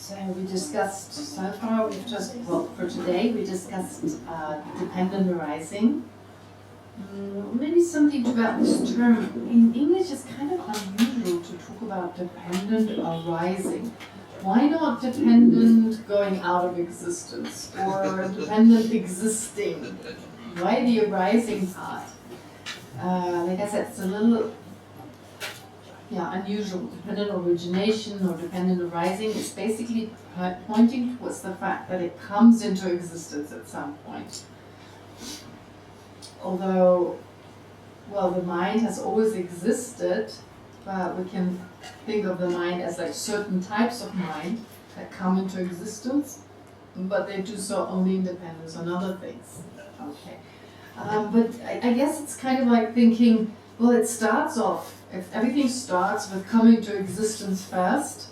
So we discussed so far, for today, we discussed dependent arising. Maybe something about this term. In English, it's kind of unusual to talk about dependent arising. Why not dependent going out of existence or dependent existing? Why the arising part? Like I said, it's a little unusual. Dependent origination or dependent arising is basically pointing towards the fact that it comes into existence at some point. Although, well, the mind has always existed, but we can think of the mind as like certain types of mind that come into existence, but they do so only in dependence on other things. Okay. But I guess it's kind of like thinking, well, it starts off, if everything starts with coming to existence first,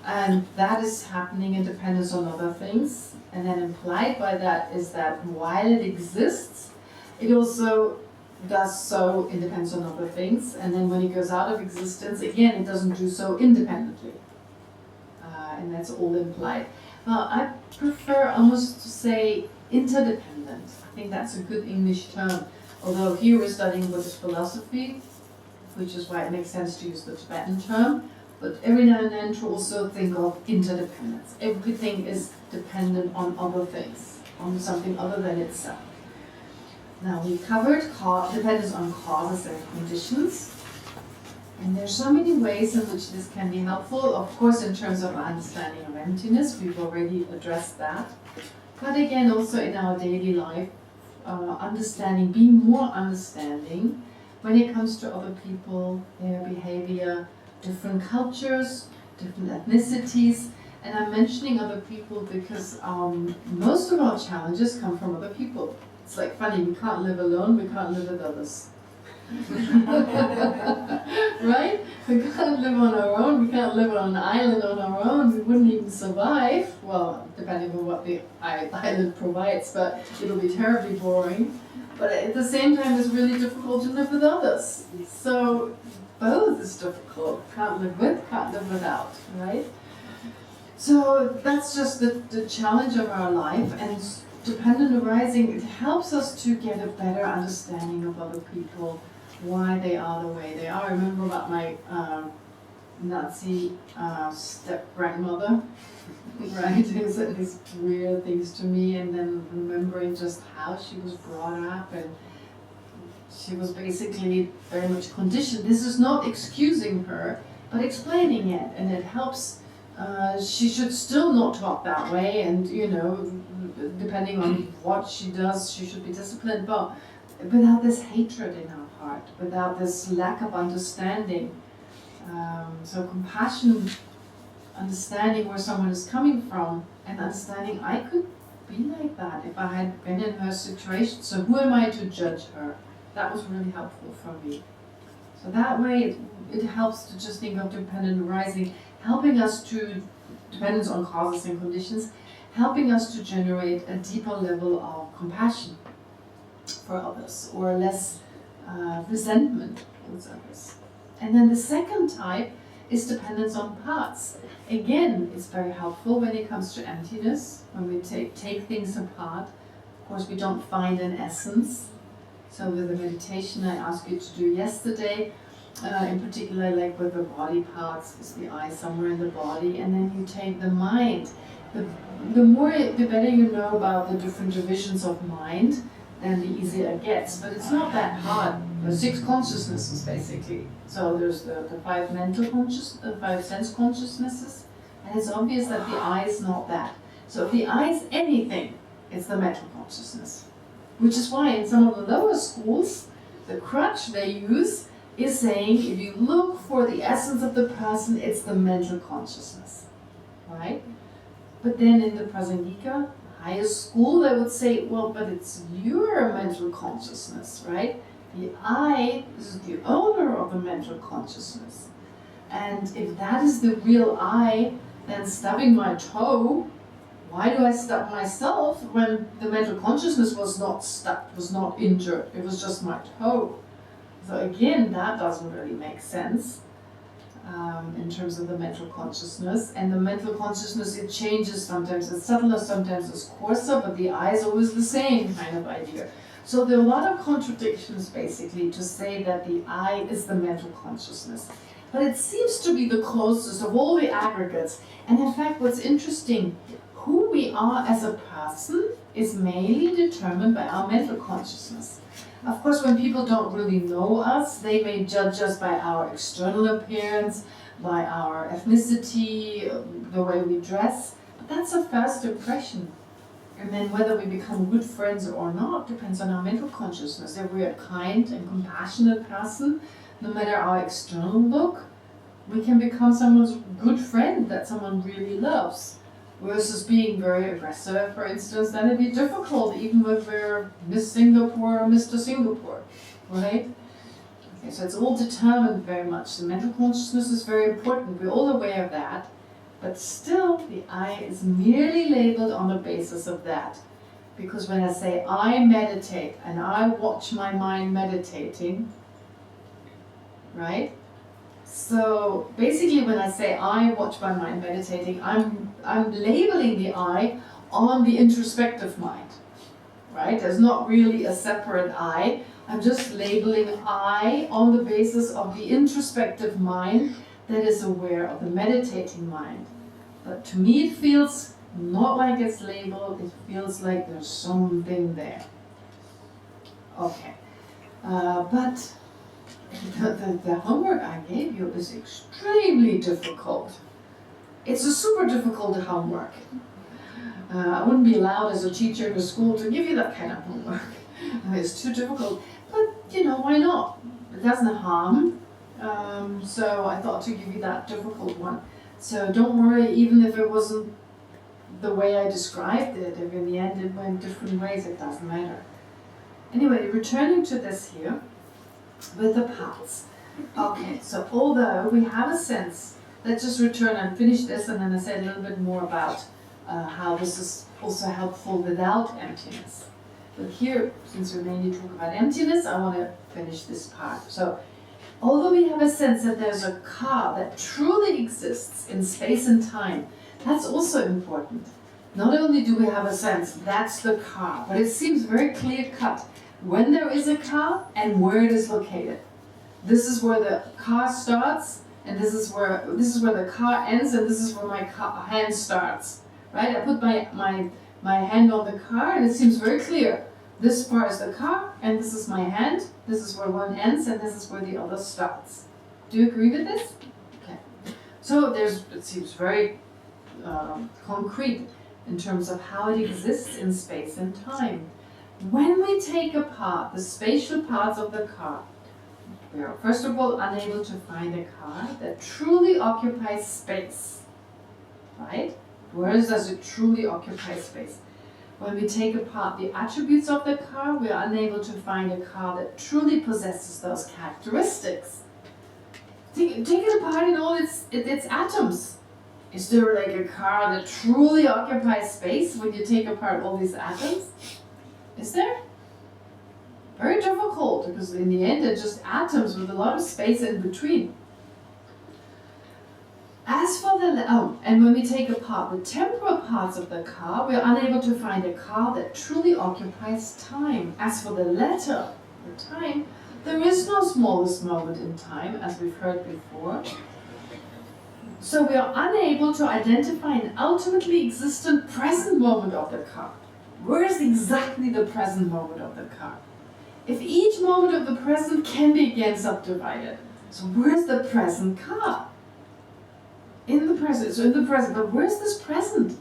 and that is happening in dependence on other things, and then implied by that is that while it exists, it also does so in dependence on other things, and then when it goes out of existence, again, it doesn't do so independently. And that's all implied. Well, I prefer almost to say interdependent. I think that's a good English term. Although here we're studying Buddhist philosophy, which is why it makes sense to use the Tibetan term, but every now and then to also think of interdependence. Everything is dependent on other things, on something other than itself. Now we covered dependence on causes and conditions, and there's so many ways in which this can be helpful. Of course, in terms of understanding of emptiness, we've already addressed that. But again, also in our daily life, understanding, being more understanding when it comes to other people, their behavior, different cultures, different ethnicities. And I'm mentioning other people because most of our challenges come from other people. It's like funny, we can't live alone, we can't live with others. Right? We can't live on our own, we can't live on an island on our own, we wouldn't even survive. Well, depending on what the island provides, but it'll be terribly boring. But at the same time, it's really difficult to live with others. So both is difficult. Can't live with, can't live without, right? So that's just the challenge of our life. And dependent arising, it helps us to get a better understanding of other people, why they are the way they are. I remember about my Nazi step-grandmother, right, who said these weird things to me, and then remembering just how she was brought up, and she was basically very much conditioned. This is not excusing her, but explaining it, and it helps. She should still not talk that way, and depending on what she does, she should be disciplined, but without this hatred in her heart, without this lack of understanding. So compassion, understanding where someone is coming from, and understanding I could be like that if I had been in her situation. So who am I to judge her? That was really helpful for me. So that way it helps to just think of dependent arising, helping us to, dependence on causes and conditions, helping us to generate a deeper level of compassion for others, or less resentment towards others. And then the second type is dependence on parts. Again, it's very helpful when it comes to emptiness, when we take things apart. Of course, we don't find an essence. So with the meditation I asked you to do yesterday, in particular, like with the body parts, is the eye somewhere in the body, and then you take the mind. The better you know about the different divisions of mind, then the easier it gets. But it's not that hard. There's 6 consciousnesses basically. So there's the 5 5 sense consciousnesses, and it's obvious that the eye is not that. So if the eye is anything, it's the mental consciousness. Which is why in some of the lower schools, the crutch they use is saying if you look for the essence of the person, it's the mental consciousness, right? But then in the Prasangika, highest school, they would say, well, but it's your mental consciousness, right? The I is the owner of the mental consciousness. And if that is the real I, then stubbing my toe, why do I stub myself when the mental consciousness was not stuck, was not injured, it was just my toe? So again, that doesn't really make sense. in terms of the mental consciousness. And the mental consciousness, it changes sometimes. It's subtler, sometimes it's coarser, but the I is always the same kind of idea. So there are a lot of contradictions, basically, to say that the I is the mental consciousness. But it seems to be the closest of all the aggregates. And in fact, what's interesting, who we are as a person is mainly determined by our mental consciousness. Of course, when people don't really know us, they may judge us by our external appearance, by our ethnicity, the way we dress. But that's a first impression. And then whether we become good friends or not depends on our mental consciousness. If we're a kind and compassionate person, no matter our external look, we can become someone's good friend that someone really loves. Versus being very aggressive, for instance, then it'd be difficult even if we're Miss Singapore or Mr. Singapore, right? Okay, so it's all determined very much. The mental consciousness is very important. We're all aware of that. But still, the I is merely labeled on the basis of that. Because when I say I meditate and I watch my mind meditating, right? So basically when I say I watch my mind meditating, I'm labeling the I on the introspective mind, right? There's not really a separate I. I'm just labeling I on the basis of the introspective mind that is aware of the meditating mind. But to me it feels not like it's labeled, it feels like there's something there. Okay, but the homework I gave you is extremely difficult. It's a super difficult homework. I wouldn't be allowed as a teacher in a school to give you that kind of homework. It's too difficult. But, you know, why not? It doesn't harm. So I thought to give you that difficult one. So don't worry, even if it wasn't the way I described it, if in the end it went different ways, it doesn't matter. Anyway, returning to this here, with the parts. Okay, so although we have a sense, let's just return and finish this, and then I say a little bit more about how this is also helpful without emptiness. But here, since we mainly talk about emptiness, I want to finish this part. So, although we have a sense that there's a car that truly exists in space and time, that's also important. Not only do we have a sense that's the car, but it seems very clear-cut when there is a car and where it is located. This is where the car starts, and this is where the car ends, and this is where my hand starts. Right? I put my hand on the car, and it seems very clear. This part is the car, and this is my hand. This is where one ends, and this is where the other starts. Do you agree with this? Okay. So it seems very concrete in terms of how it exists in space and time. When we take apart the spatial parts of the car, we are first of all unable to find a car that truly occupies space. Right? Where does it truly occupy space? When we take apart the attributes of the car, we are unable to find a car that truly possesses those characteristics. Take it apart in all its atoms. Is there like a car that truly occupies space when you take apart all these atoms? Is there? Very difficult, because in the end they're just atoms with a lot of space in between. As for and when we take apart the temporal parts of the car, we are unable to find a car that truly occupies time. As for the latter, the time, there is no smallest moment in time, as we've heard before. So we are unable to identify an ultimately existent present moment of the car. Where is exactly the present moment of the car? If each moment of the present can be again subdivided, so where's the present car? In the present, but where's this present?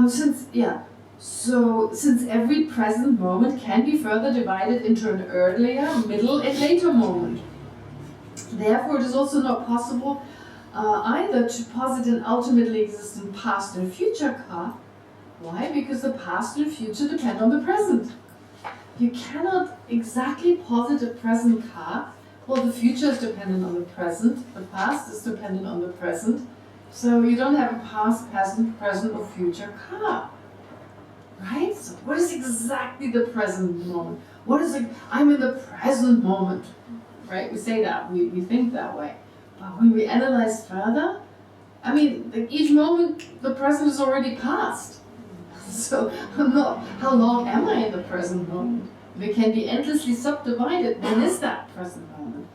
Since every present moment can be further divided into an earlier, middle, and later moment. Therefore, it is also not possible either to posit an ultimately existent past and future car. Why? Because the past and future depend on the present. You cannot exactly posit a present car. Well, the future is dependent on the present, the past is dependent on the present, so you don't have a past, present, or future car. Right? So what is exactly the present moment? What is it? I'm in the present moment. right? We say that, we think that way. But when we analyze further, I mean, like each moment the present is already past. So how long am I in the present moment? If it can be endlessly subdivided, when is that present moment?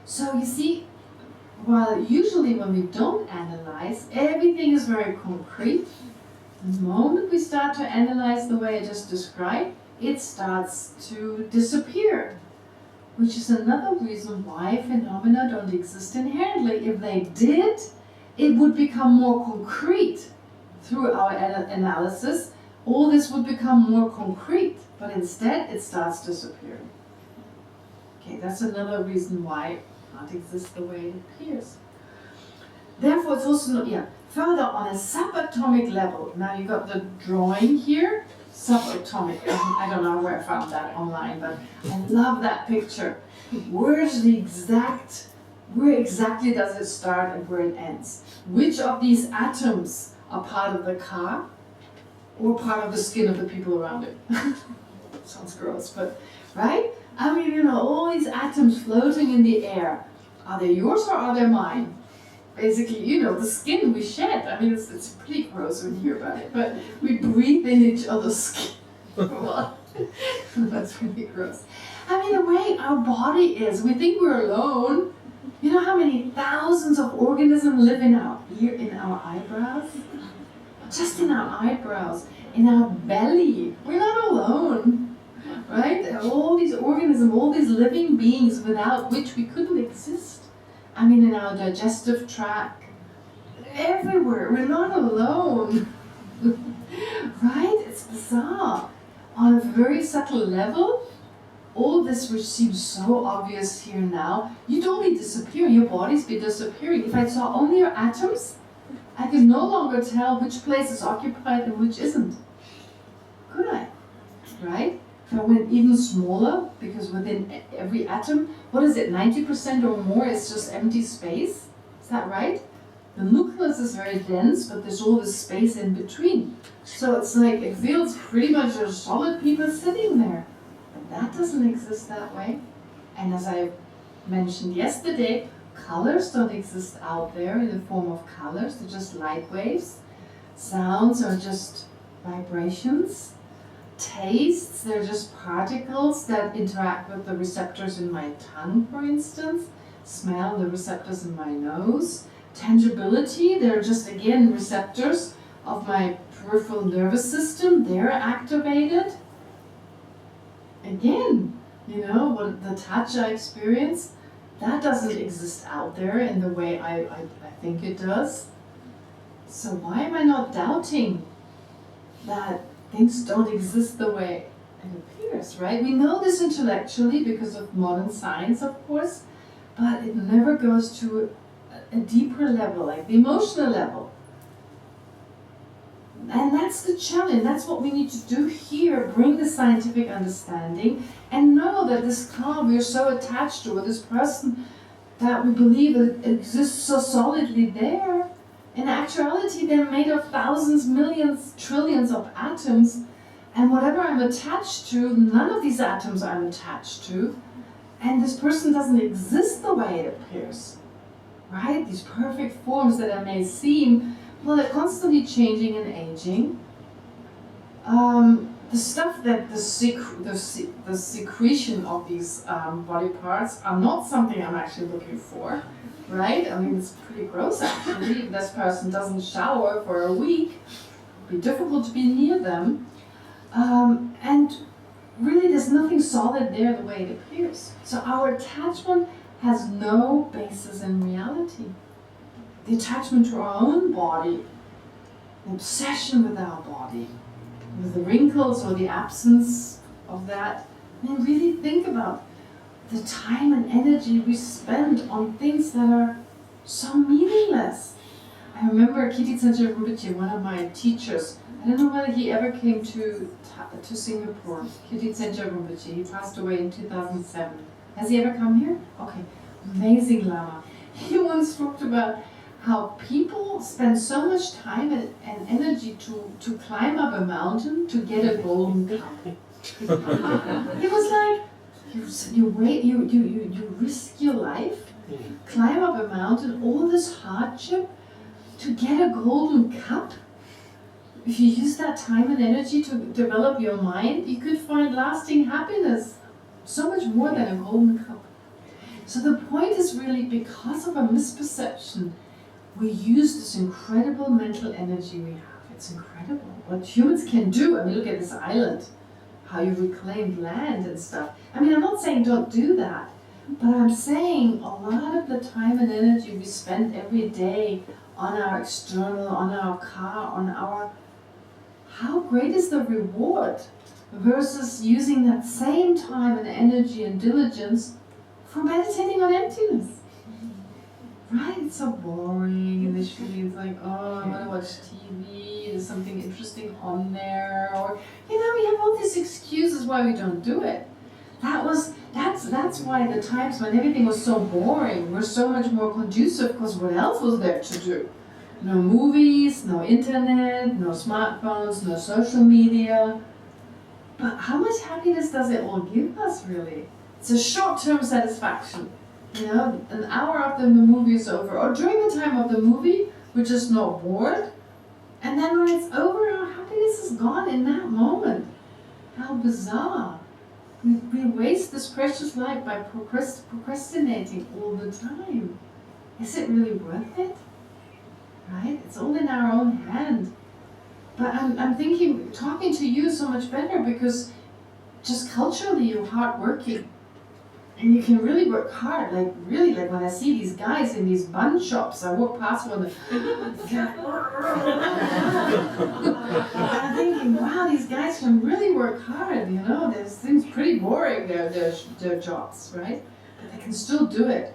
So you see, while usually when we don't analyze, everything is very concrete. The moment we start to analyze the way I just described, it starts to disappear. Which is another reason why phenomena don't exist inherently. If they did, it would become more concrete through our analysis. All this would become more concrete, but instead it starts disappearing. Okay, that's another reason why it can't exist the way it appears. Therefore, it's also not, further on a subatomic level. Now you got the drawing here, subatomic. I don't know where I found that online, but I love that picture. Where exactly does it start and where it ends? Which of these atoms are part of the car or part of the skin of the people around it? Sounds gross, but right? I mean, all these atoms floating in the air. Are they yours or are they mine? Basically, the skin we shed. I mean, it's pretty gross when you hear about it, but we breathe in each other's skin. Well, that's really gross. I mean, the way our body is, we think we're alone. You know how many thousands of organisms live in our ear, in our eyebrows? Just in our eyebrows, in our belly. We're not alone, right? All these organisms, all these living beings without which we couldn't exist. I mean, in our digestive tract, everywhere. We're not alone, right? It's bizarre. On a very subtle level, all this which seems so obvious here now, you'd only disappear, your bodies be disappearing. If I saw only your atoms, I could no longer tell which place is occupied and which isn't. Could I? Right? If I went even smaller, because within every atom, what is it, 90% or more is just empty space? Is that right? The nucleus is very dense, but there's all this space in between. So it's like, it feels pretty much a solid people sitting there. But that doesn't exist that way. And as I mentioned yesterday, colors don't exist out there in the form of colors, they're just light waves. Sounds are just vibrations. Tastes, they're just particles that interact with the receptors in my tongue, for instance. Smell, the receptors in my nose. Tangibility, they're just, again, receptors of my peripheral nervous system. They're activated. Again, what the touch I experience, that doesn't exist out there in the way I think it does. So why am I not doubting that things don't exist the way it appears, right? We know this intellectually because of modern science, of course, but it never goes to a deeper level, like the emotional level. And that's the challenge, that's what we need to do here, bring the scientific understanding and know that this car we're so attached to, or this person that we believe it exists so solidly there, in actuality they're made of thousands, millions, trillions of atoms, and whatever I'm attached to, none of these atoms I'm attached to, and this person doesn't exist the way it appears, right? These perfect forms that I may seem, well, they're constantly changing and aging. The stuff that the secretion of these body parts are not something I'm actually looking for, right? I mean, it's pretty gross actually. If this person doesn't shower for a week, it'd be difficult to be near them. And really, there's nothing solid there the way it appears. So our attachment has no basis in reality. The attachment to our own body, the obsession with our body, with the wrinkles or the absence of that. I mean, really think about the time and energy we spend on things that are so meaningless. I remember Kitty Tsenja Rinpoche, one of my teachers, I don't know whether he ever came to Singapore, Kitty Tsenja Rinpoche, he passed away in 2007. Has he ever come here? Okay, amazing Lama. He once talked about how people spend so much time and energy to climb up a mountain to get a golden cup. It was like, you risk your life, climb up a mountain, all this hardship to get a golden cup. If you use that time and energy to develop your mind, you could find lasting happiness, so much more than a golden cup. So the point is really, because of a misperception, we use this incredible mental energy we have. It's incredible what humans can do. I mean, look at this island, how you reclaimed land and stuff. I mean, I'm not saying don't do that, but I'm saying a lot of the time and energy we spend every day on our external, on our car, on our... How great is the reward versus using that same time and energy and diligence for meditating on emptiness? Right? It's so boring initially. It's like, oh, I want to watch TV, there's something interesting on there. Or, we have all these excuses why we don't do it. That's why the times when everything was so boring were so much more conducive, because what else was there to do? No movies, no internet, no smartphones, no social media. But how much happiness does it all give us, really? It's a short-term satisfaction. An hour after the movie is over, or during the time of the movie, we're just not bored. And then when it's over, our happiness is gone in that moment. How bizarre. We waste this precious life by procrastinating all the time. Is it really worth it? Right? It's all in our own hand. But I'm thinking, talking to you is so much better, because just culturally you're hardworking. And you can really work hard, like when I see these guys in these bun shops, I walk past one and I'm thinking, wow, these guys can really work hard, It seems pretty boring, their jobs, right? But they can still do it.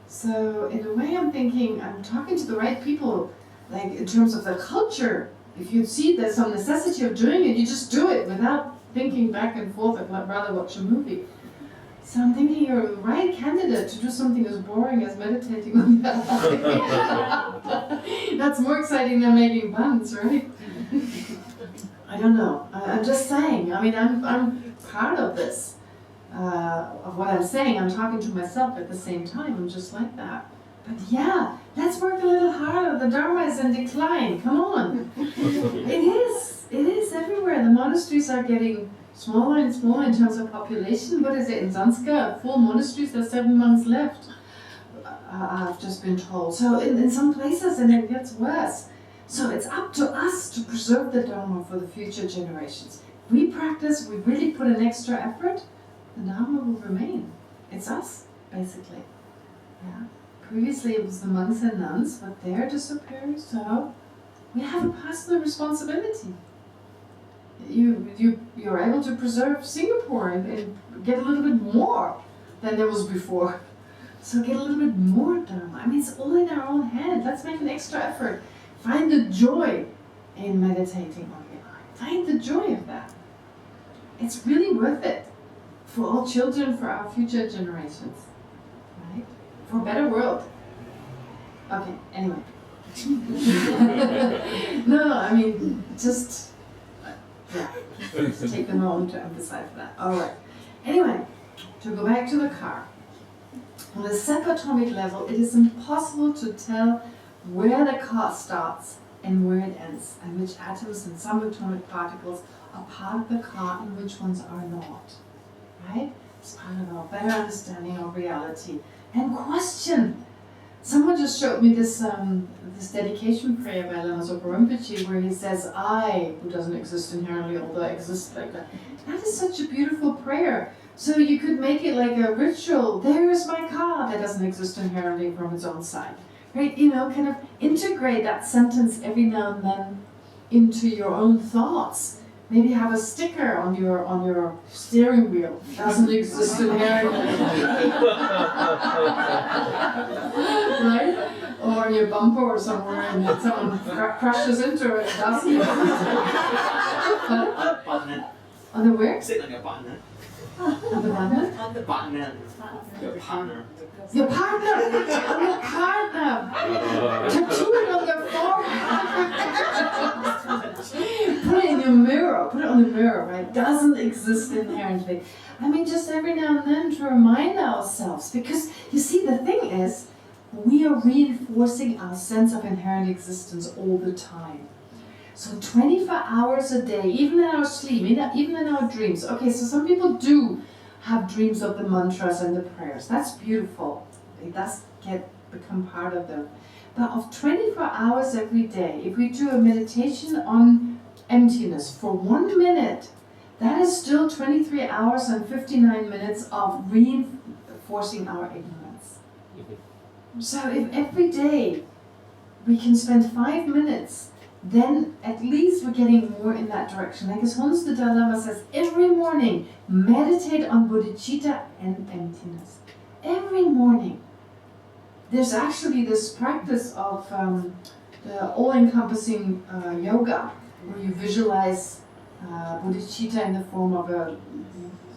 So in a way I'm thinking, I'm talking to the right people, like in terms of the culture. If you see there's some necessity of doing it, you just do it without thinking back and forth. I'd rather watch a movie. So I'm thinking you're the right candidate to do something as boring as meditating on that. That's more exciting than making buns, right? I don't know. I'm just saying. I mean, I'm part of this. Of what I'm saying. I'm talking to myself at the same time. I'm just like that. But yeah, let's work a little harder. The Dharma is in decline. Come on. It is. It is everywhere. The monasteries are getting smaller and smaller in terms of population. What is it in Zanskar? 4 monasteries, there's 7 monks left. I've just been told. So in some places, and it gets worse. So it's up to us to preserve the Dharma for the future generations. We practice, we really put an extra effort, the Dharma will remain. It's us, basically. Yeah. Previously it was the monks and nuns, but they're disappearing, so we have a personal responsibility. You're able to preserve Singapore and get a little bit more than there was before. So get a little bit more Dharma. I mean, it's all in our own hand. Let's make an extra effort. Find the joy in meditating on the eye. Find the joy of that. It's really worth it for all children, for our future generations, right? For a better world. Okay, anyway. No, I mean, just... Yeah, take a moment to emphasize that. Alright. Anyway, to go back to the car. On a subatomic level, it is impossible to tell where the car starts and where it ends, and which atoms and subatomic particles are part of the car and which ones are not. Right? It's part of our better understanding of reality. And question. Someone just showed me this dedication prayer by Lama Zopa Rinpoche, where he says, I, who doesn't exist inherently, although I exist like that. That is such a beautiful prayer. So you could make it like a ritual. There is my car that doesn't exist inherently from its own side. Right? Kind of integrate that sentence every now and then into your own thoughts. Maybe have a sticker on your steering wheel. Doesn't exist inherently. Right? Or on your bumper or somewhere, and then someone crashes into it. Doesn't exist. On the where? Sit like a partner. On the partner? On the partner. Your partner. Your partner! On your partner! Tattoo it on your forehead! Put it in your mirror. mirror, put it on the mirror, right? Doesn't exist inherently. I mean, just every now and then to remind ourselves, because you see, the thing is, we are reinforcing our sense of inherent existence all the time. So 24 hours a day, even in our sleep, even in our dreams. Okay, so some people do have dreams of the mantras and the prayers. That's beautiful. It does become part of them. But of 24 hours every day, if we do a meditation on emptiness for 1 minute, that is still 23 hours and 59 minutes of reinforcing our ignorance. So if every day we can spend 5 minutes, then at least we're getting more in that direction. Like as Hans the Dalai Lama says, every morning meditate on bodhicitta and emptiness. Every morning. There's actually this practice of the all-encompassing yoga, where you visualize bodhicitta in the form of a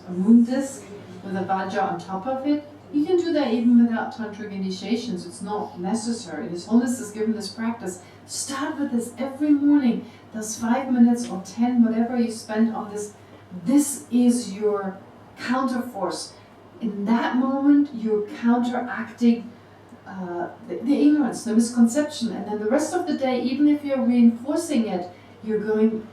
moon disk with a vajra on top of it. You can do that even without tantric initiations. It's not necessary. His Holiness has given this practice. Start with this every morning. Those 5 minutes or 10, whatever you spend on this. This is your counterforce. In that moment, you're counteracting the ignorance, the misconception. And then the rest of the day, even if you're reinforcing it, you're going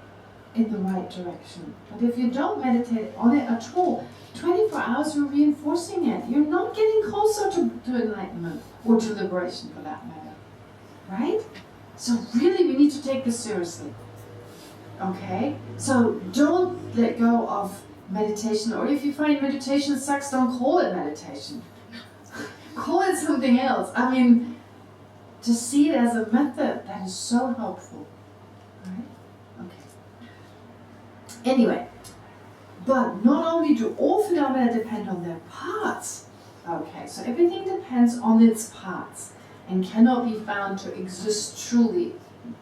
in the right direction. But if you don't meditate on it at all, 24 hours you're reinforcing it. You're not getting closer to enlightenment or to liberation for that matter. Right? So really we need to take this seriously. Okay? So don't let go of meditation, or if you find meditation sucks, don't call it meditation. Call it something else. I mean, just see it as a method that is so helpful. Right? Okay. Anyway, but not only do all phenomena depend on their parts, okay, so everything depends on its parts and cannot be found to exist truly,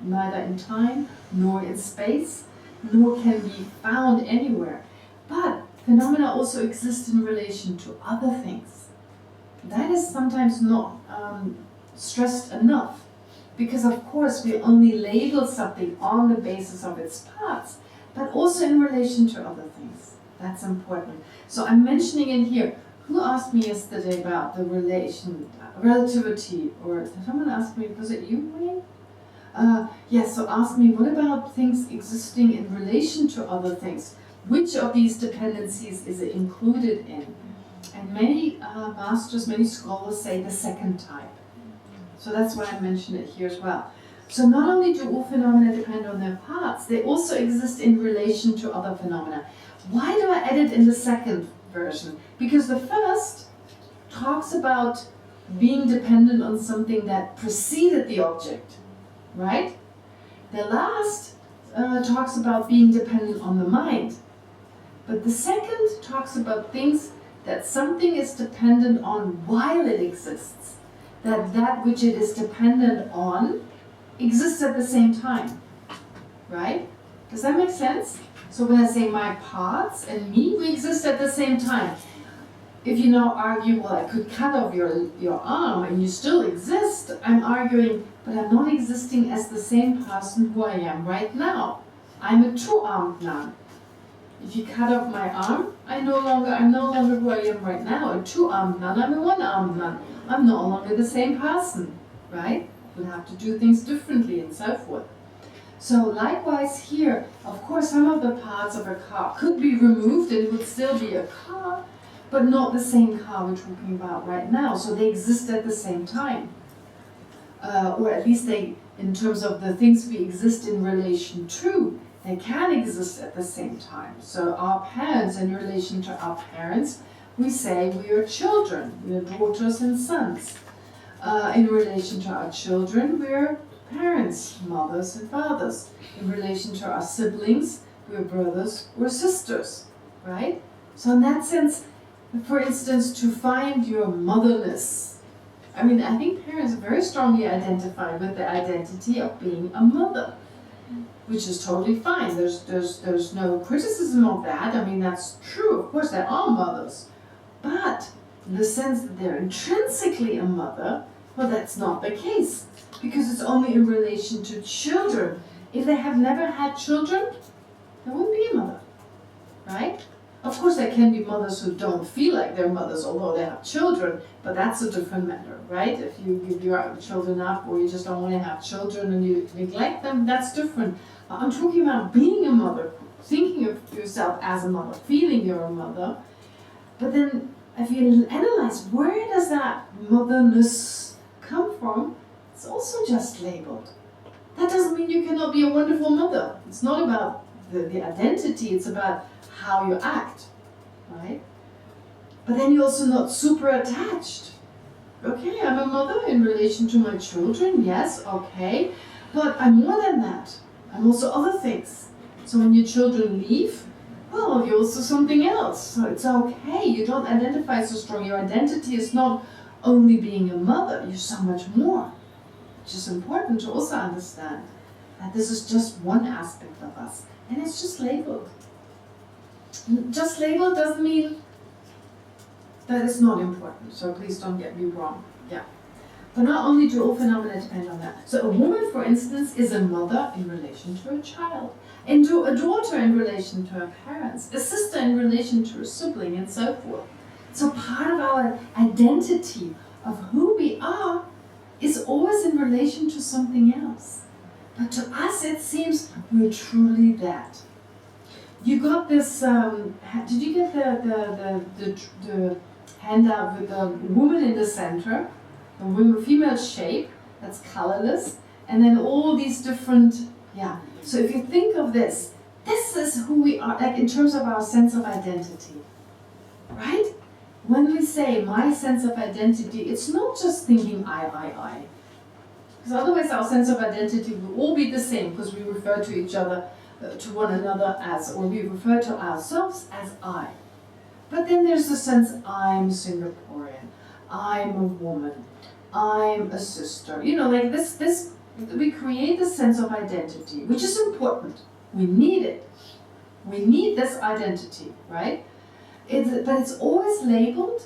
neither in time nor in space, nor can be found anywhere. But phenomena also exist in relation to other things. That is sometimes not stressed enough, because of course we only label something on the basis of its parts, but also in relation to other things. That's important. So I'm mentioning in here, who asked me yesterday about the relation, relativity, or did someone ask me, was it you, Wayne? Yes, so ask me, what about things existing in relation to other things? Which of these dependencies is it included in? And many masters, many scholars say the second type. So that's why I mentioned it here as well. So not only do all phenomena depend on their parts, they also exist in relation to other phenomena. Why do I add it in the second version? Because the first talks about being dependent on something that preceded the object, right? The last talks about being dependent on the mind. But the second talks about things that something is dependent on while it exists. That which it is dependent on exists at the same time, right? Does that make sense? So when I say my parts and me, we exist at the same time. If you now argue, well, I could cut off your arm and you still exist, I'm arguing, but I'm not existing as the same person who I am right now. I'm a two-armed nun. If you cut off my arm, I'm no longer who I am right now. A two-armed nun, I'm a one-armed nun. I'm no longer the same person, right? We'll have to do things differently and so forth. So likewise here, of course, some of the parts of a car could be removed and it would still be a car, but not the same car we're talking about right now. So they exist at the same time. Or at least they, in terms of the things we exist in relation to, they can exist at the same time. So our parents, in relation to our parents, we say we are children, we are daughters and sons. In relation to our children, we're parents, mothers and fathers. In relation to our siblings, we're brothers or sisters, right? So in that sense, for instance, to find your motherness, I mean, I think parents are very strongly identified with the identity of being a mother, which is totally fine. There's no criticism of that. I mean, that's true. Of course, there are mothers. But in the sense that they're intrinsically a mother, well, that's not the case. Because it's only in relation to children. If they have never had children, there wouldn't be a mother, right? Of course, there can be mothers who don't feel like they're mothers, although they have children, but that's a different matter, right? If you give your children up, or you just don't want to have children and you neglect them, that's different. I'm talking about being a mother, thinking of yourself as a mother, feeling you're a mother. But then, if you analyze, where does that motherness come from? It's also just labeled. That doesn't mean you cannot be a wonderful mother. It's not about the identity, it's about how you act, right? But then you're also not super attached. Okay, I'm a mother in relation to my children, yes, okay. But I'm more than that. I'm also other things. So when your children leave, well, you're also something else. So it's okay, you don't identify so strong. Your identity is not only being a mother, you're so much more. Which is important to also understand that this is just one aspect of us. And it's just labeled. Just labeled doesn't mean that it's not important. So please don't get me wrong. Yeah. But not only do all phenomena depend on that. So a woman, for instance, is a mother in relation to a child, and a daughter in relation to her parents, a sister in relation to a sibling, and so forth. So part of our identity of who we are is always in relation to something else. But to us it seems we're truly that. You got this, did you get the handout with the woman in the center, the woman, female shape, that's colorless, and then all these different, yeah. So if you think of this is who we are, like in terms of our sense of identity, right? When we say my sense of identity, it's not just thinking I. Because otherwise our sense of identity will all be the same, because we refer to each other, to one another as, or we refer to ourselves as I. But then there's the sense I'm Singaporean, I'm a woman, I'm a sister. You know, like this, we create this sense of identity, which is important. We need it. We need this identity, right? But it's always labeled,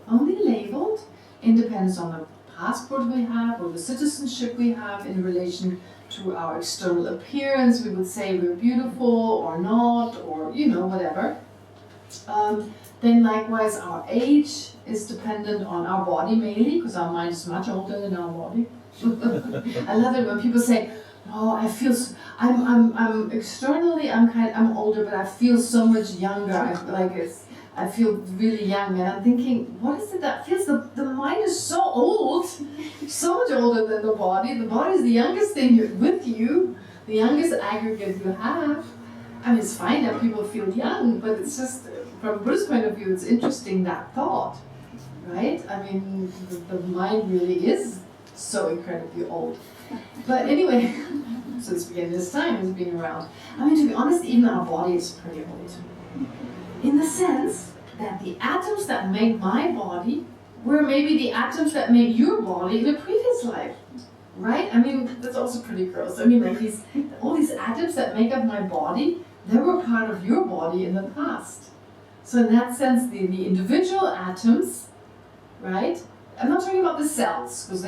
only labeled, it depends on the passport we have or the citizenship we have in relation to our external appearance. We would say we're beautiful or not, or you know, whatever. Then likewise our age is dependent on our body mainly, because our mind is much older than our body. I love it when people say, "Oh, I feel I'm externally I'm older, but I feel so much younger. I feel really young." And I'm thinking, what is it that feels? The mind is so old, so much older than the body. The body is the youngest thing with you, the youngest aggregate you have. I mean, it's fine that people feel young, but it's just, from a Buddhist point of view, it's interesting, that thought, right? I mean, the mind really is so incredibly old. But anyway, since the beginning of this time, it's been around. I mean, to be honest, even our body is pretty old. In the sense that the atoms that make my body were maybe the atoms that made your body in a previous life, right? I mean, that's also pretty gross. I mean, like all these atoms that make up my body, they were part of your body in the past. So in that sense, the individual atoms, right? I'm not talking about the cells, because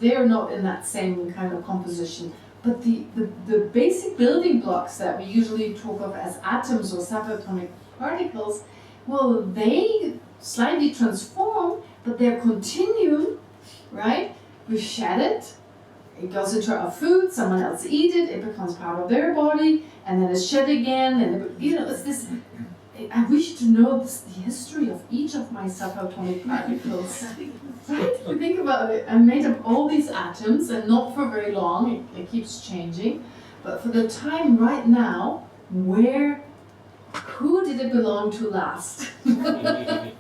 they're not in that same kind of composition. But the basic building blocks that we usually talk of as atoms or subatomic particles, well, they slightly transform, but they're continuum, right? We shed it, it goes into our food, someone else eats it, it becomes part of their body, and then it's shed again, and it's this. I wish to know the history of each of my subatomic particles. Right? If you think about it, I'm made of all these atoms, and not for very long, it keeps changing. But for the time right now, who did it belong to last? Am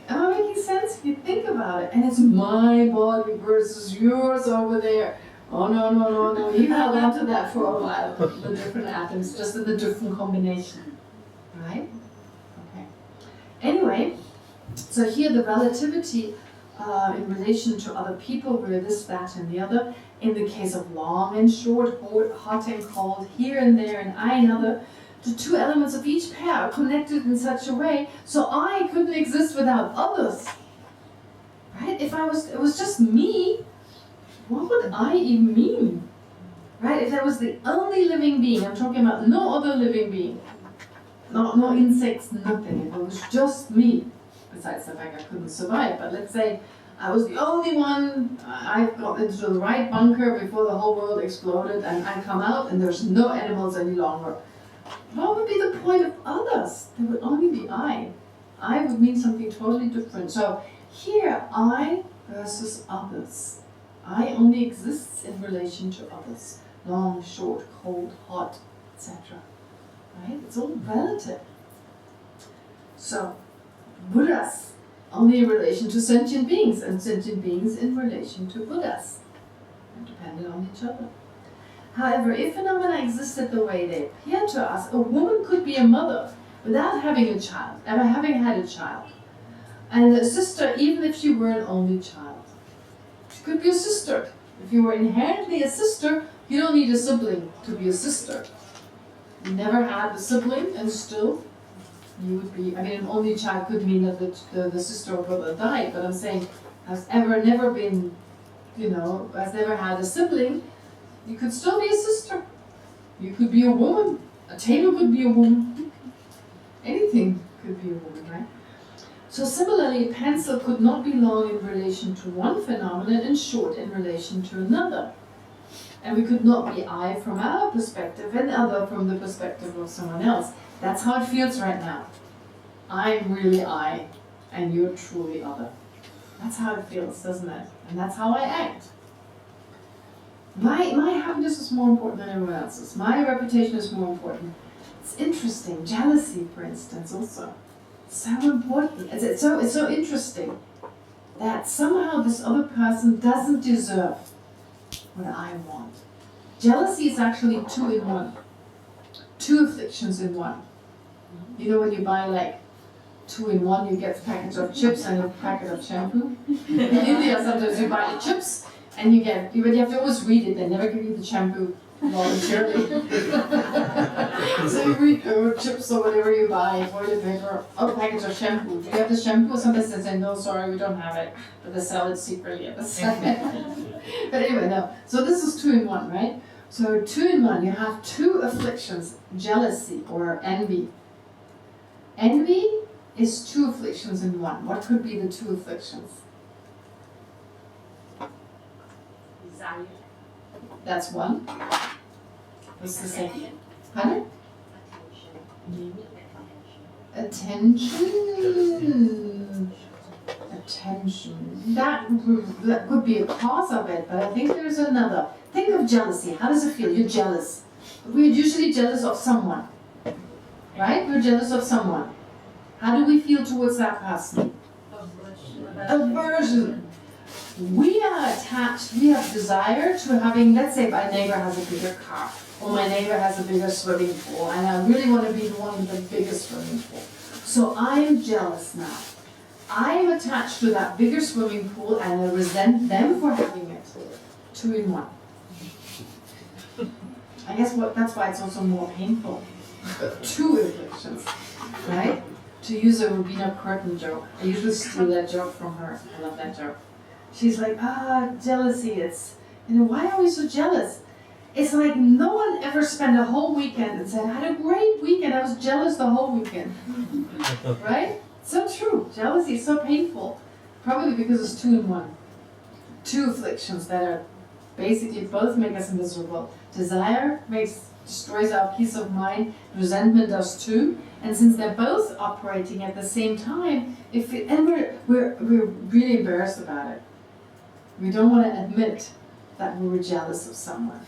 I making sense? If you think about it, and it's my body versus yours over there. Oh no, you held on to that for a while, the different atoms, just in the different combination. Right? Okay. Anyway, so here the relativity in relation to other people, we're this, that, and the other. In the case of long and short, hot and cold, here and there, and I and other, the two elements of each pair are connected in such a way, so I couldn't exist without others. Right? If it was just me, what would I even mean? right? If that was the only living being, I'm talking about no other living being, no insects, nothing. If it was just me, besides the fact I couldn't survive, but let's say I was the only one, I got into the right bunker before the whole world exploded, and I come out and there's no animals any longer. What would be the point of others? There would only be I. I would mean something totally different. So here, I versus others. I only exists in relation to others. Long, short, cold, hot, etc. Right? It's all relative. So, Buddhas only in relation to sentient beings, and sentient beings in relation to Buddhas, and dependent on each other. However, if phenomena existed the way they appear to us, a woman could be a mother without having a child, ever having had a child. And a sister, even if she were an only child. She could be a sister. If you were inherently a sister, you don't need a sibling to be a sister. You never had a sibling, and still you would be, I mean, an only child could mean that the sister or brother died, but I'm saying, has never been, has never had a sibling, you could still be a sister. You could be a woman. A table could be a woman. Anything could be a woman, right? So similarly, a pencil could not be long in relation to one phenomenon and short in relation to another. And we could not be I from our perspective and other from the perspective of someone else. That's how it feels right now. I'm really I, and you're truly other. That's how it feels, doesn't it? And that's how I act. My happiness is more important than everyone else's. My reputation is more important. It's interesting. Jealousy, for instance, also. It's so important. It's so interesting that somehow this other person doesn't deserve what I want. Jealousy is actually 2 in 1. 2 afflictions in 1. You know when you buy like 2 in 1, you get a package of chips and a packet of shampoo. In India, sometimes you buy the chips and you have to always read it. They never give you the shampoo voluntarily. So you read chips or whatever you buy, toilet paper, a package of shampoo. Do you have the shampoo? Sometimes they say, no, sorry, we don't have it. But they sell it secretly at the side. But anyway, no. So this is 2 in 1, right? So 2 in 1, you have 2 afflictions, jealousy or envy. Envy is 2 afflictions in 1. What could be the 2 afflictions? Desire. That's 1. What's the second? Pardon? Attention. Attention. That could be a cause of it, but I think there's another. Think of jealousy. How does it feel? You're jealous. We're usually jealous of someone. Right? We're jealous of someone. How do we feel towards that person? Aversion. We are attached, we have desire to having, let's say my neighbor has a bigger car, or my neighbor has a bigger swimming pool, and I really want to be the one with the biggest swimming pool. So I am jealous now. I am attached to that bigger swimming pool and I resent them for having it. 2 in 1. I guess that's why it's also more painful. 2 afflictions, right? To use a Rubina Curtin joke. I usually steal that joke from her. I love that joke. She's like, jealousy, it's, why are we so jealous? It's like no one ever spent a whole weekend and said, I had a great weekend, I was jealous the whole weekend. Right? So true. Jealousy is so painful. Probably because it's 2 in 1. 2 afflictions that are basically both make us miserable. Desire destroys our peace of mind, resentment does too. And since they're both operating at the same time, we're really embarrassed about it. We don't want to admit that we were jealous of someone.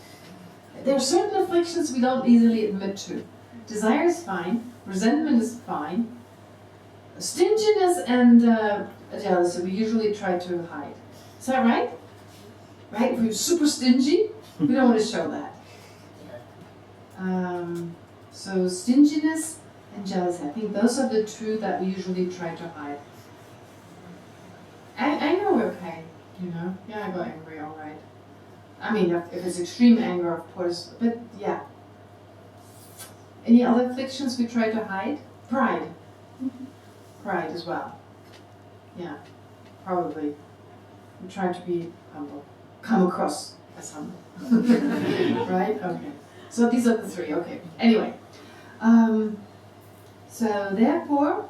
There are certain afflictions we don't easily admit to. Desire is fine, resentment is fine. Stinginess and jealousy we usually try to hide. Is that right? Right? If we're super stingy, we don't want to show that. So stinginess and jealousy, I think those are the 2 that we usually try to hide. Anger we're okay, Yeah, I got angry, all right. I mean, if it's extreme anger, of course, but yeah. Any other afflictions we try to hide? Pride. Pride as well. Yeah, probably. We try to be humble. Come across Asana. Right? Okay. So these are the three. Okay. Anyway. So therefore,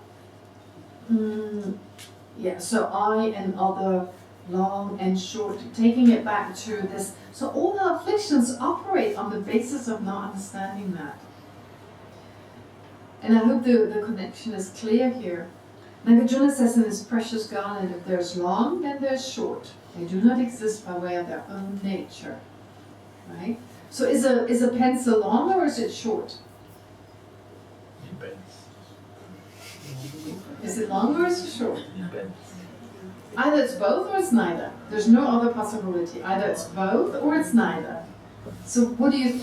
so I and other, long and short, taking it back to this. So all the afflictions operate on the basis of not understanding that. And I hope the connection is clear here. Nagarjuna says in his precious garland, if there's long, then there's short. They do not exist by way of their own nature. Right? So is a pencil long or is it short? Depends. Is it long or is it short? Depends. Either it's both or it's neither. There's no other possibility. Either it's both or it's neither. So what do you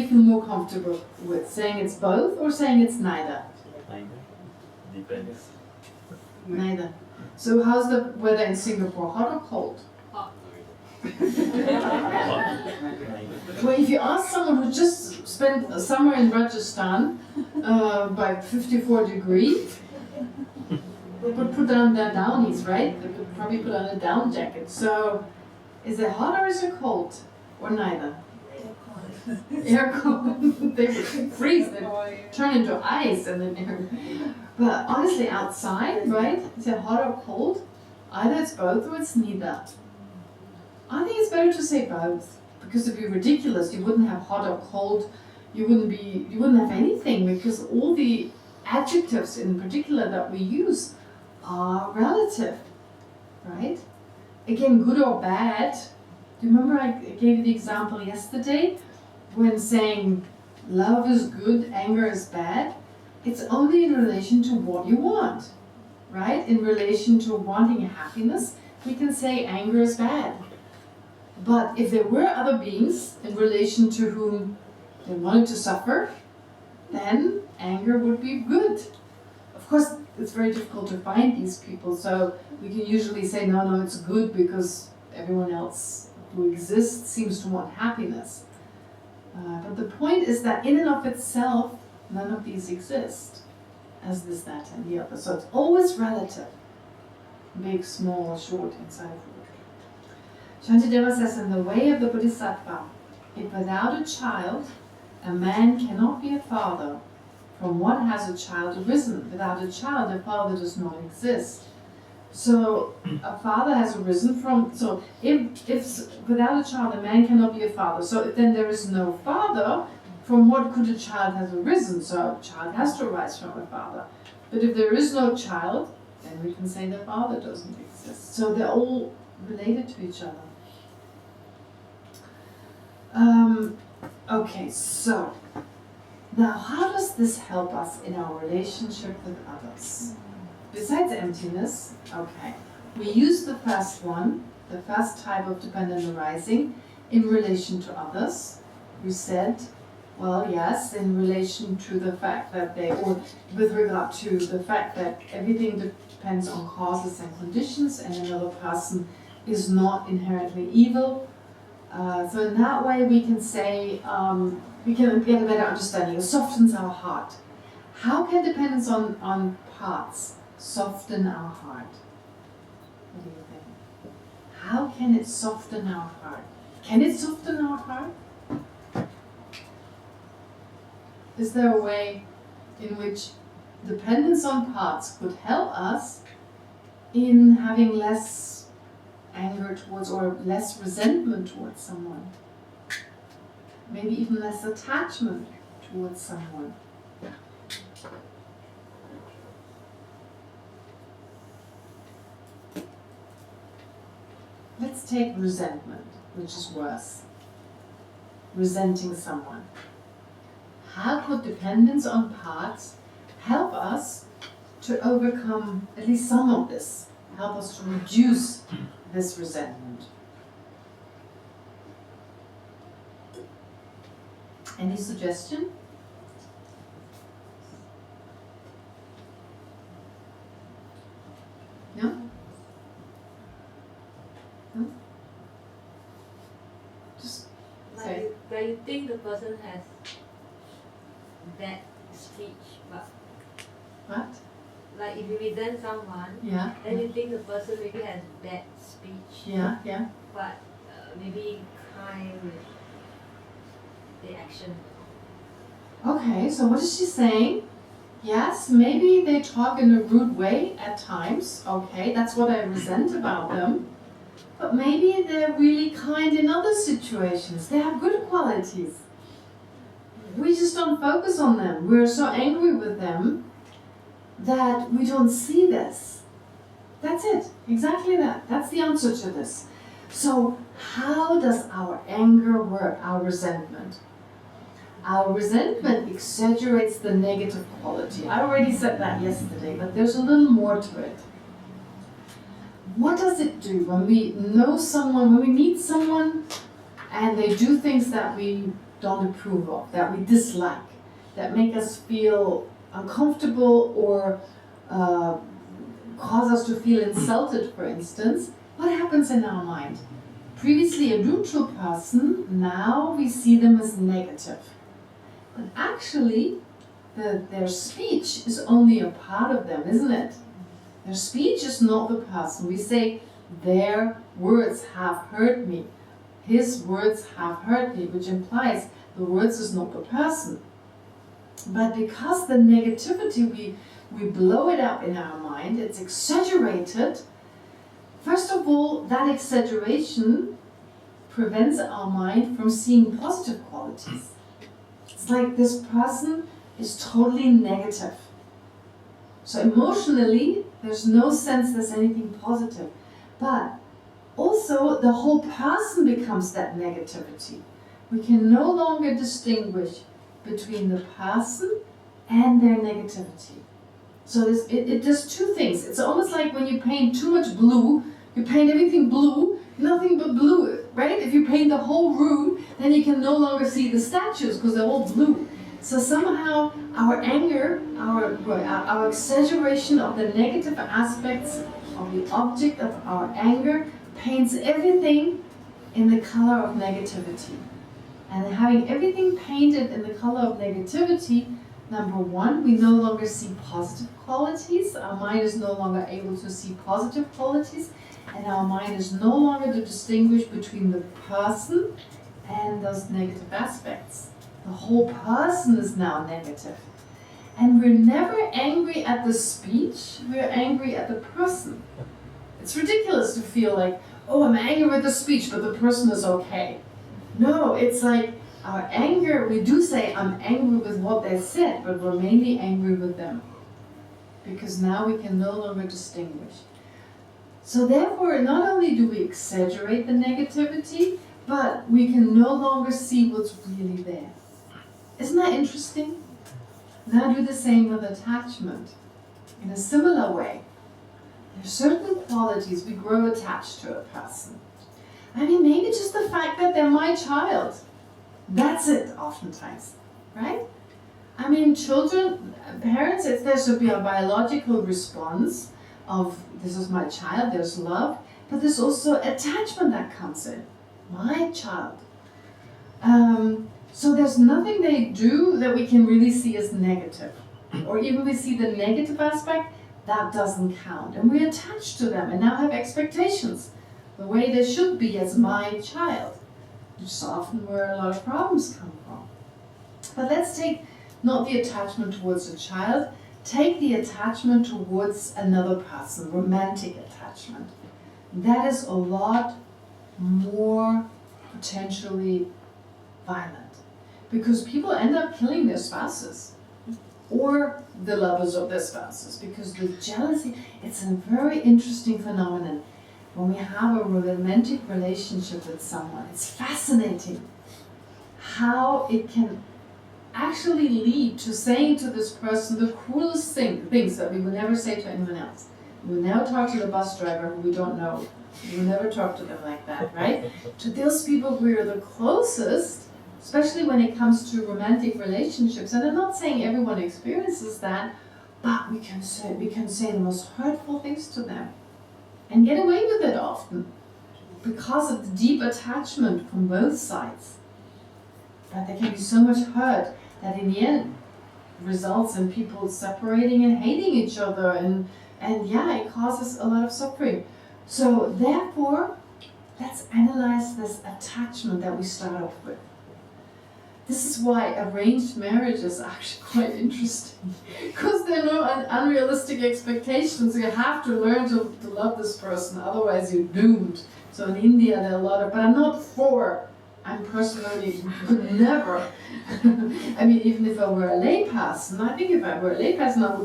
feel more comfortable with? Saying it's both or saying it's neither? Neither. Depends. Neither. So how's the weather in Singapore? Hot or cold? Hot. Well, if you ask someone who just spent a summer in Rajasthan by 54 degrees, they would put on their downies, right? They would probably put on a down jacket. So, is it hot or is it cold? Or neither? Air cold. They would freeze, they'd turn into ice and then But honestly, outside, right? Is it hot or cold? Either it's both or it's neither. I think it's better to say both, because it'd be ridiculous. You wouldn't have hot or cold. You wouldn't have anything, because all the adjectives in particular that we use are relative, right? Again, good or bad. Do you remember I gave you the example yesterday when saying love is good, anger is bad? It's only in relation to what you want, right? In relation to wanting happiness, we can say anger is bad. But if there were other beings in relation to whom they wanted to suffer, then anger would be good. Of course, it's very difficult to find these people, so we can usually say, no, it's good because everyone else who exists seems to want happiness. But the point is that in and of itself, none of these exist, as this, that, and the other. So it's always relative. Big, small, short, inside, out. Shantideva says, in the way of the bodhisattva, if without a child, a man cannot be a father. From what has a child arisen? Without a child, a father does not exist. So a father has arisen from, so if without a child, a man cannot be a father. So if then there is no father, from what could a child have arisen? So a child has to arise from a father. But if there is no child, then we can say the father doesn't exist. So they're all related to each other. Okay, so now how does this help us in our relationship with others? Besides emptiness, okay, we use the first one, the first type of dependent arising, in relation to others. We said, well, yes, in relation to the fact that they, or with regard to the fact that everything depends on causes and conditions, and another person is not inherently evil. So in that way we can say, we can get a better understanding. It softens our heart. How can dependence on parts soften our heart? What do you think? How can it soften our heart? Can it soften our heart? Is there a way in which dependence on parts could help us in having less anger towards, or less resentment towards someone? Maybe even less attachment towards someone? Let's take resentment, which is worse. Resenting someone. How could dependence on parts help us to overcome at least some of this? Help us to reduce this resentment? Any suggestion? No? No? Just say. Like you think the person has bad speech, but What? like if you resent someone, Yeah. then you think the person maybe has bad speech, Yeah, yeah. but maybe behind the action. Okay, so what is she saying? Yes, maybe they talk in a rude way at times. Okay, that's what I resent about them. But maybe they're really kind in other situations. They have good qualities. We just don't focus on them. We're so angry with them that we don't see this. That's it. Exactly that. That's the answer to this. So how does our anger work, our resentment? Our resentment exaggerates the negative quality. I already said that yesterday, but there's a little more to it. What does it do when we know someone, when we meet someone and they do things that we don't approve of, that we dislike, that make us feel uncomfortable or cause us to feel insulted, for instance? What happens in our mind? Previously a neutral person, now we see them as negative. But actually, their speech is only a part of them, isn't it? Their speech is not the person. We say, their words have hurt me. His words have hurt me, which implies the words is not the person. But because the negativity, we blow it up in our mind, it's exaggerated. First of all, that exaggeration prevents our mind from seeing positive qualities. It's like this person is totally negative. So emotionally, there's no sense there's anything positive. But also, the whole person becomes that negativity. We can no longer distinguish between the person and their negativity. So it does two things. It's almost like when you paint too much blue, you paint everything blue, nothing but blue, right? If you paint the whole room, then you can no longer see the statues because they're all blue. So somehow our anger, our exaggeration of the negative aspects of the object of our anger paints everything in the color of negativity. And having everything painted in the color of negativity, number one, we no longer see positive qualities. Our mind is no longer able to see positive qualities. And our mind is no longer to distinguish between the person and those negative aspects. The whole person is now negative. And we're never angry at the speech, we're angry at the person. It's ridiculous to feel like, oh, I'm angry with the speech, but the person is okay. No, it's like our anger, we do say, I'm angry with what they said, but we're mainly angry with them. Because now we can no longer distinguish. So therefore, not only do we exaggerate the negativity, but we can no longer see what's really there. Isn't that interesting? Now do the same with attachment. In a similar way, there are certain qualities we grow attached to a person. I mean, maybe just the fact that they're my child. That's it, oftentimes, right? I mean, children, parents, there should be a biological response of, this is my child, there's love, but there's also attachment that comes in. My child. So there's nothing they do that we can really see as negative. Or even we see the negative aspect, that doesn't count. And we attach to them and now have expectations, the way they should be as my child, which is often where a lot of problems come from. But let's take not the attachment towards a child, take the attachment towards another person, romantic attachment. That is a lot more potentially violent. Because people end up killing their spouses or the lovers of their spouses because the jealousy, it's a very interesting phenomenon. When we have a romantic relationship with someone, it's fascinating how it can actually lead to saying to this person the cruelest things that we would never say to anyone else. We would never talk to the bus driver who we don't know. We would never talk to them like that, right? To those people who are the closest, especially when it comes to romantic relationships, and I'm not saying everyone experiences that, but we can say the most hurtful things to them and get away with it often because of the deep attachment from both sides. But there can be so much hurt that in the end results in people separating and hating each other, and yeah, it causes a lot of suffering. So therefore, let's analyze this attachment that we start off with. This is why arranged marriage is actually quite interesting, because there are no unrealistic expectations. You have to learn to love this person, otherwise you're doomed. So in India there are a lot of, but I'm not for, I'm personally would never. I mean, even if I were a layperson, I think if I were a layperson I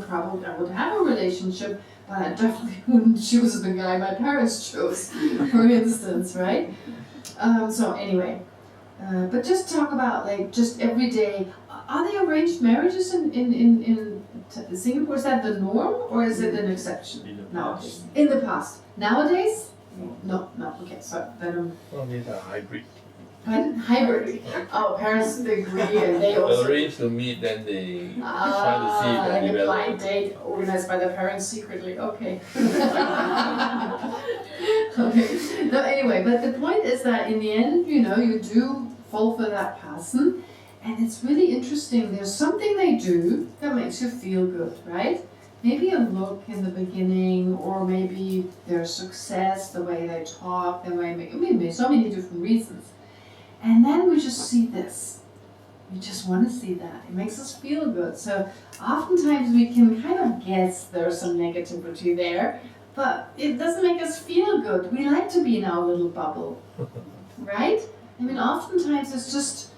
would have a relationship, but I definitely wouldn't choose the guy my parents chose, for instance, right? So anyway. But just talk about like just every day. Are there arranged marriages in Singapore? Is that the norm or is it an exception nowadays? In the past. Nowadays? No. Okay, so then Well, these are hybrid. hybrid. Oh, parents agree and they also Arrange to meet, then they try to see if like they a blind develop. date organized by the parents secretly. Okay. Okay. No, anyway, but the point is that in the end, you do fall for that person, and it's really interesting. There's something they do that makes you feel good, right? Maybe a look in the beginning, or maybe their success, the way they talk, the way maybe so many different reasons. And then we just see this. We just want to see that. It makes us feel good. So oftentimes we can kind of guess there's some negativity there, but it doesn't make us feel good. We like to be in our little bubble, right? I mean, oftentimes it's just,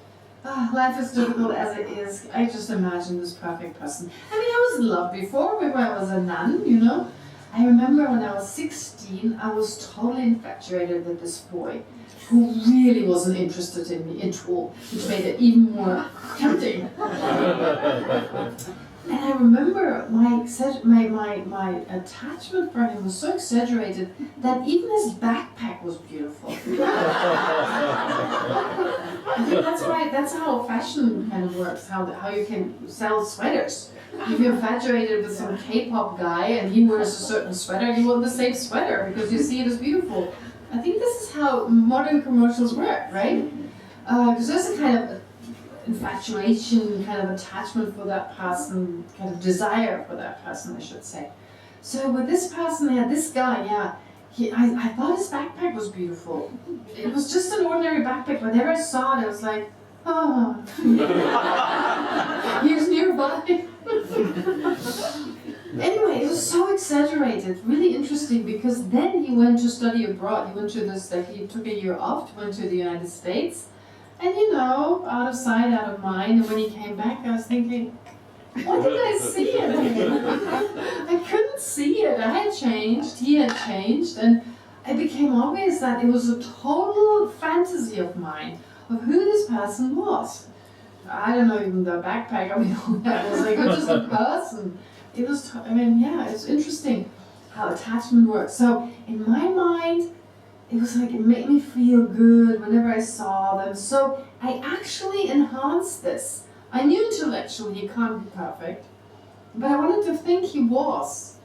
life is difficult as it is. I just imagine this perfect person. I mean, I was in love before when I was a nun, I remember when I was 16, I was totally infatuated with this boy who really wasn't interested in me at all, which made it even more tempting. And I remember my attachment for him was so exaggerated that even his backpack was beautiful. I think that's right. That's how fashion kind of works. How you can sell sweaters. If you're infatuated with some K-pop guy and he wears a certain sweater, you want the same sweater because you see it as beautiful. I think this is how modern commercials work, right? Because there's a kind of infatuation, kind of attachment for that person, kind of desire for that person, I should say. So with this person, this guy, I thought his backpack was beautiful. It was just an ordinary backpack. Whenever I saw it, I was like, oh, he was nearby. Anyway, it was so exaggerated, really interesting, because then he went to study abroad. He went to he took a year off, went to the United States, and out of sight, out of mind. And when he came back, I was thinking, what did I see in him? I couldn't see it. I had changed, he had changed, and it became obvious that it was a total fantasy of mine of who this person was. I don't know, even the backpack, all that was like, just a person. It was, it's interesting how attachment works. So in my mind, it was like it made me feel good whenever I saw them. So I actually enhanced this. I knew intellectually he can't be perfect, but I wanted to think he was.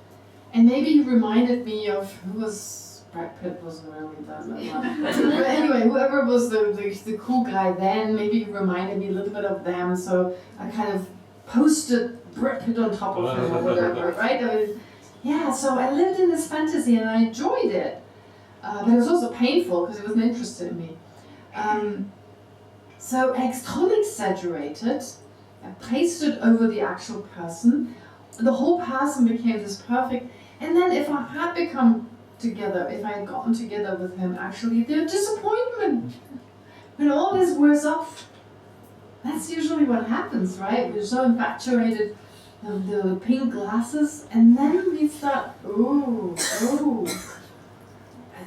And maybe he reminded me of who was, Brad Pitt wasn't really that much. But anyway, whoever was the cool guy then, maybe he reminded me a little bit of them. So I kind of posted Brad Pitt on top of him or whatever, right? So I lived in this fantasy and I enjoyed it. But it was also painful because it wasn't interested in me. So I totally exaggerated. I placed it over the actual person. The whole person became this perfect. And then if I had become together, if I had gotten together with him, actually, the disappointment. When all this wears off, that's usually what happens, right? We're so infatuated with the pink glasses, and then we start, ooh.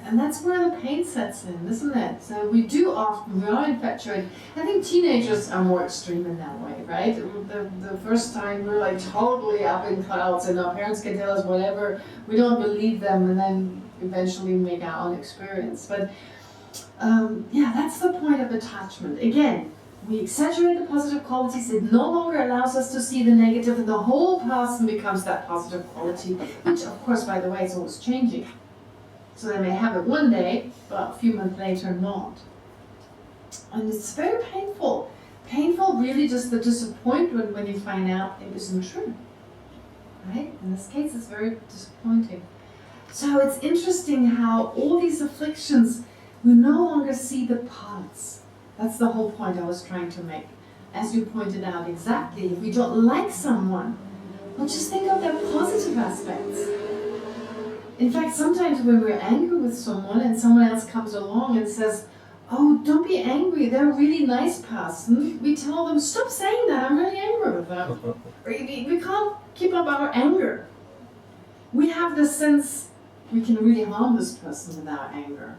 And that's where the pain sets in, isn't it? So we are infatuated. I think teenagers are more extreme in that way, right? The first time we're like totally up in clouds and our parents can tell us whatever, we don't believe them, and then eventually make our own experience. But that's the point of attachment. Again, we exaggerate the positive qualities, it no longer allows us to see the negative, and the whole person becomes that positive quality, which of course, by the way, is always changing. So they may have it one day, but a few months later not. And it's very painful. Painful, really, just the disappointment when you find out it isn't true. Right? In this case, it's very disappointing. So it's interesting how all these afflictions, we no longer see the parts. That's the whole point I was trying to make. As you pointed out exactly, if we don't like someone, well, just think of their positive aspects. In fact, sometimes when we're angry with someone and someone else comes along and says, oh, don't be angry, they're a really nice person, we tell them, stop saying that, I'm really angry with them. We can't keep up our anger. We have the sense we can really harm this person with our anger.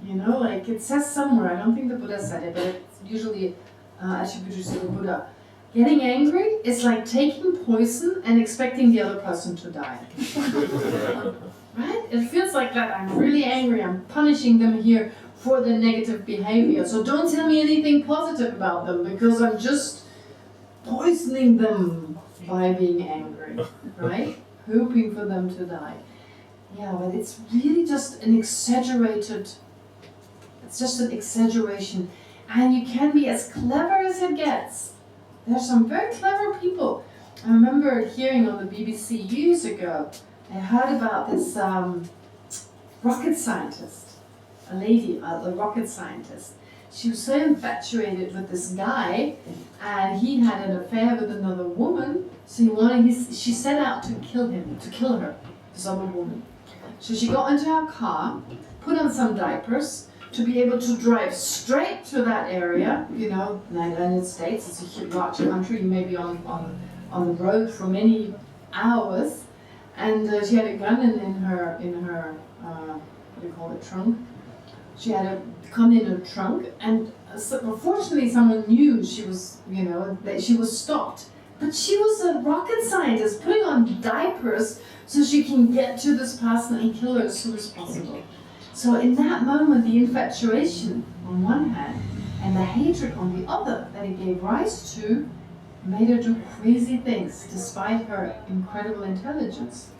You know, like it says somewhere, I don't think the Buddha said it, but it's usually attributed to the Buddha. Getting angry is like taking poison and expecting the other person to die. Right? It feels like that. I'm really angry. I'm punishing them here for their negative behavior. So don't tell me anything positive about them because I'm just poisoning them by being angry. Right? Hoping for them to die. Yeah, but it's really just an exaggerated, it's just an exaggeration. And you can be as clever as it gets. There's some very clever people. I remember hearing on the BBC years ago, I heard about this rocket scientist, a lady, a rocket scientist. She was so infatuated with this guy, and he had an affair with another woman, so she set out to kill him, to kill her, this other woman. So she got into her car, put on some diapers, to be able to drive straight to that area. You know, the United States, it's a huge, large country, you may be on the road for many hours. And she had a gun in her what do you call it, trunk? She had a gun in her trunk, and fortunately someone knew she was, you know, that she was stopped. But she was a rocket scientist putting on diapers so she can get to this person and kill her as soon as possible. So in that moment, the infatuation on one hand and the hatred on the other that it gave rise to made her do crazy things despite her incredible intelligence.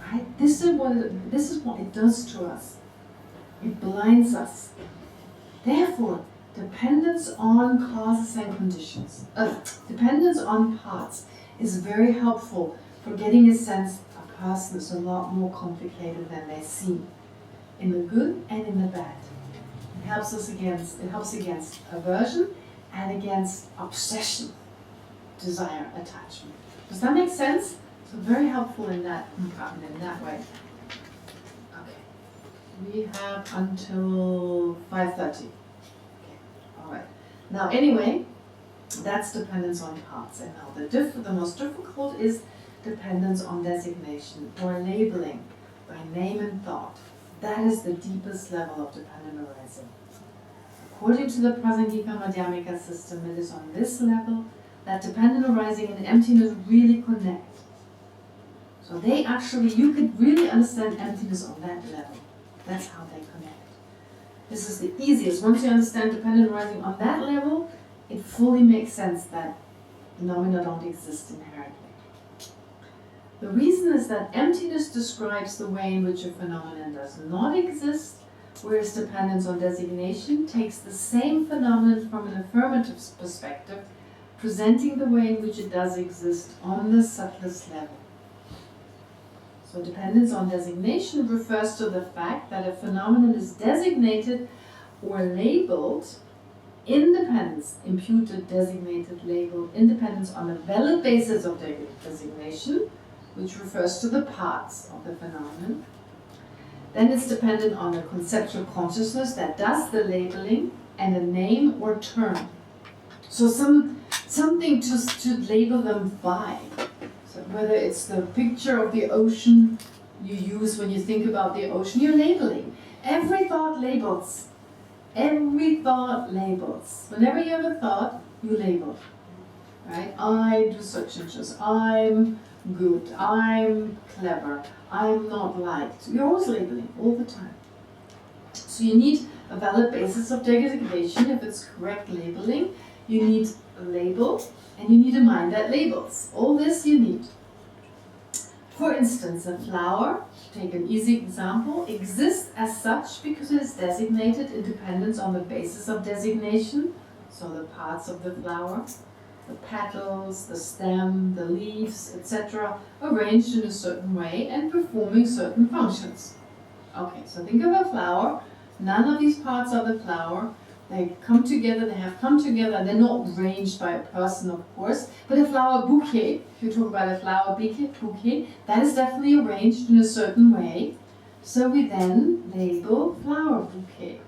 Right? This is what it does to us. It blinds us. Therefore, dependence on causes and conditions, dependence on parts is very helpful for getting a sense a person is a lot more complicated than they seem, in the good and in the bad. It helps against aversion and against obsession, desire, attachment. Does that make sense? So very helpful in that compartment, in that way. Okay. We have until 5:30. Okay. All right. Now, anyway, that's dependence on parts. And now the most difficult is dependence on designation or labeling by name and thought. That is the deepest level of dependent arising. According to the Prasangika Madhyamaka system, it is on this level that dependent arising and emptiness really connect. So you could really understand emptiness on that level. That's how they connect. This is the easiest. Once you understand dependent arising on that level, it fully makes sense that phenomena don't exist inherently. The reason is that emptiness describes the way in which a phenomenon does not exist, whereas dependence on designation takes the same phenomenon from an affirmative perspective, presenting the way in which it does exist on the subtlest level. So dependence on designation refers to the fact that a phenomenon is designated or labeled, independence, imputed, designated, labeled, independence on a valid basis of designation, which refers to the parts of the phenomenon. Then it's dependent on a conceptual consciousness that does the labeling and a name or term. So something to label them by. So whether it's the picture of the ocean you use when you think about the ocean, you're labeling. Every thought labels. Every thought labels. Whenever you have a thought, you label. Right? I do such and such. I'm good. I'm clever. I'm not liked. You're always labeling, all the time. So you need a valid basis of designation. If it's correct labeling, you need a label, and you need a mind that labels. All this you need. For instance, a flower, take an easy example, exists as such because it is designated in dependence on the basis of designation, so the parts of the flower, the petals, the stem, the leaves, etc., arranged in a certain way and performing certain functions. Okay, so think of a flower. None of these parts are the flower. They come together, they have come together, and they're not arranged by a person, of course. But a flower bouquet, if you talk about a flower bouquet, that is definitely arranged in a certain way. So we then label flower bouquet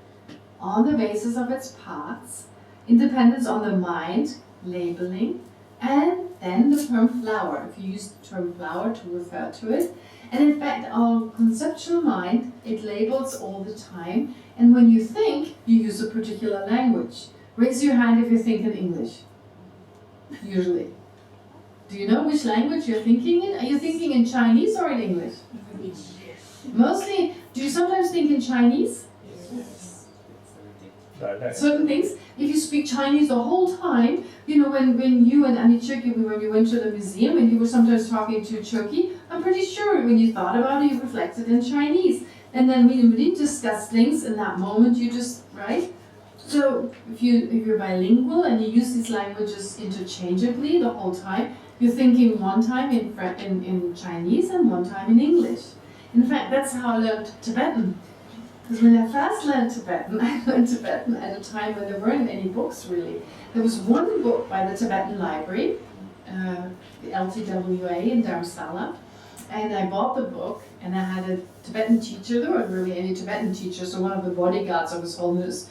on the basis of its parts, independence on the mind, labeling, and then the term flower, if you use the term flower to refer to it. And in fact, our conceptual mind, it labels all the time. And when you think, you use a particular language. Raise your hand if you think in English, usually. Do you know which language you're thinking in? Are you thinking in Chinese or in English? Mostly, do you sometimes think in Chinese? Certain things. If you speak Chinese the whole time, you know, when you and Anichiki, when you went to the museum and you were sometimes talking to Choki, I'm pretty sure when you thought about it, you reflected in Chinese. And then we didn't discuss things in that moment, you just, right? So if you're bilingual and you use these languages interchangeably the whole time, you're thinking one time in Chinese and one time in English. In fact, that's how I learned Tibetan. Because when I first learned Tibetan, I learned Tibetan at a time when there weren't any books really. There was one book by the Tibetan Library, the LTWA in Dharamsala, and I bought the book and I had a Tibetan teacher. There weren't really any Tibetan teachers, so one of the bodyguards of His Holiness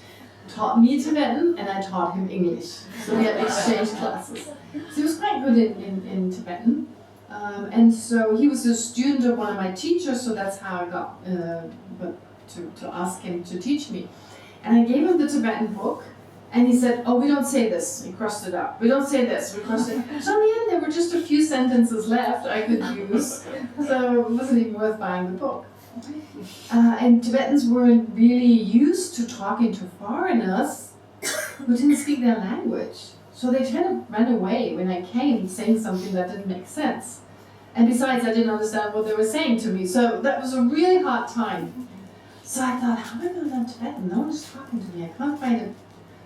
taught me Tibetan and I taught him English. So we had exchange classes. So he was quite good in Tibetan. And so he was a student of one of my teachers, so that's how I got to ask him to teach me. And I gave him the Tibetan book, and he said, oh, we don't say this. He crossed it out. We don't say this. We crossed it. So in the end, there were just a few sentences left I could use, so it wasn't even worth buying the book. And Tibetans weren't really used to talking to foreigners who didn't speak their language. So they kind of ran away when I came saying something that didn't make sense. And besides, I didn't understand what they were saying to me. So that was a really hard time. So I thought, how am I going to learn Tibetan? No one's talking to me. I can't find it.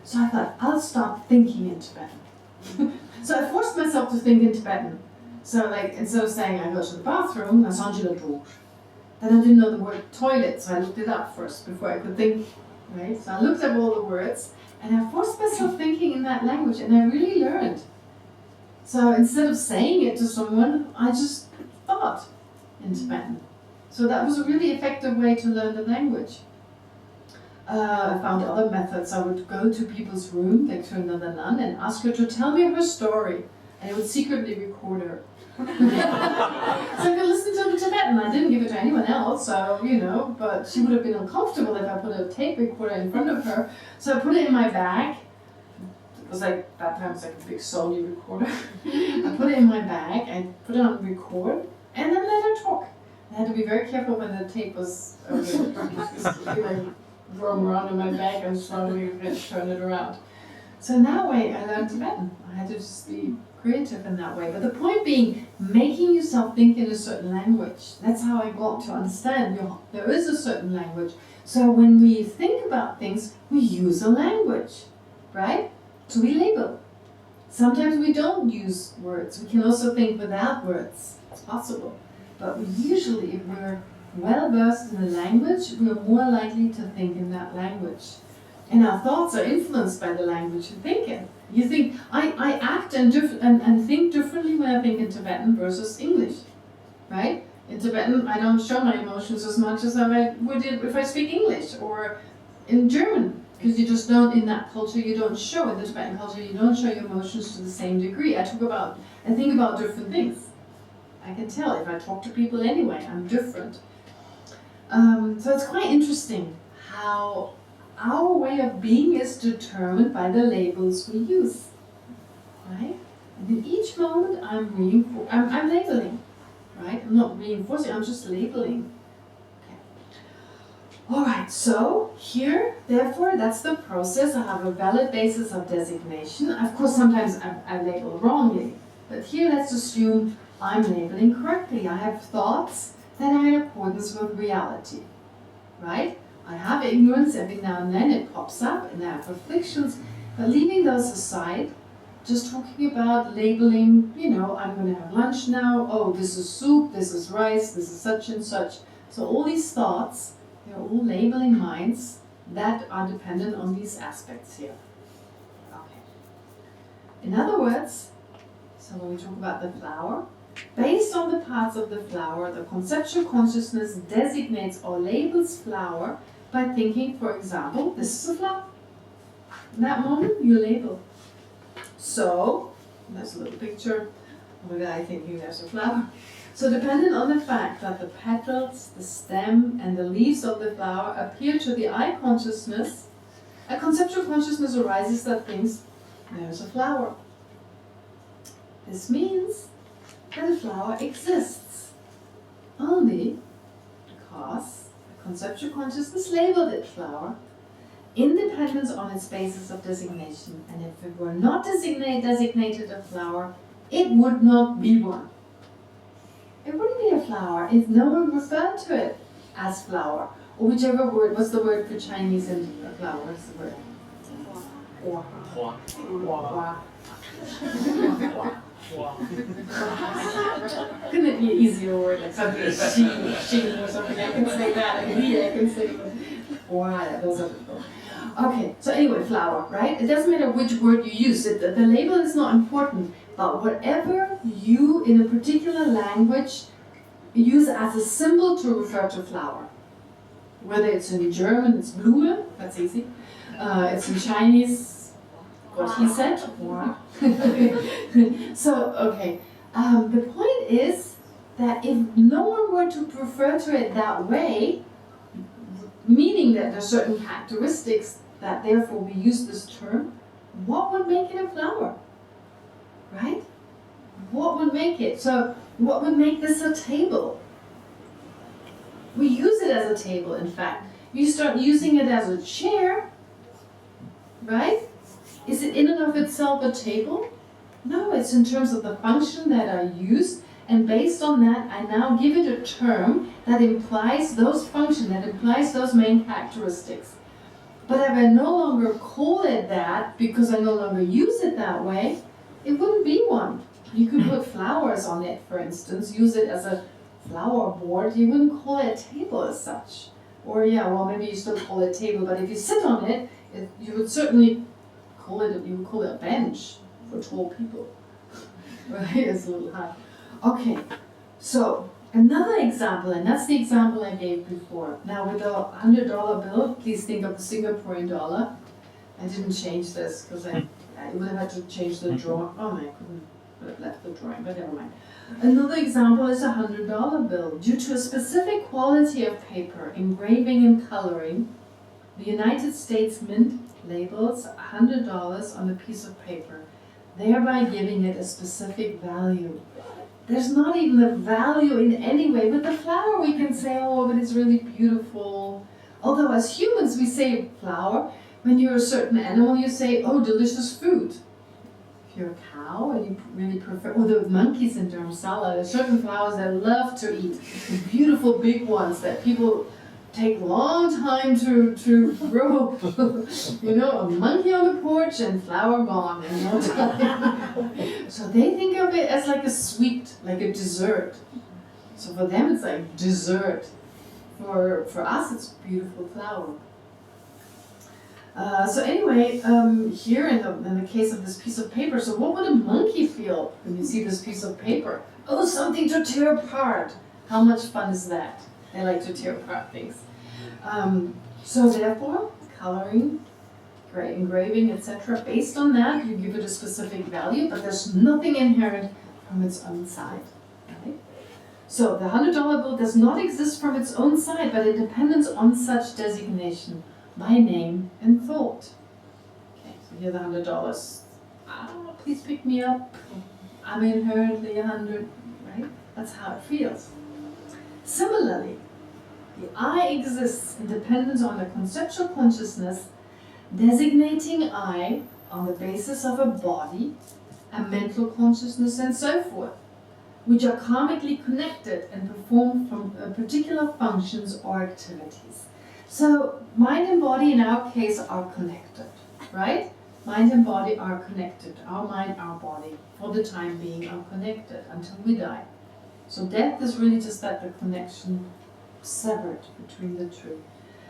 So I thought, I'll start thinking in Tibetan. So I forced myself to think in Tibetan. So like, instead of saying I go to the bathroom, I sanjila do. Then I didn't know the word toilet, so I looked it up first before I could think. Right? So I looked up all the words, and I forced myself thinking in that language, and I really learned. So instead of saying it to someone, I just thought in Tibetan. So that was a really effective way to learn the language. I found other methods. I would go to people's room, like to another nun, and ask her to tell me her story. And I would secretly record her. So I could listen to the Tibetan. I didn't give it to anyone else, so, you know, but she would have been uncomfortable if I put a tape recorder in front of her. So I put it in my bag. It was like, that time it was like a big Sony recorder. I put it in my bag, I put it on record, and then let her talk. I had to be very careful when the tape was roam around in my bag and slowly turn it around. So in that way, I learned Tibetan. I had to just be creative in that way. But the point being, making yourself think in a certain language. That's how I got to understand there is a certain language. So when we think about things, we use a language, right? So we label. Sometimes we don't use words. We can also think without words. It's possible. But usually, if we're well versed in a language, we're more likely to think in that language. And our thoughts are influenced by the language you think in. You think, I act and think differently when I think in Tibetan versus English, right? In Tibetan, I don't show my emotions as much as I would if I speak English, or in German, because you just don't, in that culture, you don't show, in the Tibetan culture, you don't show your emotions to the same degree. I think about different things. I can tell if I talk to people anyway, I'm different. So it's quite interesting how our way of being is determined by the labels we use, right? And in each moment I'm labeling, right? I'm not reinforcing, I'm just labeling. Okay. All right, so here, therefore, that's the process. I have a valid basis of designation. Of course, sometimes I label wrongly, but here let's assume I'm labeling correctly. I have thoughts that are in accordance with reality, right? I have ignorance every now and then, it pops up, and I have afflictions, but leaving those aside, just talking about labeling, you know, I'm going to have lunch now, oh, this is soup, this is rice, this is such and such. So all these thoughts, they're all labeling minds, that are dependent on these aspects here. Okay. In other words, so when we talk about the flower, based on the parts of the flower, the conceptual consciousness designates or labels flower by thinking, for example, this is a flower. In that moment, you label. So, there's a little picture of a guy thinking there's a flower. So dependent on the fact that the petals, the stem, and the leaves of the flower appear to the eye consciousness, a conceptual consciousness arises that thinks there's a flower. This means that a flower exists only because the conceptual consciousness labeled it flower in dependence on its basis of designation. And if it were not designated a flower, it would not be one. It wouldn't be a flower if no one referred to it as flower, or whichever word. What's the word for Chinese and flower? What's the word? Couldn't it be an easier word, like something like she or something? I can say that, and I can say those are people. Okay, so anyway, flower, right? It doesn't matter which word you use. The label is not important, but whatever you, in a particular language, use as a symbol to refer to flower. Whether it's in German, it's Blume, that's easy. It's in Chinese, what he said. So, okay. The point is that if no one were to refer to it that way, meaning that there are certain characteristics that therefore we use this term, what would make it a flower? Right? What would make it? So, what would make this a table? We use it as a table, in fact. You start using it as a chair, right? Is it in and of itself a table? No, it's in terms of the function that I use, and based on that, I now give it a term that implies those functions, that implies those main characteristics. But if I no longer call it that, because I no longer use it that way, it wouldn't be one. You could put flowers on it, for instance, use it as a flower board. You wouldn't call it a table as such. Or maybe you still call it a table, but if you sit on it, you would certainly call it a bench for tall people. Right? It's a little hard. Okay, so another example, and that's the example I gave before. Now with the $100 bill, please think of the Singaporean dollar. I didn't change this because I would have had to change the drawing. Oh, I couldn't have left the drawing, but never mind. Another example is a $100 bill. Due to a specific quality of paper, engraving and coloring, the United States Mint labels $100 on a piece of paper, thereby giving it a specific value. There's not even a value in any way. With the flower we can say, oh, but it's really beautiful. Although as humans we say flower. When you're a certain animal you say, oh, delicious food. If you're a cow and you really prefer, the monkeys in Dharamsala, there's certain flowers that love to eat. The beautiful big ones that people take a long time to grow. A monkey on the porch and flower gone in no time. So they think of it as like a sweet, like a dessert. So for them it's like dessert. For us it's beautiful flower. So anyway, here in the case of this piece of paper, so what would a monkey feel when you see this piece of paper? Oh, something to tear apart. How much fun is that? They like to tear apart things. So therefore, coloring, engraving, etc. Based on that, you give it a specific value, but there's nothing inherent from its own side. Right? So the $100 bill does not exist from its own side, but it depends on such designation by name and thought. Okay, so here the $100. Please pick me up. I'm inherently 100. Right? That's how it feels. Similarly, the I exists in dependence on a conceptual consciousness designating I on the basis of a body, a mental consciousness, and so forth, which are karmically connected and perform from particular functions or activities. So mind and body in our case are connected, right? Mind and body are connected. Our mind, our body, for the time being, are connected until we die. So death is really just that, the connection severed between the two.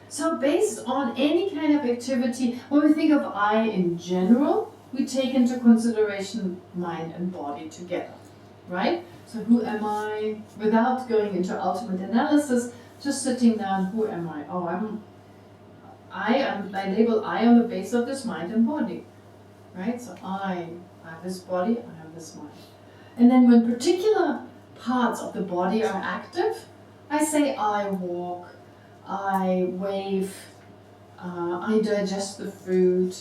So based on any kind of activity, when we think of I in general, we take into consideration mind and body together, right? So who am I? Without going into ultimate analysis, just sitting down, who am I? Oh, I label I on the base of this mind and body, right? So I have this body, I have this mind. And then when particular parts of the body are active, I say I walk, I wave, I digest the food,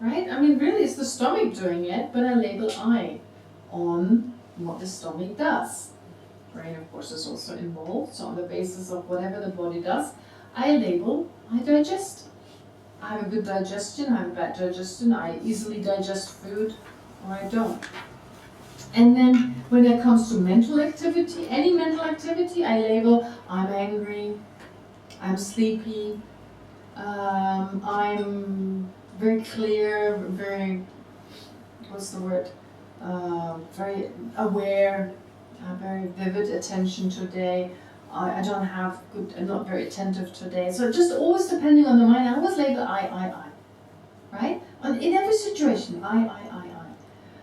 right? I mean, really, it's the stomach doing it, but I label I on what the stomach does. Brain, of course, is also involved, so on the basis of whatever the body does, I label, I digest. I have a good digestion, I have a bad digestion, I easily digest food, or I don't. And then when it comes to mental activity, any mental activity, I label, I'm angry, I'm sleepy, I'm very clear, very, what's the word, very aware, very vivid attention today. I don't have good, I'm not very attentive today. So just always depending on the mind, I always label I, right? And in every situation, I.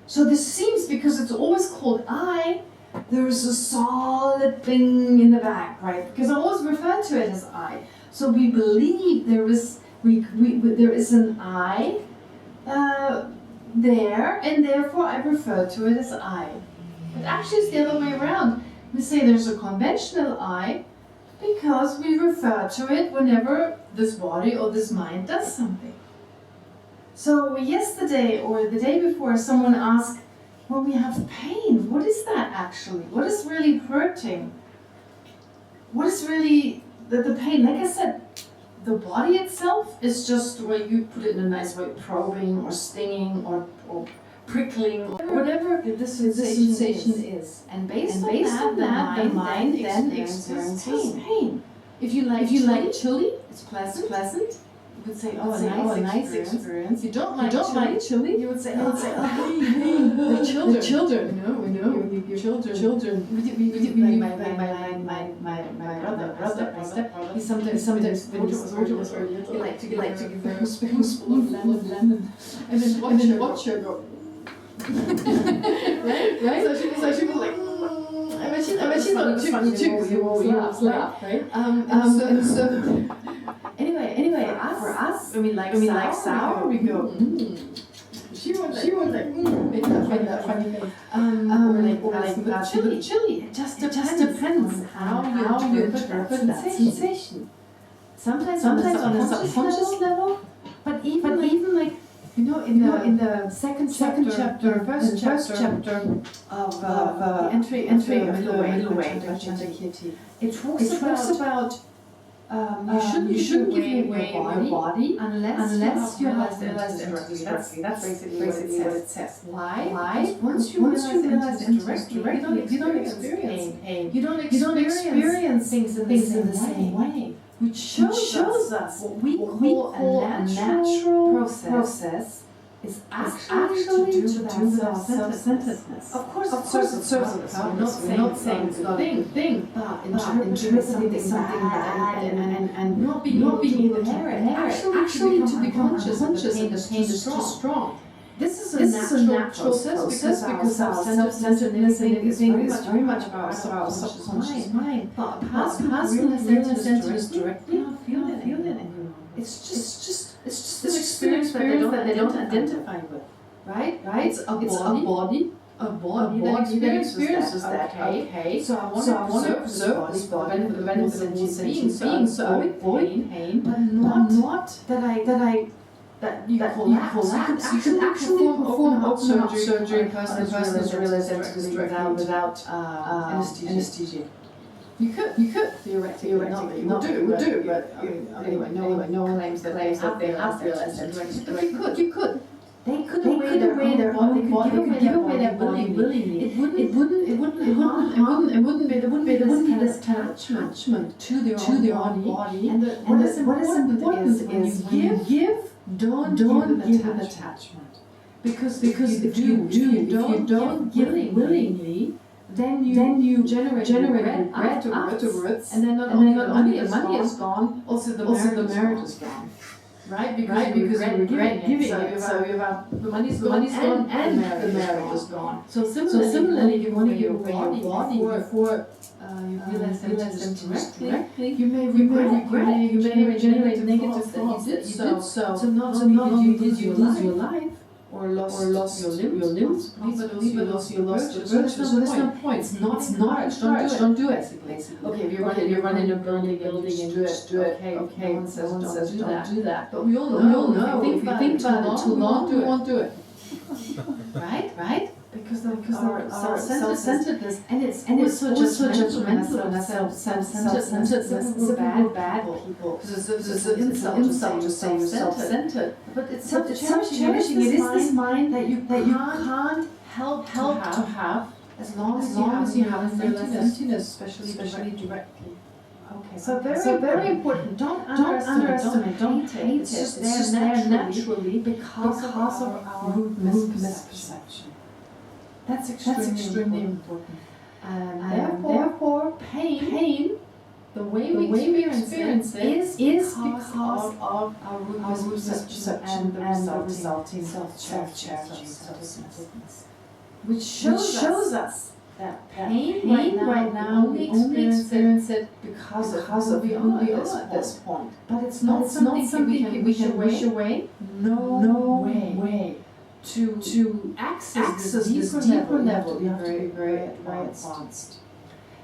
So this seems, because it's always called I, there's a solid thing in the back, right? Because I always refer to it as I. So we believe there is an I there, and therefore I refer to it as I. But actually it's the other way around. We say there's a conventional I because we refer to it whenever this body or this mind does something. So yesterday or the day before, someone asked, when we have pain, what is that actually? What is really hurting? What is really the pain? Like I said, the body itself is just the way you put it in a nice way, probing or stinging or prickling, or whatever the sensation is. And based on that, the mind then experiences pain. If you like chili, it's pleasant. You would say, oh, a nice experience. You don't like chili, you would say, oh, the children. Your children. My stepbrother. He sometimes when Roger was very little, he liked to give her a spoonful of lemon, and then watch her go. right? So she was like, I bet she thought it was funny too. You always laugh, right? And so. Anyway, for us, when we like sour, we go, She would make that funny face. Or like chili. It just depends on how you interpret that sensation. Sometimes on a subconscious level, but even like, in the second chapter, first chapter of the entry of the middle way, it talks about you shouldn't give away your body unless you have realized it directly. That's basically what it says. Why? Once you realize it directly, you don't experience pain. You don't experience things in the same way. Which shows us what we call a natural process is actually to do with our self-centeredness. Of course it serves us. We're not saying it's not a thing, but interpreting something bad and not being able to inherit. Actually to be conscious that the pain is too strong. This is a natural process because our self-centeredness is very much about our subconscious mind. But a person who really centers directly, feel it anymore. It's just an experience that they don't identify with, right? It's a body that experiences that. Okay. So I want to preserve this body for the benefit of all sentient beings. So I avoid pain, but not that you collapse. You can actually perform open heart surgery on a person who realizes directly without anesthesia. You could theoretically not do, but anyway, no one claims that they have realized it. But you could. They could give away their body willingly. It wouldn't be this attachment to their own body. And what is important is when you give, don't give an attachment. Because if you don't give willingly, then you generate regret afterwards, and then not only the money is gone, also the marriage is gone. Right? Because you regret giving it. So you have the money's gone and the marriage is gone. So similarly, you want to give away your body before you realize them directly. You may regret, you may generate negative thoughts that you did so. So not only did you lose your life, or lost your limbs, but also you lost your virtue. So there's no point. It's not encouraged. Don't do it. Basically. Okay, if you're running a building and you just do it. Okay. No one says don't do that. But we all know. If you think about it too long, we won't do it. Right? Because our self-centeredness, and it's so judgmental and self-centeredness. We're bad people. Because it's an insult to say you're self-centered. But it's self-cherishing. It is this mind that you can't help to have as long as you have emptiness, especially directly. Okay. So very important. Don't underestimate. Don't hate it. It's just there naturally because of our root misperception. That's extremely important. Therefore, pain, the way we experience it, is because of our root misperception and the resulting self-charity, self-centeredness, which shows us that pain right now we experience it because of who we are at this point. But it's not something we can wish away. No way. To access this deeper level, you have to be very advanced.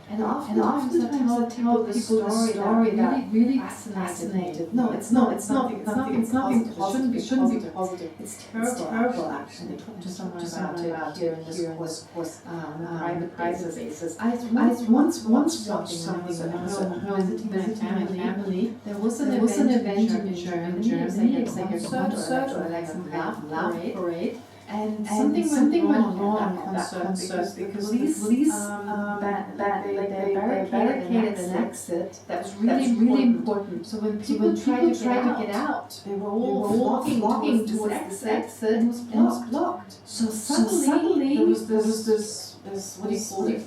And oftentimes I tell people the story that really fascinated. No, it's nothing positive. It shouldn't be positive. It's terrible actually. Talk to someone about it here in this course on a private basis. I once watched something when I was visiting my family. There was an event in Germany. It was like a concert or like some laugh parade. And something went wrong at that concert because police they barricaded an exit that was really important. So when people tried to get out, they were all flocking towards this exit and it was blocked. So suddenly there was this what do you call it?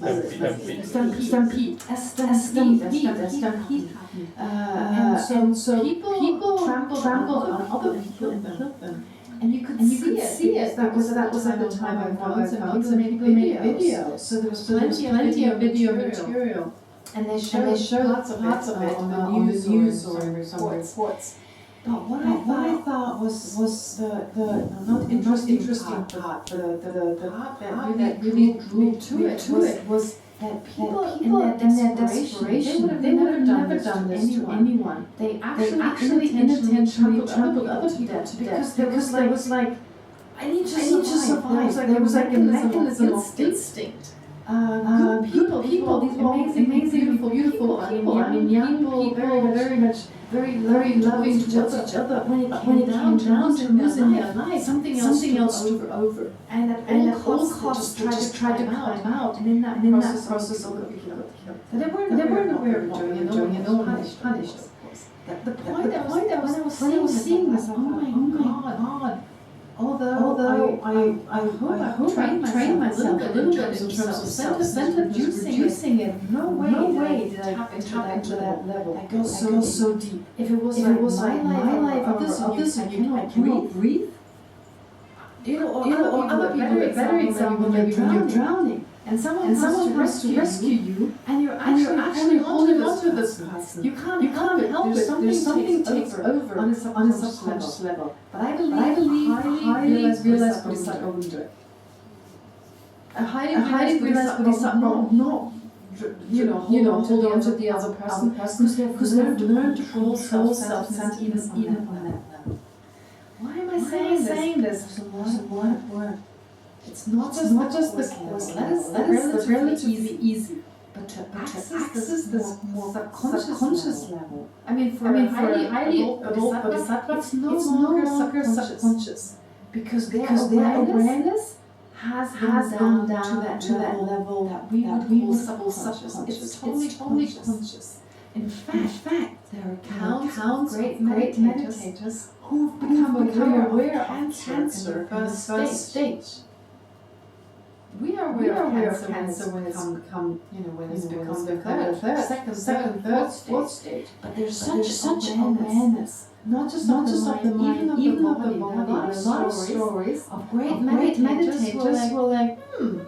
Stampede. And so people trampled on other people and killed them. And you could see it. That was at the time I found some people made videos. So there was plenty of video material. And they showed lots of it on the news or in some reports. But what I thought was the not interesting part, the part that really drew to it was that people in their desperation, they would have never done this to anyone. They actually intentionally trampled other people to death because there was like, I need to survive. There was like a mechanism of instinct. Good people, these amazing, beautiful people. I mean, young people, very loving to each other. When it came down to losing their life, something else took over. And at all costs, tried to climb out. And in that process, all the people got killed. They weren't aware of doing it. No one was punished, of course. The point I was seeing this, oh my God. Although I hope I trained myself a little bit in terms of self-reducing it. No way did I tap into that level. I go so deep. If it was like my life, others, I cannot breathe. Other people, better example, maybe when you're drowning. And someone has to rescue you, and you're actually holding on to this person. You can't help it. There's something takes over on a subconscious level. But I believe highly realized Bodhisattva wouldn't do it. A highly realized Bodhisattva not holding on to the other person because they've learned to control self-centeredness even on that level. Why am I saying this? Word. It's not just the course. That is relatively easy. But to access this more subconscious level. I mean, for a highly adult bodhisattva, it's no longer subconscious. Because their awareness has gone down to that level that we would call subconscious. It's totally conscious. In fact, there are counts of great meditators who've become aware of cancer in the first stage. We are aware of cancer when it's come, when it's become the second, third, fourth stage. But there's such awareness. Not just of the mind, even of the body. There are a lot of stories of great meditators who are like,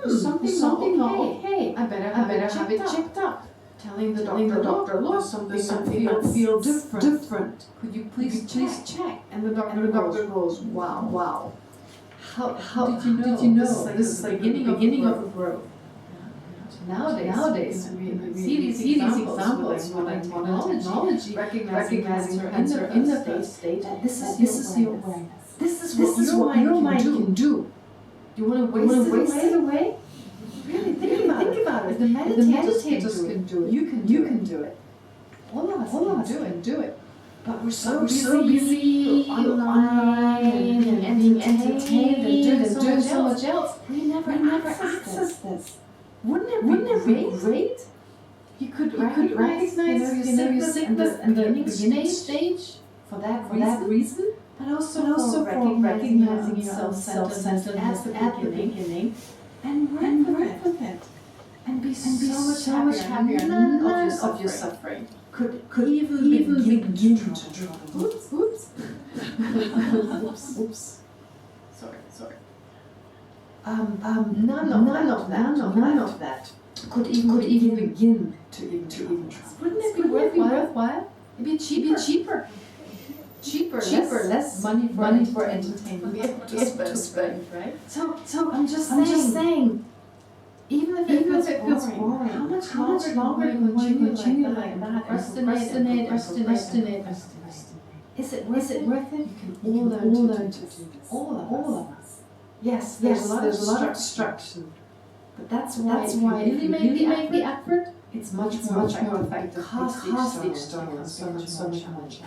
something not okay. I better have it checked up. Telling the doctor, look, something that feels different. Could you please check? And the doctor goes, wow. How did you know? This is like the beginning of a growth. Nowadays, we see these examples with technology, recognizing cancer in the first stage. This is your awareness. This is what your mind can do. You want to waste it away? Really, think about it. If the meditators can do it, you can do it. All of us can do it. But we're so busy online and being entertained and doing so much else. We never access this. Wouldn't it be great? You could recognize your sickness in the beginning stage for that reason, but also for recognizing your self-centeredness at the beginning, and work with it, and be so much happier. None of your suffering could even begin to trouble. Oops. Sorry. None of that could even begin to trouble. Wouldn't it be worthwhile? It'd be cheaper, less money for entertainment. We have to spend, right? So I'm just saying. Even if it feels boring, how much longer can you continue like that? Procrastinate. Is it worth it? You can all learn to do this. All of us. Yes, there's a lot of obstruction. But that's why if you really make the effort, it's much more effective. Because the external is so much more challenging.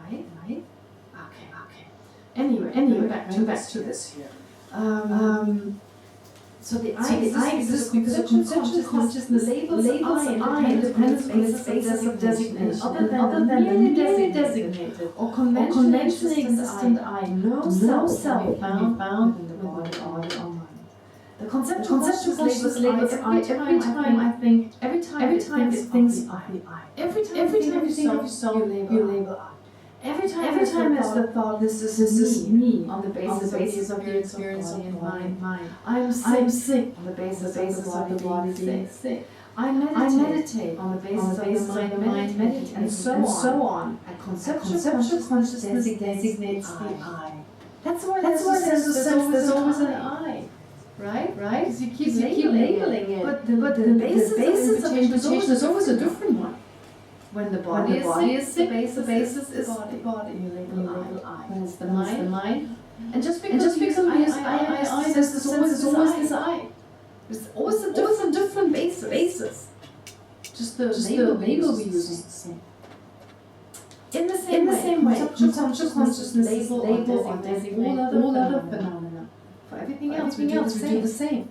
Right? Okay. Anyway, back to this here. So the I exists because of conceptual consciousness labels I independent spaces of designation other than the merely designated or conventionally existent I. No self can be found in the body or mind. The conceptual consciousness labels I every time it thinks I. Every time you think of yourself, you label I. Every time there's the thought, this is me, on the basis of your experience of mind. I'm sick on the basis of the body being sick. I meditate on the basis of the mind meditate, and so on. And conceptual consciousness designates the I. That's why there's always an I. Right? Because you keep labeling it. But the basis of invitation is always a different one. When the body is sick, the basis is the body. You label I. When it's the mind. And just because I, there's always this I. There's always a different basis. Just the label we use is the same. In the same way, conceptual consciousness label or designate all other phenomena. For everything else, we do the same.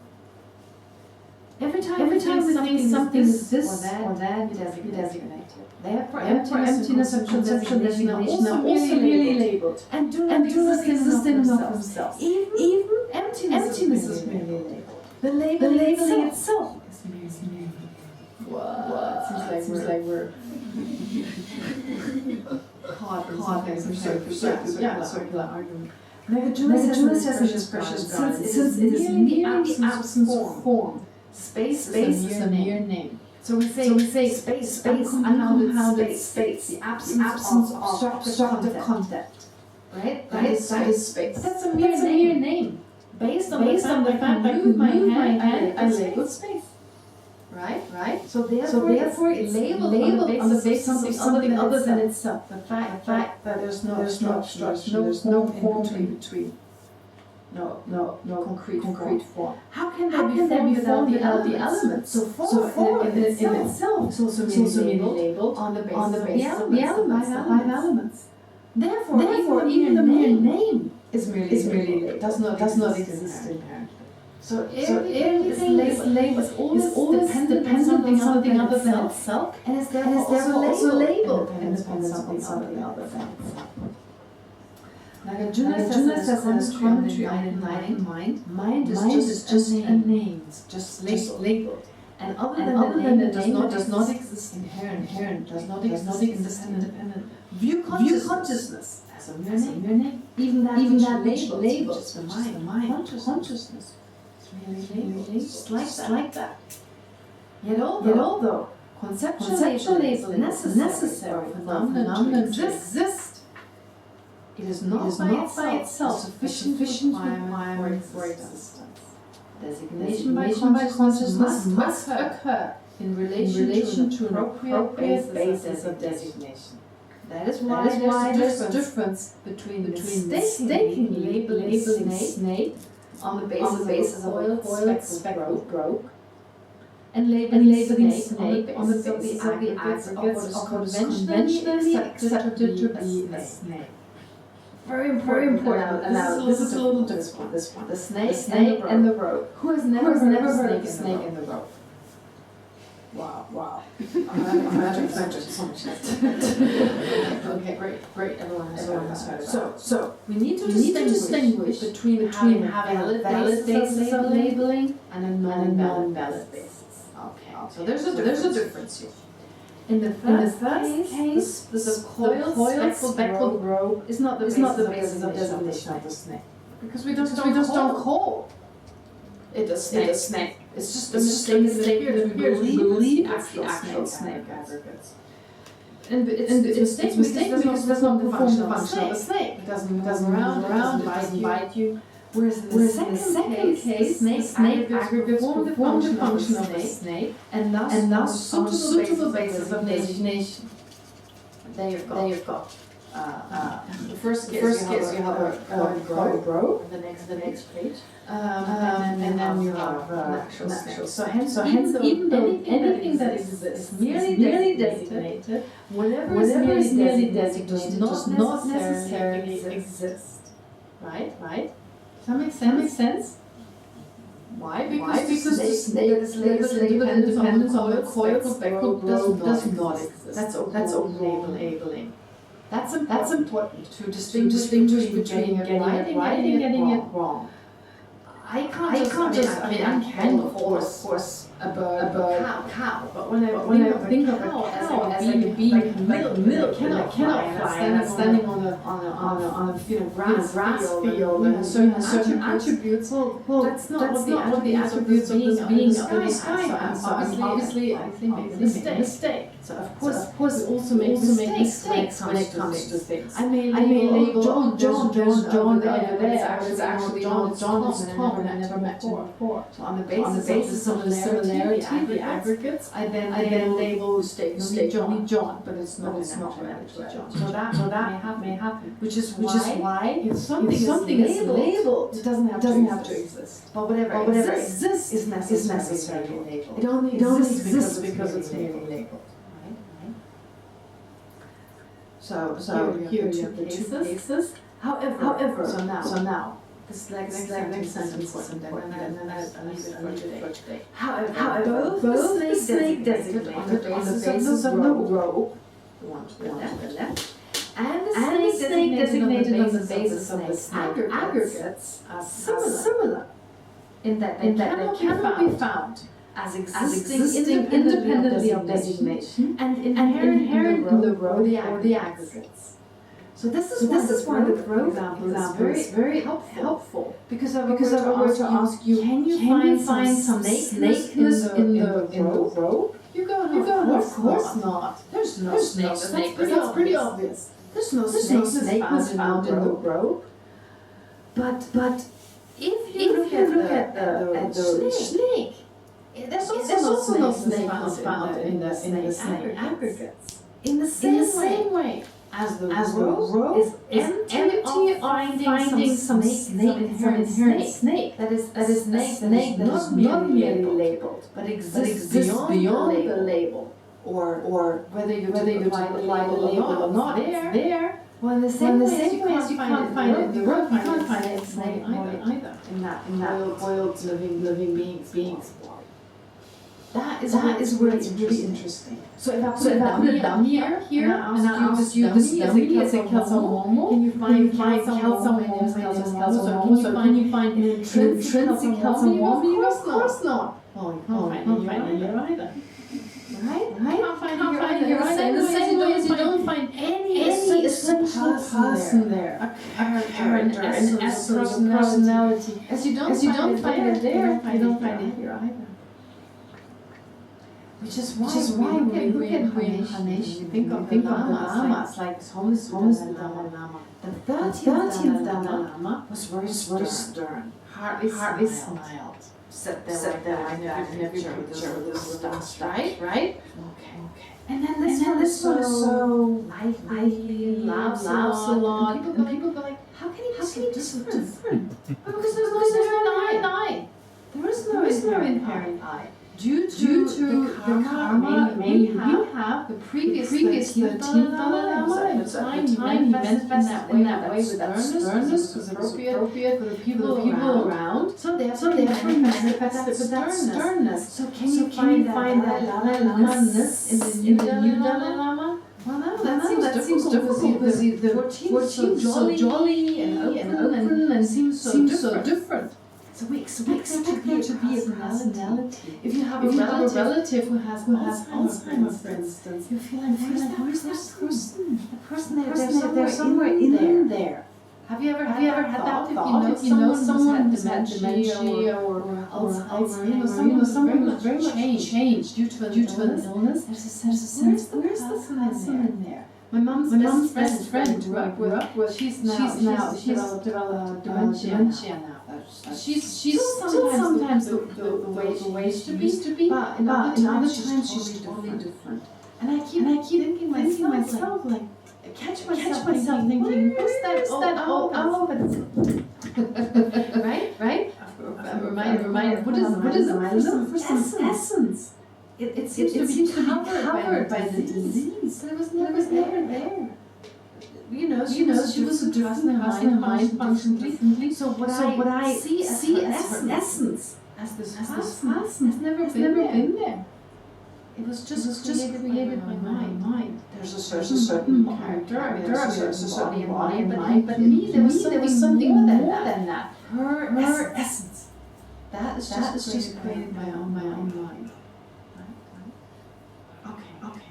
Every time we think something is this or that, you designate it. Therefore, emptiness and conceptual designation are also merely labeled and do not exist in and of themselves. Even emptiness is merely labeled. The labeling itself is merely labeled. What? Seems like we're caught in some circular argument. Nevertheless, says in his precious garden, since it is merely the absence of form, space is a mere name. So we say space, uncompounded space, the absence of obstructive concept. Right? That is space. That's a mere name. Based on the fact that I move my hand, I label space. Right? So therefore it's labeled on the basis of something other than itself. The fact that there's no obstruction, there's no form in between. No concrete form. How can there be form without the elements? So form in itself is also labeled on the basis of the elements. Therefore, even the mere name is merely labeled. Does not exist inherently. So everything is always dependent on something other than itself, and is therefore also labeled dependent on something other than itself. Nagarjuna says in his commentary on enlightened mind, mind is just a name, just labeled. And other than it does not exist inherent, does not exist independent. View consciousness as a mere name, even that label, just the mind, consciousness. It's really just like that. Yet although conceptual label is necessary for phenomenon to exist, it is not by itself sufficient requirement for existence. Designation by consciousness must occur in relation to an appropriate basis of designation. That is why there's a difference between mistaking labeling snake on the basis of oiled speckled broke and labeling snake on the basis of the aggregates of conventionally accepted to be a snake. Very important. This is a little different. This one. The snake and the rope. Who has never heard of a snake in the rope? Wow. I'm so much. Okay, great. Everyone has heard of that. So we need to distinguish between having a valid basis of labeling and a non-valid basis. Okay. So there's a difference here. In the first case, the coiled speckled rope is not the basis of designation of the snake. Because we just don't call it a snake. It's just a mistake that we believe it's the actual snake aggregates. And it's a mistake because it does not perform the function of a snake. It doesn't move around, it doesn't bite you. Whereas in the second case, snake aggregates perform the function of a snake and thus suitable basis of designation. There you've got. The first case you have a coiled rope. The next page. And then you have natural snake. So hence even though anything that is merely designated, whatever is merely designated does not necessarily exist. Right? Does that make sense? Why? Because the snake that is labeled dependent on the coiled speckled rope does not exist. That's labeling. That's important to distinguish between getting it wrong. I can of course a cow, but when I think of a cow as a being milk, cannot fly and standing on a grass field and certain attributes. Well, that's not what the attributes of being of the sky. So obviously, I think it's a mistake. So of course, also make mistakes when it comes to things. I may label John over there, but it's actually John's Tom, and I never met him before. So on the basis of the similarity, the aggregates, I then label mistake John, but it's not actually John. So that may happen. Which is why if something is labeled, it doesn't have to exist. But whatever exists is necessarily labeled. It only exists because it's merely labeled. So here you have the two cases. However, so now. This next sentence is important, and then I leave it for today. However, both the snake designated on the basis of the rope, the one to the left, and the snake designated on the basis of the aggregates are similar in that they cannot be found as existing independently of designation and inherent in the rope or the aggregates. So this is why the rope example is very helpful. Because I were to ask you, can you find some snakeness in the rope? You go, of course not. There's no snake. That's pretty obvious. There's no snakeness found in the rope. But if you look at the snake, there's also no snakeness found in the snake aggregates. In the same way. As the rope is empty of finding some inherent snake that is snake that is not merely labeled, but exists beyond the label, or whether you apply the label or not, there. Well, in the same way as you can't find it in the rope, you can't find it in snake either. In that boiled living beings. That is where it's really interesting. So if I put it down here, and I ask you this dummy as a Kelsang Wangmo, can you find Kelsang Wangmo? So can you find an intrinsic Kelsang Wangmo? Of course not. Well, you can't find it here either. Right? Can't find it here either. The same way as you don't find any essential person there, a character, an essence, a personality. As you don't find it there, you don't find it here either. Which is why when we look at reincarnation, think of the Lamas like Thomas Dalai Lama. The 13th Dalai Lama was very stern, hardly smiled. Sat there like that in a picture with this stuff, right? Okay. And then this one is so lively, laughs a lot. And people go like, how can he be so different? Because there's no I. There is no inherent I. Due to the karma, maybe we have the previous 13th Dalai Lama, at the time he manifested in that way with that sternness, was appropriate for the people around. So therefore he manifested with that sternness. So can you find that Dalai Lama-ness in the new Dalai Lama? Well, no, that seems difficult because the 14th so jolly and open and seems so different. So we expect there to be a personality. If you have a relative who has Alzheimer's, for instance, you feel like, where's that person? The person they're somewhere in there. Have you ever had that? If you know someone who's had dementia or Alzheimer's, someone who's very much changed due to an illness, there's a sense, where's the person in there? My mom's best friend who I grew up with, she's developed dementia now. She's still sometimes the way she used to be, but in other times she's totally different. And I keep thinking myself like, catch myself thinking, where's that? Right? I'm reminded of Buddhism for some essence. It seems to be covered by the disease. But it was never there. She was a different mind functioned differently. So what I see as essence, as this person, has never been there. It was just created by my mind. There's a certain character, there's a certain body and mind, but in me there was something more than that. Her essence. That is just created by my own mind. Okay.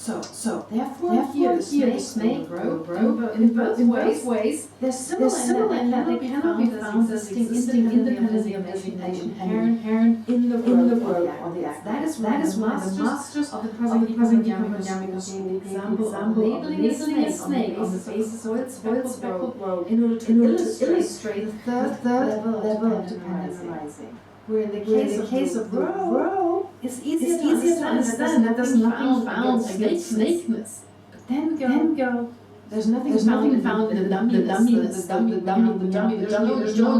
So therefore here the snake grow, but in both ways they're similar in that they cannot be found existing independently of designation, inherent in the world of the act. That is why the masters of the Madhyamaka gave the example of labeling a snake on the basis of its speckled robe in order to illustrate the third level of dependence arising. Where in the case of the row, it's easier to understand that there's nothing found against snakeness. But then go. There's nothing found in the dummy, there's no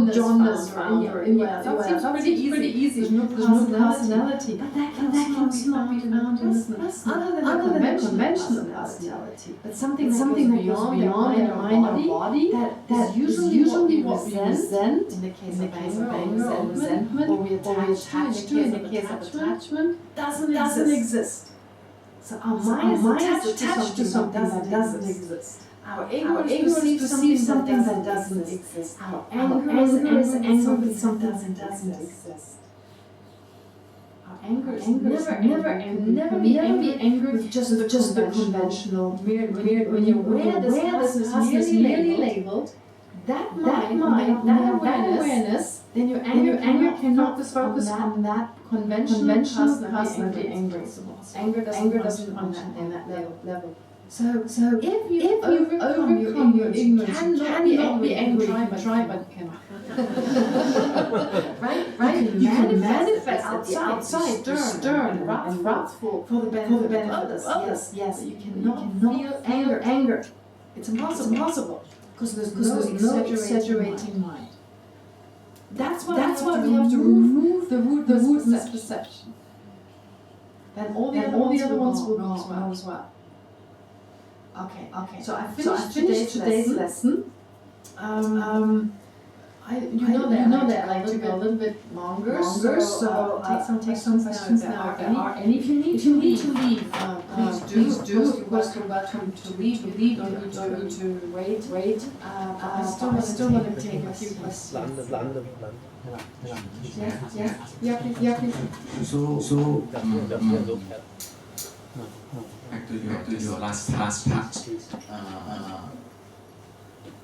Johnness found. That seems pretty easy. There's no personality. But that can also not be found in this other than a conventional personality. But something that goes beyond our mind or body, that is usually what we resent in the case of anger or resentment, or we attach to in the case of attachment, doesn't exist. So our mind is attached to something that doesn't exist. Our ego perceives something that doesn't exist. Our anger is anger with something that doesn't exist. Our anger is never be angry with just the conventional. When you're aware this person is merely labeled, that awareness, then your anger cannot focus on that conventional person of the angry. Anger doesn't function in that level. So if you overcome your ignorance, you cannot be angry. Try, but you cannot. Right? You can manifest outside, stern, wrathful for the benefit of others. Yes. You cannot feel anger. It's impossible. Because there's no exaggerating mind. That's why we have to remove the root perception. Then all the other ones will go as well. Okay. So I finished today's lesson. You know that I like to go a little bit longer. So take some questions now. And if you need to leave, please do. You're welcome to leave. Don't need to wait. I still want to take a few questions. Yeah, please. So back to your last part.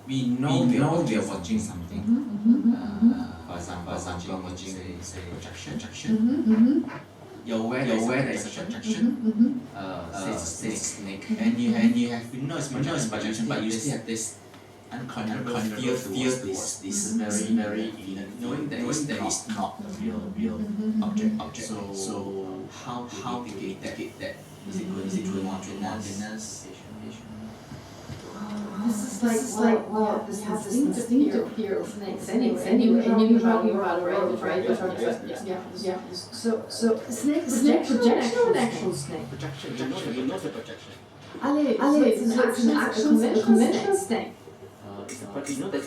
We know we are watching something. For example, watching say projection. You're aware there is a projection. Say snake, and you have it's projection, but you still have this unconscious fear towards this very knowing that is not the real object. So how to get that? Is it going on to oneness? This is like this distinctive fear of snakes anyway, and you were talking about it, right? Yeah. So snake projection or an actual snake? Projection. You know the projection. It's an conventional snake. You know that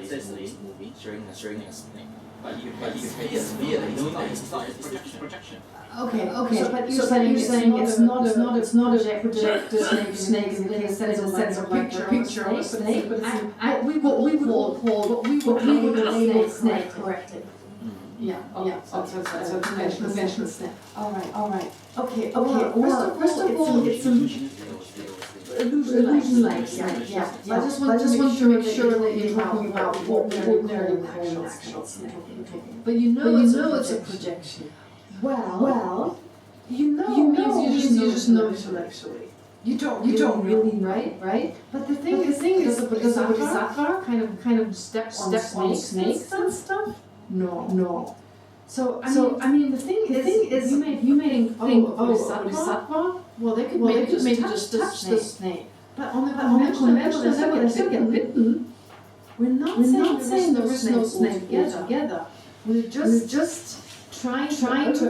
there's a movie showing a snake, but you fear that you know that it's not a projection. Okay. So, but you're saying it's not a projected snake in the sense of picture of a snake, but what we would label a snake correctly. Yeah. So conventional snake. All right. Okay. First of all, it's illusion like. Yeah. I just want to make sure that you're talking about what we ordinarily call an actual snake. But you know it's a projection. Well, you just know intellectually. You don't really, right? But the thing is, the Bodhisattva kind of step on snakes and stuff. No. So I mean, the thing is, you may think, Bodhisattva. Well, they could maybe just touch the snake. But on the conventional level, they still get bitten. We're not saying there is no snake together. We're just trying to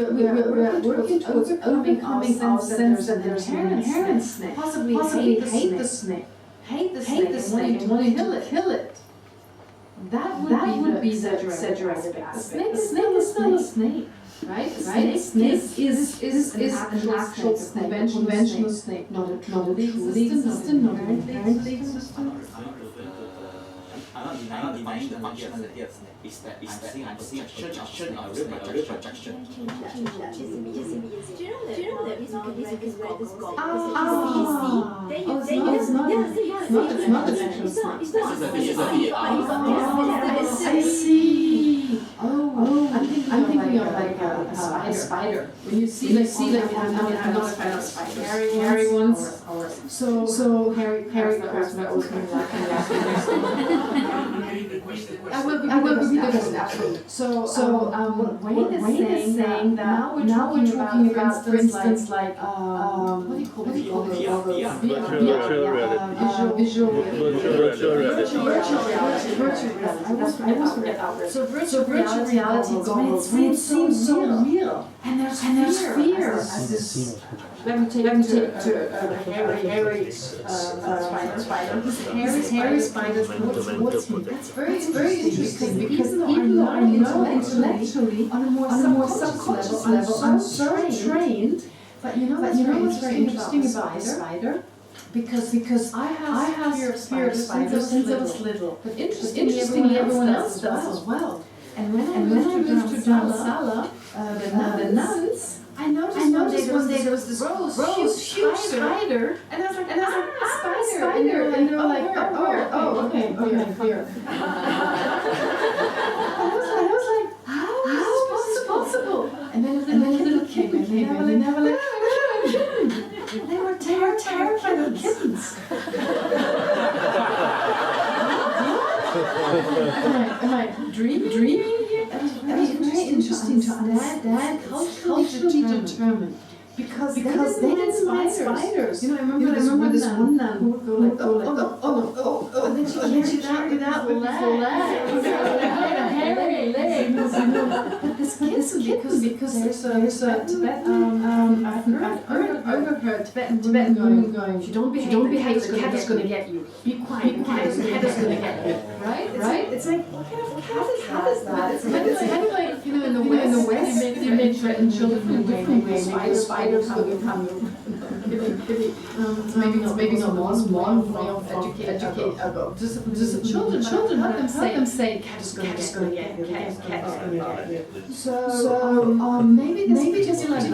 we're working towards overcoming our sense that there's an inherent snake. Possibly hate the snake. Hate the snake and wanting to kill it. That would be the exaggerated aspect. The snake is still a snake. Right? Snake is an actual snake, conventional snake, not a truly existent, not an inherently existent. I'm not denying the function of the snake. Is that I'm seeing projection or real projection? Do you know that now this goggles? It's not an actual snake. I see. I'm thinking of like a spider. When you see like I'm not a fan of spiders. Hairy ones. So hairy crabs are always going to laugh. I will be the question, absolutely. So what Wayne is saying that now we're talking about, for instance, like what do you call it? Visual reality. I always forget that word. So virtual reality goggles, when it seems so real, and there's fear. Let me take to a hairy spider. This hairy spider towards me. That's very interesting because even though I know intellectually on a more subconscious level, I'm so trained. But you know what's very interesting about the spider? Because I have fear of spiders since I was little. But interestingly, everyone else does as well. And when I moved to Dharamsala, the nuns, I noticed one day there was this huge spider, and I was like, spider, and they were like, okay, here. I was like, how is this possible? And then a little kitten came in, and they were like, they were terrified of kittens. Am I dreaming here? That was very interesting to understand. Culturally determined. Because they didn't mind spiders. You know, I remember this one nun who would go like, oh, and then she carried out without legs. Hairy legs. But the kids because there's a Tibetan, I've overheard Tibetan women going, if you don't behave, the cat is going to get you. Be quiet, the cat is going to get you. Right? It's like, what kind of cat is that? It's kind of like, you know, in the West, they made threatened children in a different way. Maybe spiders will come. Maybe not one way of educate children. Help them say, cat is going to get you. Cat is going to get you. So maybe just like in a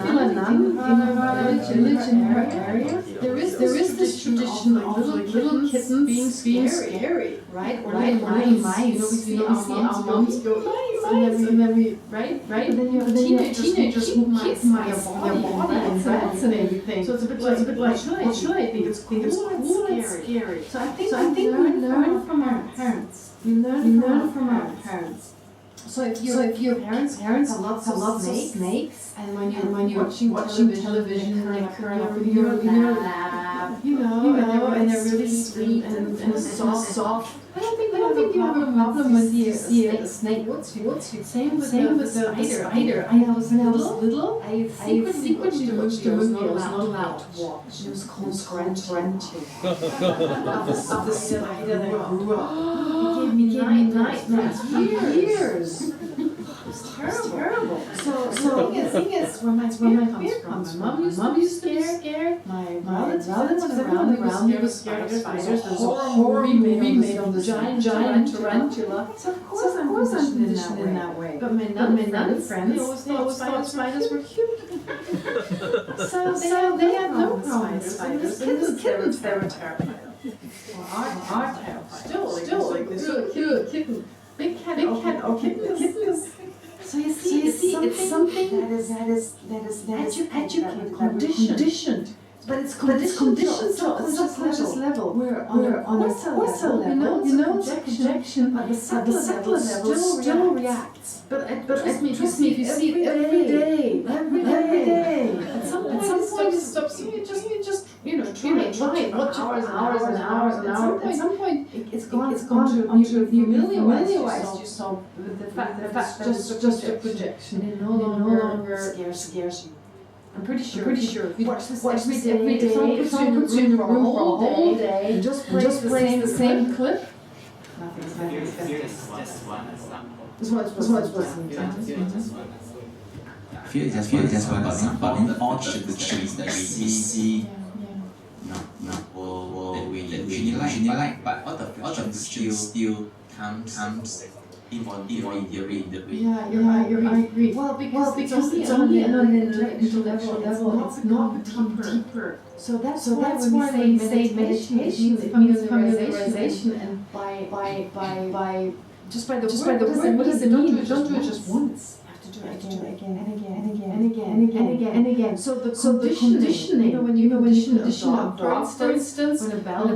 village in her area, there is this tradition of little kittens being scary, right? Or little mice. You know, we see our moms go mice, and then we right. And then you have teenagers who keep mice on their body and rats and everything. So it's a bit like what should I think? It's cool and scary. So I think we learn from our parents. We learn from our parents. So if your parents have lots of snakes, and when you're watching television, they curl up in your lap, you know, and they're really sweet and soft. I don't think you have a problem with the snake. What's same with the spider. When I was little, I secretly watched the movie I was not allowed to watch. It was called Scrunching. Of the spider that grew up. He gave me nightmares for years. It's terrible. So the thing is, where my fear comes from. My mom used to be scared. My relatives around me was scared of spiders. There's a horror movie made on this giant tarantula. So of course I'm conditioned in that way. But my nun friends, they always thought spiders were cute. So they had no problem with spiders. Kittens, they were terrified. Are terrified. Still like this. Kitten. Big cat or kittens. So you see, it's something that is educated, conditioned. But it's conditioned to a subconscious level. We're on a coarser level, you know, projection, but the subtle level still reacts. But trust me, if you see it every day. At some point it stops. You just try it. Watch hours and hours. At some point it's gone to familiarize yourself with the fact that it's just a projection. It no longer scares you. I'm pretty sure. If you watch this every day, if someone puts you in the room for a whole day and just plays the same clip, nothing's Just one example. This one's Fear is just one example. In all traditions that we see, not we usually like, but all the traditions still comes intermediary in the way. Yeah, I agree. Well, because it's only on an intellectual level, it's not deeper. So that's why when we say meditation, it means familiarization, and by just by the word. What does it mean? Don't do it just once. You have to do it again and again. So the conditioning, when you condition a dog, for instance, when a bell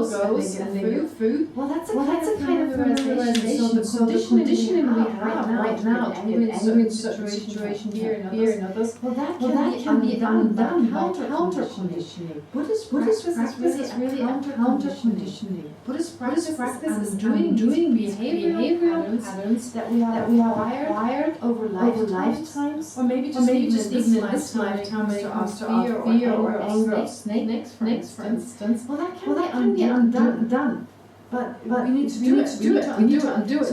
goes and they get food, well, that's a kind of familiarization. So the conditioning we have right now in certain situations here and others, well, that can be undone by counter-conditioning. Buddhist practice is really counter-conditioning. Buddhist practice is doing behavioral patterns that we have acquired over lifetimes, or maybe just even in this lifetime, when it comes to our fear or anger of snakes, for instance. Well, that can be undone. But we need to do it. So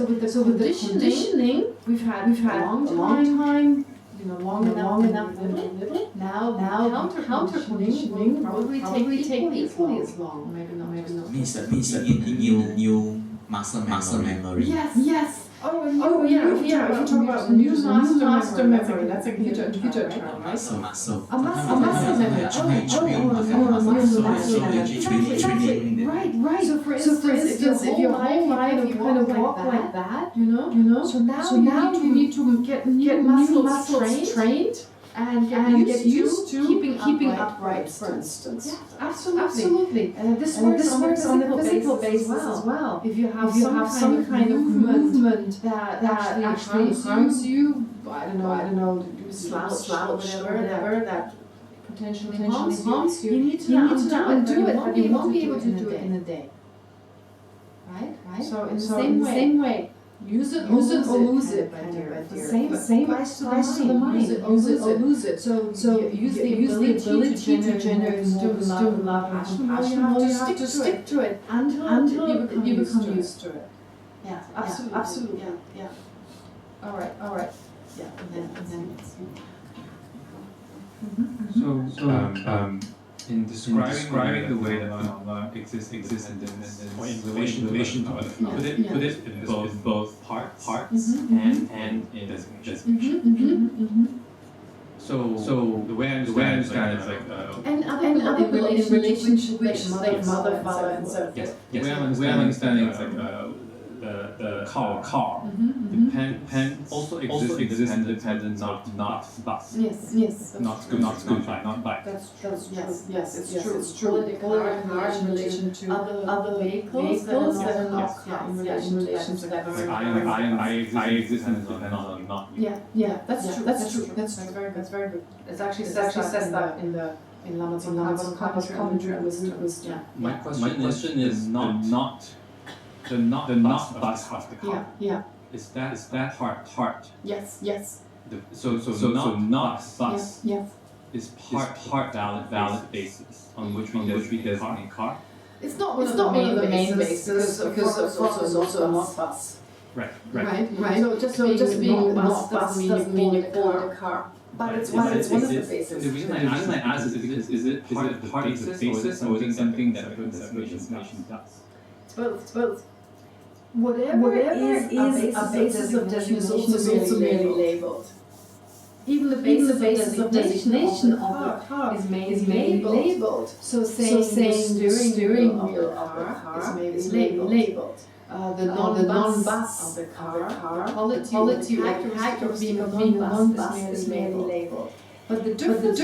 with the conditioning, we've had a long time. Long enough to live. Now counter-conditioning probably take equally as long. Maybe not. Means that new muscle memory. Yes. If you talk about new master memory, that's a computer term, right? Muscle. A muscle memory. Right. So for instance, if your whole life you kind of walk like that, you know. So now you need to get muscles trained. And get used to keeping upright, for instance. Yeah, absolutely. This works on the physical basis as well. If you have some kind of movement that actually harms you, I don't know, do slouch or whatever that potentially harms you, you need to undo it, but you won't be able to do it in a day. Right? So in the same way, Use it or lose it, my dear. Same applies to the mind. Use it or lose it. So use the ability to generate stimulum, love, and passion. You have to stick to it until you become used to it. Yeah, absolutely. Yeah. All right. Yeah, and then it's. In describing the way that phenomena exist in this, or in relation to other phenomena, put it in both parts and in designation. So the way I understand it is like and other people in relationship like mother, father, and so forth. yes. The way I'm understanding is like the car. Depend also exists independent, not bus. Yes. Not scooter, not bike. That's yes, it's true. Car in relation to other vehicles that are not car in relation to that. I exist independent, not you. Yeah, that's true. That's very good. It actually says that in Lama Tsongkhapa's commentary on wisdom. My question is not the bus of the car. Yeah. Is that heart? Yes. So not bus Yes. is part valid basis on which we designate car. It's not one of the main bases because of course there's also not bus. Right. So just being not bus doesn't mean you call it a car. But it's one of the bases. The reason I ask is because is it part of the basis or is it something that the definition does? It's both. Whatever is a basis of designation is also merely labeled. Even the basis of designation of the car is merely labeled. So saying the steering wheel of the car is labeled. The non-bus of the car, the quality of being a non-bus is merely labeled. But the difference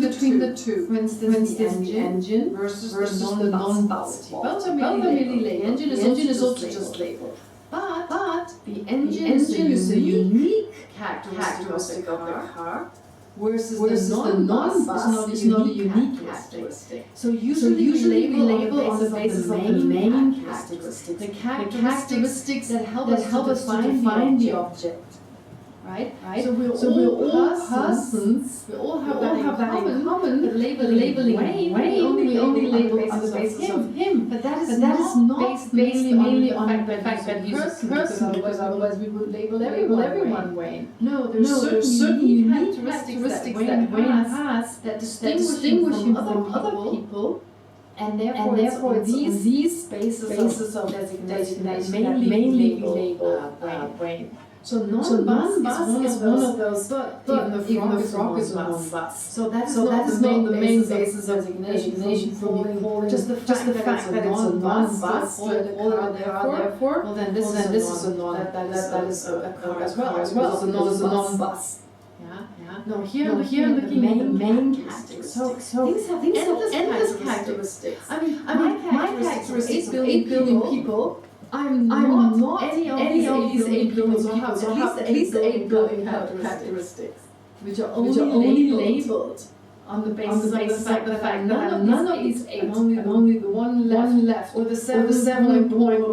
between the two, for instance, the engine versus the non-bus. Both are merely labeled. The engine is also just labeled. But the engine is a unique characteristic of the car, versus the non-bus is not a unique characteristic. So usually we label on the basis of the main characteristics, the characteristics that help us to define the object. Right? So we're all persons. We all have that in common. But labeling Wayne, we only label on the basis of him. But that is not based mainly on the fact that he's a person, because otherwise we would label everyone Wayne. No, there's certain unique characteristics that Wayne has that distinguish him from other people. And therefore these bases of designation that mainly label Wayne. So non-bus is one of those, but even the frog is non-bus. So that is not the main basis of designation for just the fact that it's a non-bus, therefore, well then this is a car as well. It's a non-bus. Yeah. No, here looking at the main characteristics. So things have endless characteristics. I mean, my characteristics is 8 billion people. I'm not any of these 8 billion people, at least 8 billion characteristics, which are only labeled on the basis of the fact that none of these 8, only the one left, or the 7 point.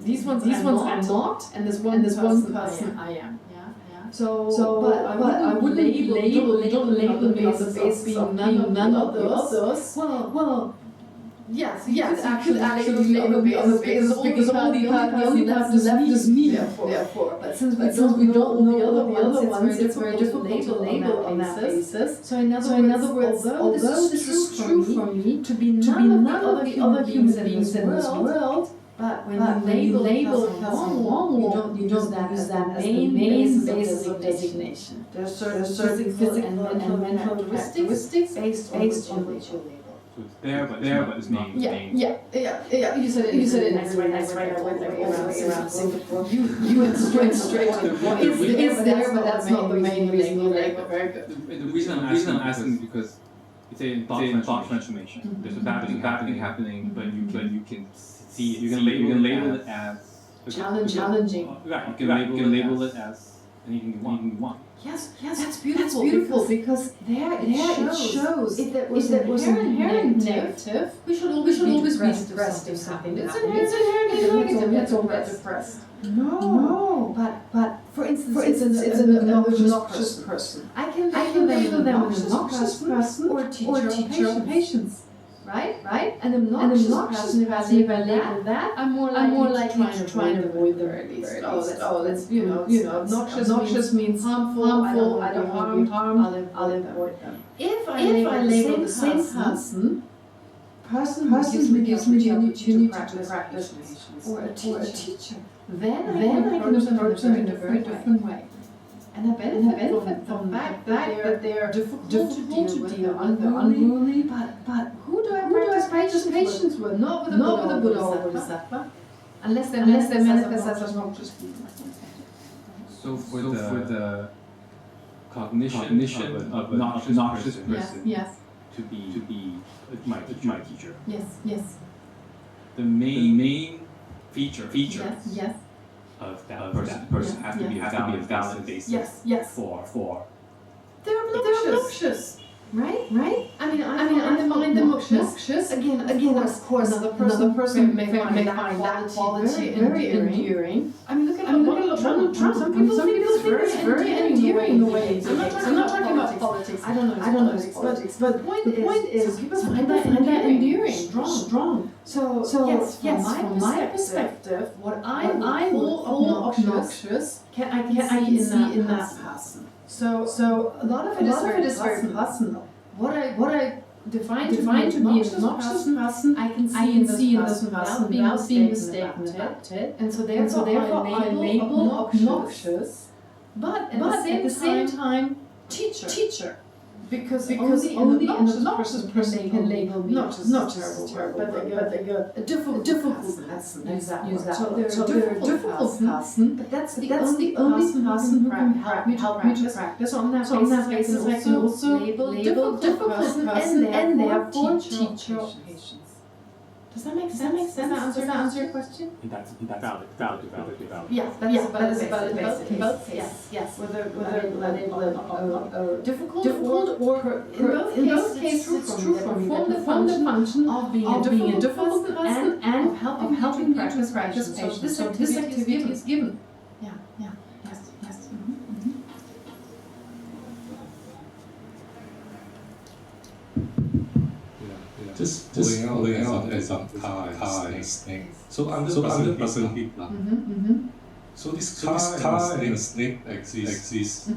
These ones are not, and this one person I am. But I wouldn't label me on the basis being none of those. Well. Yes, you could actually label me on the basis because only person left is me, therefore. But since we don't know the other ones, it's very difficult to label on that basis. So in other words, although this is true for me, to be none of the other human beings in this world, but when you label Kelsang Wangmo, you don't use that as the main basis of designation. There are certain physical and mental characteristics based on which you label. So it's there, but it's not the main. Yeah. You said it nice, right. I went around Singapore. You went straight to the point. It's there, but that's not the main reason. Very good. The reason I'm asking is because it's a thought transformation. There's a bad thing happening, but you can see it. You can label it as challenging. Right. You can label it as anything you want. Yes, that's beautiful because there it shows if there was inherent negative, we should always be depressed if something. It's inherently negative. Let's all get depressed. No, but for instance, it's an obnoxious person. I can label them an obnoxious person or teacher of patience. Right? And an obnoxious person, if I label that, I'm more likely to try and avoid them at least. That's obnoxious means harmful. I don't want to be harmed. I'll avoid them. If I label the same person who gives me the opportunity to practice patience, or a teacher, then I can approach them in a very different way. And I benefit from the fact that they are difficult to deal with, they're unruly, but who do I practice patience with? Not with the Buddha or Bodhisattva, unless they manifest as obnoxious people. So for the cognition of an obnoxious person to be my teacher. Yes. The main feature Yes. of that person have to be a valid basis for They're obnoxious. Right? I mean, I find them obnoxious. Again, of course, another person may find that quality very endearing. I mean, look at Donald Trump. Some people think it's very endearing the way he's I'm not talking about politics. I don't know his politics. But the point is, people find that endearing, strong. So from my perspective, what I call obnoxious, I can see in that person. So a lot of it is very personal. What I define to be an obnoxious person, I can see in this person without being mistaken about it. And so therefore I label obnoxious, but at the same time teacher. Because only an obnoxious person can label me not just terrible, but a difficult person. Use that. So they're a difficult person, but that's the only person who can help me to practice. On that basis, I can also label difficult person and therefore teacher of patience. Does that make sense? Does that answer your question? that's valid. Yeah, that is valid in both cases. Yes. Whether difficult or in both cases it's true from the function of being a difficult person and of helping you to practice patience. So this activity is given. Yes. Just pulling out as a car and snake. So under perspective, so this car and snake exists.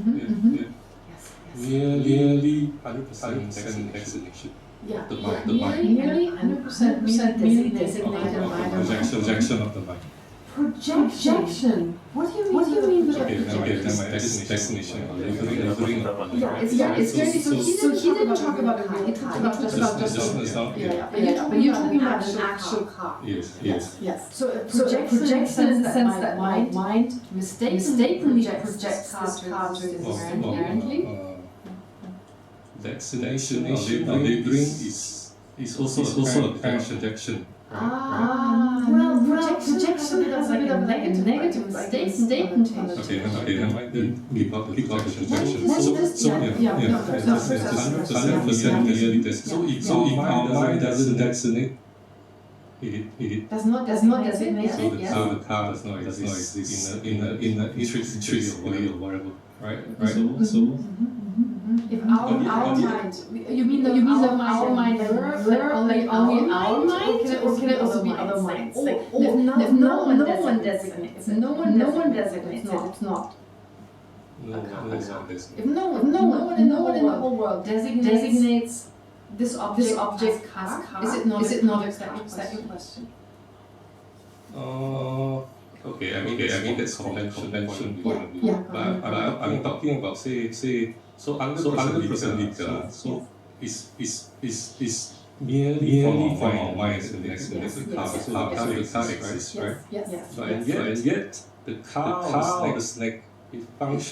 Nearly 100% designation. The mind. Nearly 100% designated by the mind. Projection of the mind. Projection. What do you mean by Okay, destination. So he didn't talk about a car. He talked about just But you're talking about an actual car. Yes. So projection in the sense that my mind mistakenly projects this car to inherently. Destination or labeling is also a kind of projection. Projection has a bit of like a negative statement. Okay, then give up the projection. So if our mind doesn't designate, it does not designate. So the car does not exist in the intrinsically or whatever, right? So. If our mind, you mean our mind, only our mind, or can it also be other minds? Like if no one designates it, it's not. If no one in the whole world designates this object as car, is it not exactly your question? Okay, I mean that's convention. But I'm talking about say. So under Prasangika, so is merely from our minds and the car. So the car exists, right? Yes. And yet the car or the snake it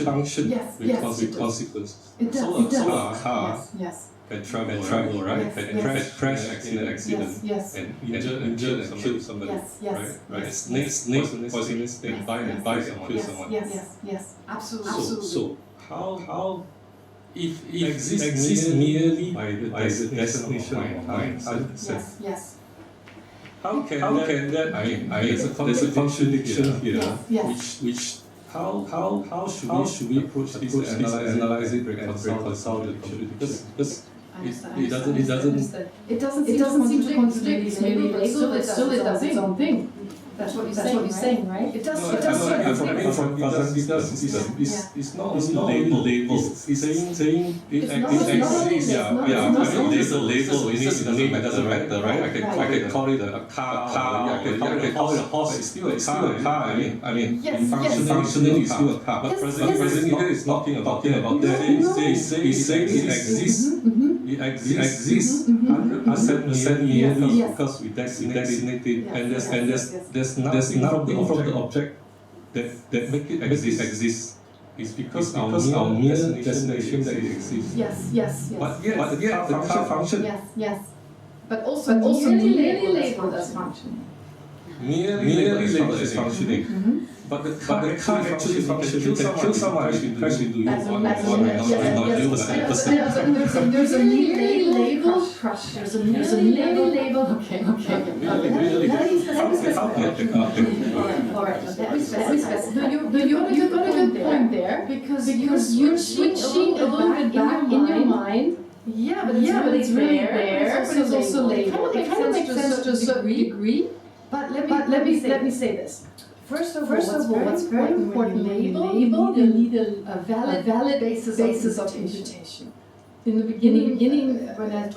function Yes, with yes, it does. consequences. It does. So It does. a car Yes. can travel, right? Yes, Can yes. crash accident, Yes. and injure and kill somebody. Yes. Yes. Right? Yes. Snake, poisonous snake, bite and kill Yes. someone. Yes. Absolutely. So how if it exists merely by the destination of mind, Yes. how can that? I mean, there's a contradiction here. Yes. Which how should we approach this, analyze it, reconcile the two? Because it doesn't seem to contradict. It's maybe label, but still it does its own thing. That's what you're saying, right? It does. From Prasangika system, it's not label. It's saying it exists. Yeah. I mean, there's a label. It doesn't matter, right? I can call it a car. I can call it a horse. It's still a car. I mean, functionally, it's still a car. But Prasangika is talking about that. It's saying it exists. It exists 100% merely because we designate it, and there's nothing from the object that make it exist. It's because our mere destination that it exists. Yes. But yet the car function. Yes. But also merely labeled as functioning. Merely labeled as functioning. But the car actually functions. Can kill someone. Crash into you. Not you, but the person. There's a merely labeled crush. There's a merely labeled. Okay. How All right. You've got a good point there because you're switching a little bit back in your mind. Yeah, but it's really there. But it's also labeled. It kind of makes sense to a certain degree. But let me say this. First of all, what's very important, label, you need a valid basis of interpretation. In the beginning, when I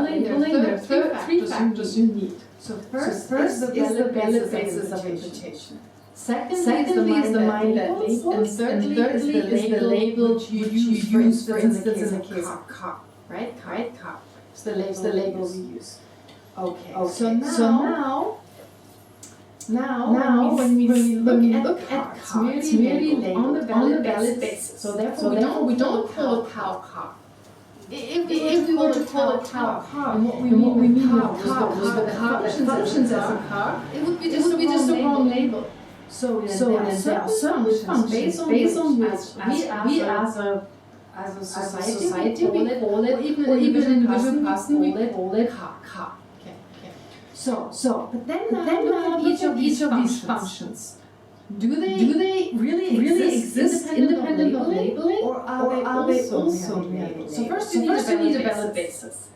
labeling, there are three factors you need. So first is the valid basis of interpretation. Secondly is the mind that labels, and thirdly is the label you use, for instance, in the case of car, right? Car. It's the label we use. Okay. So now, when we look at car, it's merely labeled on the valid basis. So therefore, we don't call it car. If we were to call it car, and what we mean with car was the car that functions as a car, it would be just a wrong label. So there are certain functions based on which we as a society we call it, or even an individual person we call it car. So, but then now each of these functions, do they really exist independent of labeling, or are they also labeled? So first you need a valid basis.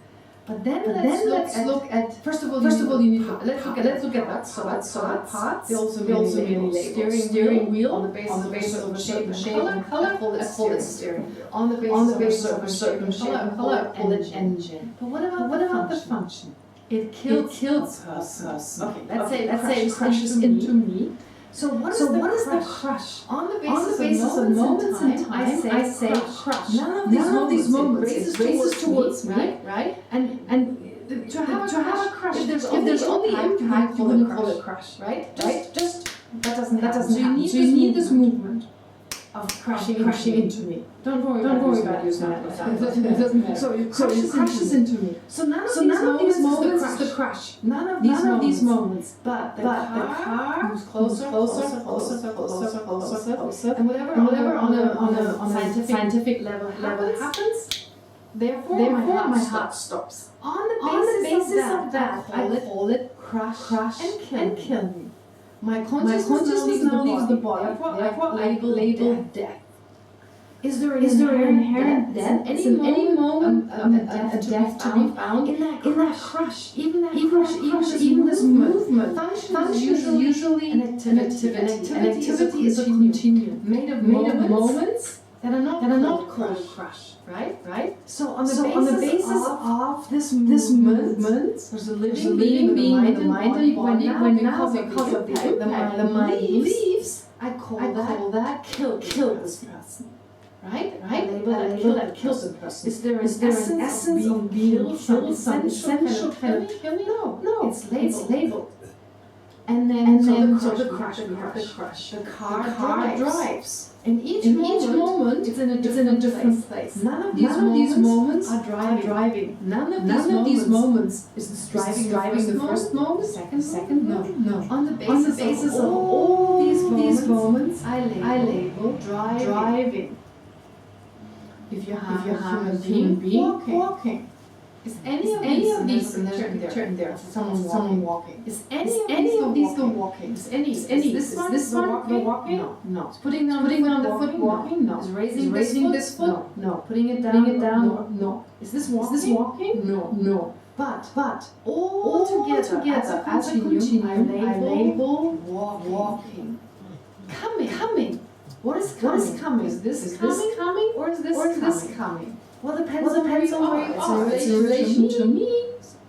But then let's look at first of all you need let's look at that. So that's parts. They also mean steering wheel on the basis of a shape and color. I call it steering wheel. On the basis of a certain shape and color, I call it engine. But what about the function? It kills a person. Okay, let's say it crashes into me. So what is the crush? On the basis of moments in time, I say crush. None of these moments races towards me, right? And to have a crush, if there's only impact, you wouldn't call it crush, right? Just that doesn't happen. So you need this movement of crashing into me. Don't worry about using that. It doesn't matter. So it crashes into me. So none of these moments is the crash. None of these moments. But the car moves closer, and whatever on a scientific level happens. Therefore, my heart stops. On the basis of that, I call it crash and kill me. My consciousness now leaves the body. Therefore, I label death. Is there an inherent death? Any moment a death to be found in that crush? Even this movement functions usually an activity. An activity is a continuum made of moments that are not called crush, right? So on the basis of this movement, there's a living being in the mind when now because of the mind leaves, I call that kill this person. Right? Label that kills a person. Is there an essence of being killed, some essential kind of killing? No, it's labeled. And then so the crush, we have the crush. The car drives. And each moment it's in a different place. None of these moments are driving. None of these moments is driving the first moment, second. No. On the basis of all these moments, I label driving. If you have a human being walking. Is any of these in there? Someone walking. Is any of these the walking? Is this one the walking? No. Is putting down the foot walking? No. Is raising this foot? No. Putting it down? No. Is this walking? No. But all together as a continuum, I label walking. Coming. What is coming? Is this coming or is this coming? Well, depends on where you are. It's in relation to me.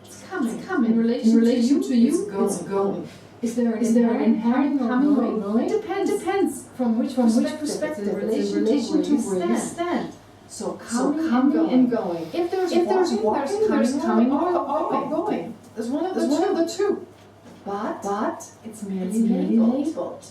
It's coming. In relation to you, it's going. Is there an inherent coming or going? It depends from which perspective. It's in relation to where you stand. So coming and going. If there's walking, there's coming or going. There's one of the two. But it's merely labeled.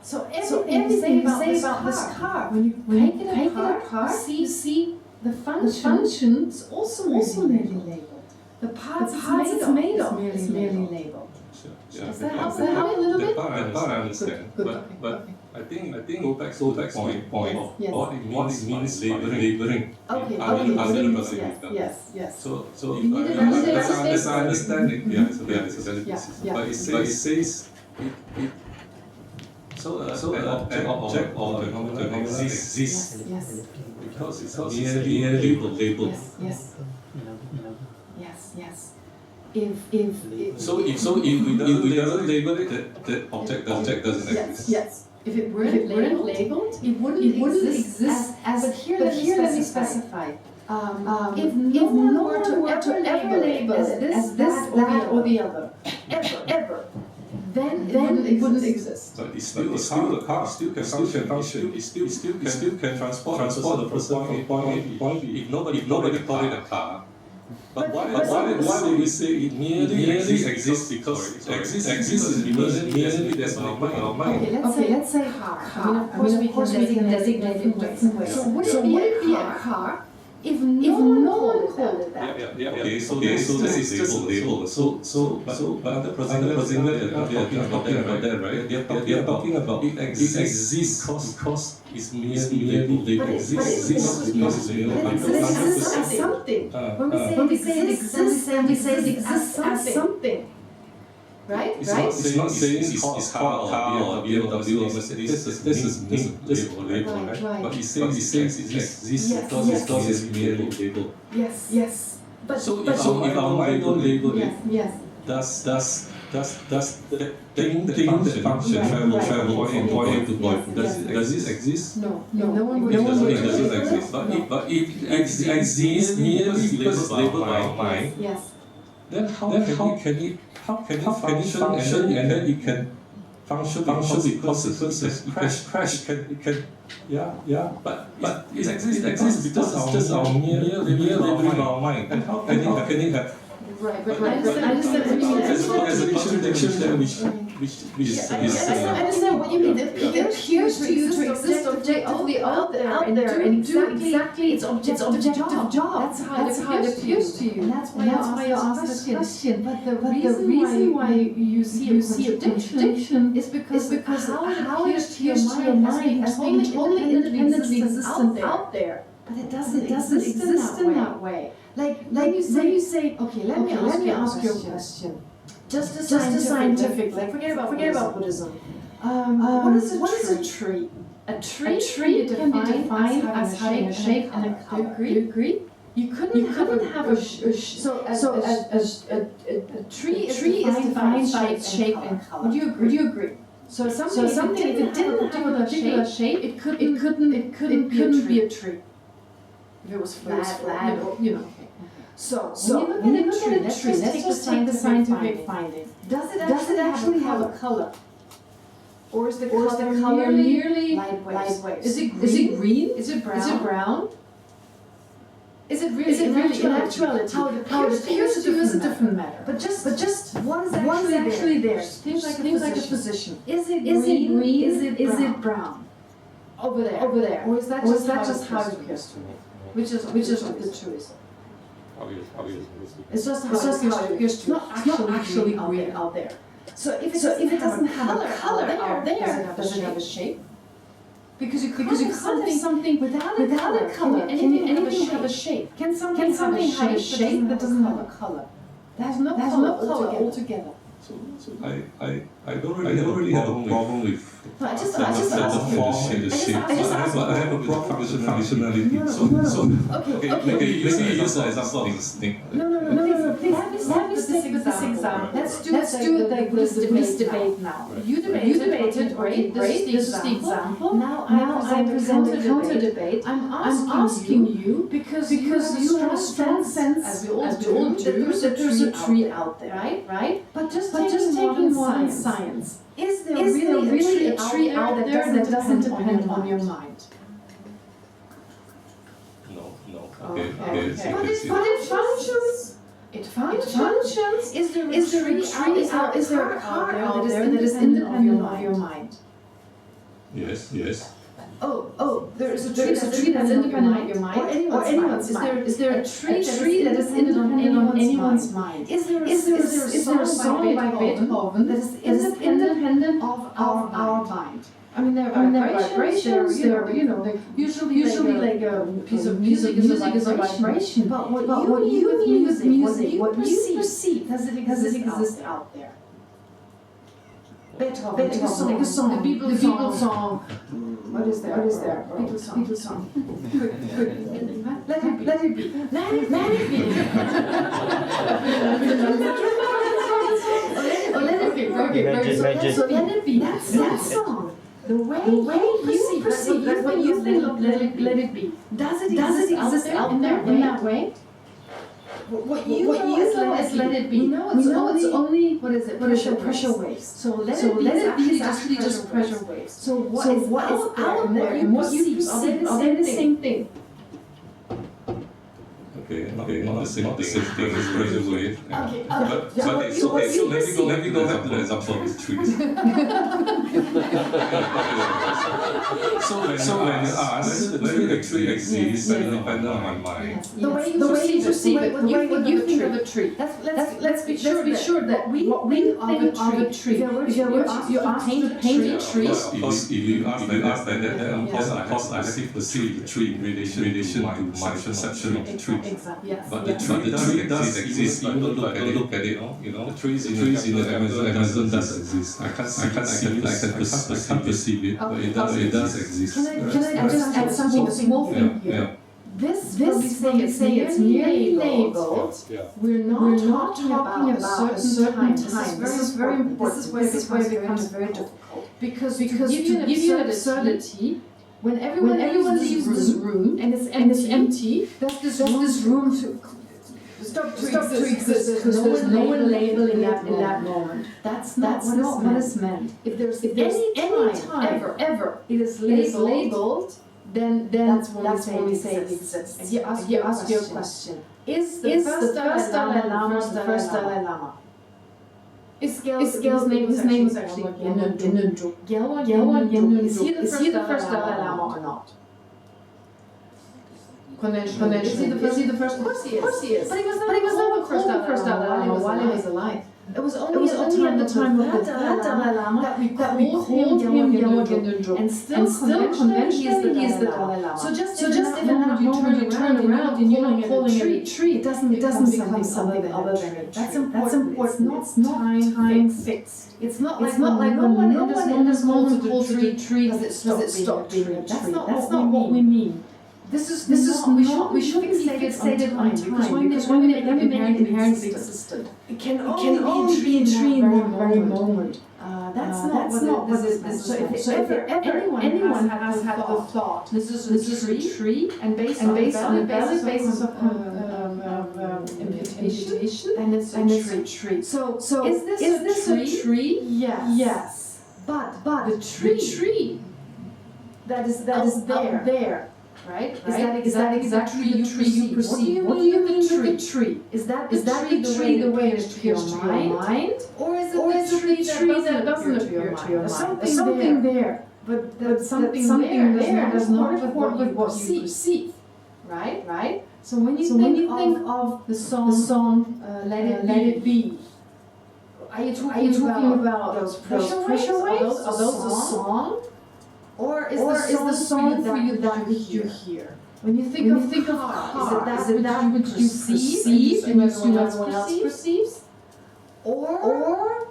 So everything you say about this car, when you paint it apart, you see the function is also merely labeled. The parts it's made of is merely labeled. Does that help a little bit? That part I understand. But I think go back to the point of what it means laboring. Okay. Yes. So if I understand it, but it says an object or phenomenon exists. Yes. Because it's merely labeled. Yes. So if we doesn't label it, the object doesn't exist. Yes. If it weren't labeled, it wouldn't exist as. But here let me specify. If no one were to ever label it as this, that, or the other, ever. Then it wouldn't exist. But it's still a car. Still can function. It still can transport the person from point A to point B. If nobody call it a car. But why do we say it merely exists? Because exists merely there's no mind. Okay, let's say car. I mean, of course we can designate it different ways. So would it be a car if no one called it that? Yeah. Okay, so this is just a label. But under Prasangika, they are talking about that, right? They are talking about it exists because it's merely labeled. Exists because it's merely something. When we say it exists, we say it exists as something. Right? It's not saying it's car or BMW or Mercedes. This is label, right? But it says it exists because it's merely labeled. Yes. So if our mind don't label it, does the thing the function travel point to point? Does it exist? No. It doesn't exist. But if it exists merely because it's labeled by our mind, then how can it function and then it can function with consequences? Crash. It can. But it exists because it's just our mere labeling of our mind. And how can it have? Right. I understand. There's a contradiction there which is. I understand what you mean. It appears to you to exist objectively out there and do exactly its objective job. That's how it appears to you. And that's why you ask this question. But the reason why you see a contradiction is because how it appears to your mind as being totally independently existent out there. But it doesn't exist in that way. Like when you say, okay, let me ask you a question. Just a scientific, like forget about Buddhism. What is a tree? A tree can be defined as having a shape and a color. Do you agree? You couldn't have a tree is defined by its shape and color. Would you agree? So something if it didn't have a particular shape, it couldn't be a tree. If it was flat, you know. So when you look at a tree, let's just take the scientific finding. Does it actually have a color? Or is the color merely light waves? Is it green? Is it brown? Is it really in actuality? How it appears to you is a different matter. But just what is actually there? Things like a position. Is it green? Is it brown? over there, or is that just how it appears to me? Which is the truth? It's just how it appears to me. It's not actually real out there. So if it doesn't have a color out there, does it have a shape? Because you can't have something without a color. Can anything have a shape? Can something have a shape that doesn't have a color? That has no color altogether. So I don't really have a problem with No, I just the form and the shape. I have a problem with the functionality. So okay, use an example of this thing. No, please let me stick with this example. Let's do the Buddhist debate now. You debated, great, this is the example. Now I present a counter debate. I'm asking you, because you have a strong sense, as we all do, that there's a tree out there, right? But just taking modern science. Is there really a tree out there that doesn't depend on your mind? No. Okay. Okay. But it functions. It functions. Is there a tree out? Is there a car out there that is independent of your mind? Yes. Oh, there is a tree that's independent of your mind, or anyone's mind. Is there a tree that is independent of anyone's mind? Is there a song by Beethoven that is independent of our mind? I mean, there are vibrations. There are, usually like a piece of music is a vibration. But what you mean with music, what you perceive, does it exist out there? Beethoven, take a song, the Beatles song. What is there? Beatles song. Quick. Let it be. Let it be. Okay. So let it be. That song. The way you perceive, what you think of let it be. Does it exist out there in that way? What you know is let it be. We know it's only what is it? Pressure waves. So let it be is actually just pressure waves. So what is out there and what you perceive are the same thing. Okay, not the same thing as pressure wave. Okay. But it's okay. So let me go back to the example of trees. So when you ask whether the tree exists independent of my mind, the way you perceive it, what you think of a tree. Let's be sure that what we think of a tree. If you ask to paint a tree. If you ask like that, then of course I have to see the tree in relation to my perception of the tree. Exactly. Yes. But the tree does exist. You don't look at it. The trees in the Amazon does exist. I can't see it. I can't perceive it, but it does exist. Can I just add something, a small thing here? Yeah. This when we say it's merely labeled, we're not talking about a certain time. This is very important. This is where it becomes very difficult. Because to give you an absurdity, when everyone leaves this room and it's empty, does this room to stop to exist because there's no label in that moment. That's not what is meant. If there's any time ever it is labeled, then that's when we say it exists. And you ask your question: Is the first Dalai Lama the first Dalai Lama? His name is actually Gyalwar Gyalwar. Is he the first Dalai Lama or not? Conventional. Is he the first? Of course he is. But he was never the first Dalai Lama while he was alive. It was only at the time of the Dalai Lama that we called him Gyalwar Gyalwar, and still conventionally he is the Dalai Lama. So just if in that moment you turn around and you're not calling it a tree, it doesn't become something other than a tree. That's important. It's not time fixed. It's not like no one in this moment calls it a tree. Does it stop being a tree? That's not what we mean. This is not, we shouldn't say it stated on time, because when we make inherently existent, it can only be a tree in that very moment. That's not what this is. So if ever anyone has had the thought, this is a tree, and based on a valid basis of imputation, and it's a tree. So is this a tree? Yes. But the tree that is there. Right? Is that exactly the tree you perceive? What do you mean with the tree? Is that the tree the way it appears to your mind? Or is it the tree that doesn't appear to your mind? There's something there. but something there does not accord with what you perceive, right? So when you think of the song Let It Be, are you talking about those pressure waves? Are those the song? Or is the song for you that you hear? When you think of car, is it that which you perceive and everyone else perceives? Or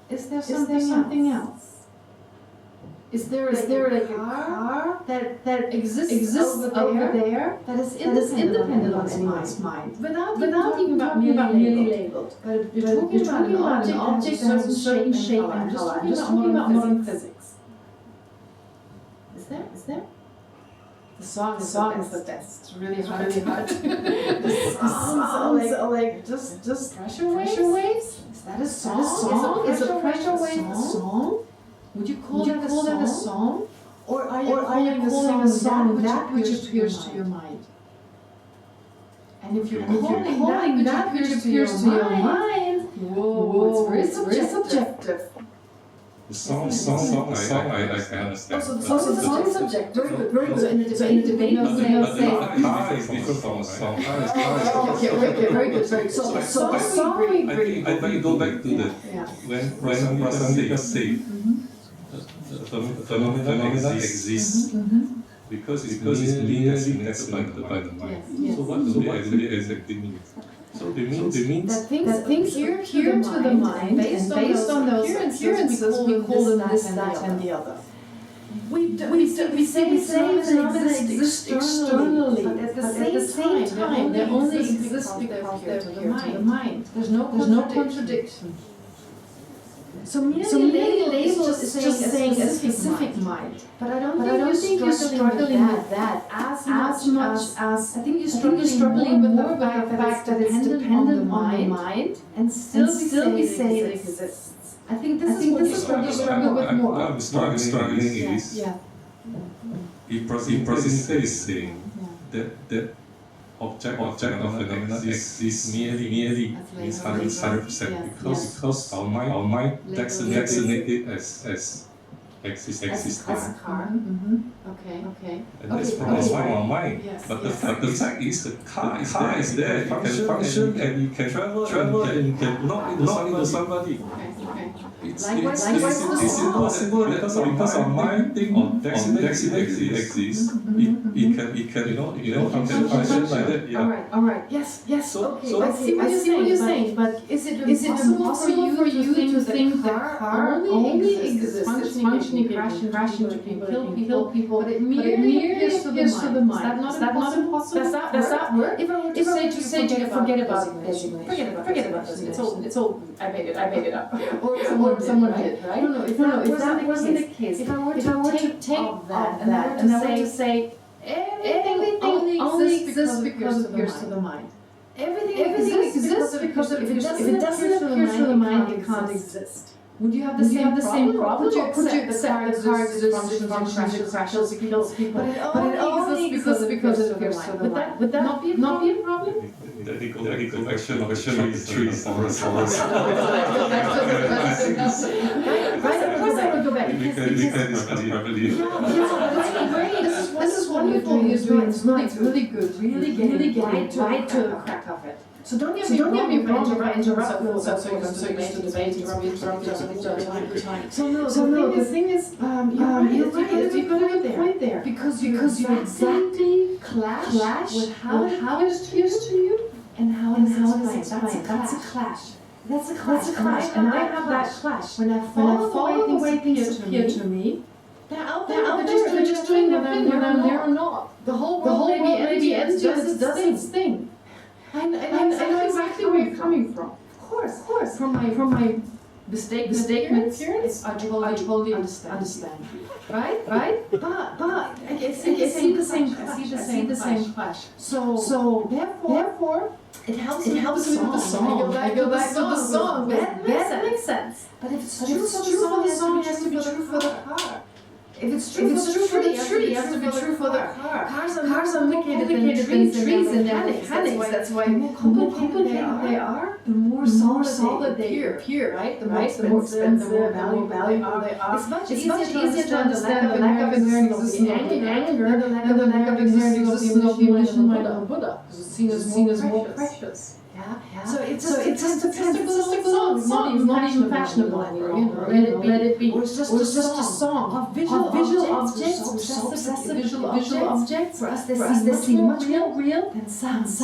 is there something else? Is there a car that exists over there that is independent of anyone's mind? Without even merely labeled. But you're talking about an object that has a certain shape and color. I'm just talking about modern physics. Is there? The song is the best. It's really hard. The songs are like just pressure waves. Is that a song? Is a pressure wave a song? Would you call that a song? Or are you calling a song that which appears to your mind? And if you're calling that which appears to your mind, whoa, it's very subjective. The song, I can understand. So the song is subjective. Very good. So in the debate, But the car is different from a song. Okay, very good. So the song we agree. I think you go back to the when Prasangika say the phenomena exists because it's merely designated by the mind. Yes. So what do they actually exactly mean? So they mean that things appear to the mind, based on those appearances, we call them this, that, and the other. We say phenomena exist externally, but at the same time, they only exist because they appear to the mind. There's no contradiction. So merely label is just saying a specific mind. But I don't think you're struggling with that as much as I think you're struggling with the fact that it's dependent on the mind and still we say it exists. I think this is what you struggle with more. I'm struggling is if Prasangika is saying that object of phenomena exists merely is 100% because our mind designated as existing. As a car. Okay. And that's from our mind. Yes. But the fact is the car is there. It can function and you can travel and you can knock into somebody. Okay. It's Likewise, impossible because our mind think of destiny exists. It can function like that. Yeah. All right. Yes. So I see what you're saying. But is it impossible for you to think that car only exists? It's functioning, crashing to kill people, but it merely appears to the mind. Is that not impossible? Does that work? If I were to say to you, forget about designation. Forget about designation. It's all. I made it up. Or someone did, right? No. If that wasn't the case, if I were to take that and I were to say everything only exists because it appears to the mind. Everything exists because if it doesn't appear to the mind, it can't exist. Would you have the same problem? Would you accept the car exists, crashes, kills people, but it only exists because it appears to the mind? Would that not be a problem? The action of the trees. Right, of course I would go back. We can discuss privately. That's great. This is wonderful. You're doing. It's really good. Really getting right to the crack of it. So don't get me wrong to interrupt so used to debating, So the thing is, you're right, you've got a good point there. Because you exactly clash with how it appears to you and how it is explained. That's a clash. And I have that clash. When I follow the way things appear to me, they're out there, they're just doing whether I'm there or not. The whole world maybe does its thing. I know exactly where you're coming from. Of course. From my mistaken appearance, I totally understand. Right? But I see the same clash. So therefore, it helps me with the song. I go back to the song. That makes sense. But if it's true for the song, it has to be true for the car. If it's true for the tree, it has to be true for the car. Cars are more complicated than trees and their mechanics. That's why the more complicated they are, the more solid they appear, right? The more expensive, the more valuable they are. It's much easier to understand the lack of inherent existence of the anger than the lack of inherent existence of the emotional mind of Buddha, because it's seen as more precious. Yeah. So it's just a statistical song. It's not even fashionable anymore. You know, let it be. Or it's just a song of visual objects. So obsessive visual objects. For us, they seem much more real than sounds.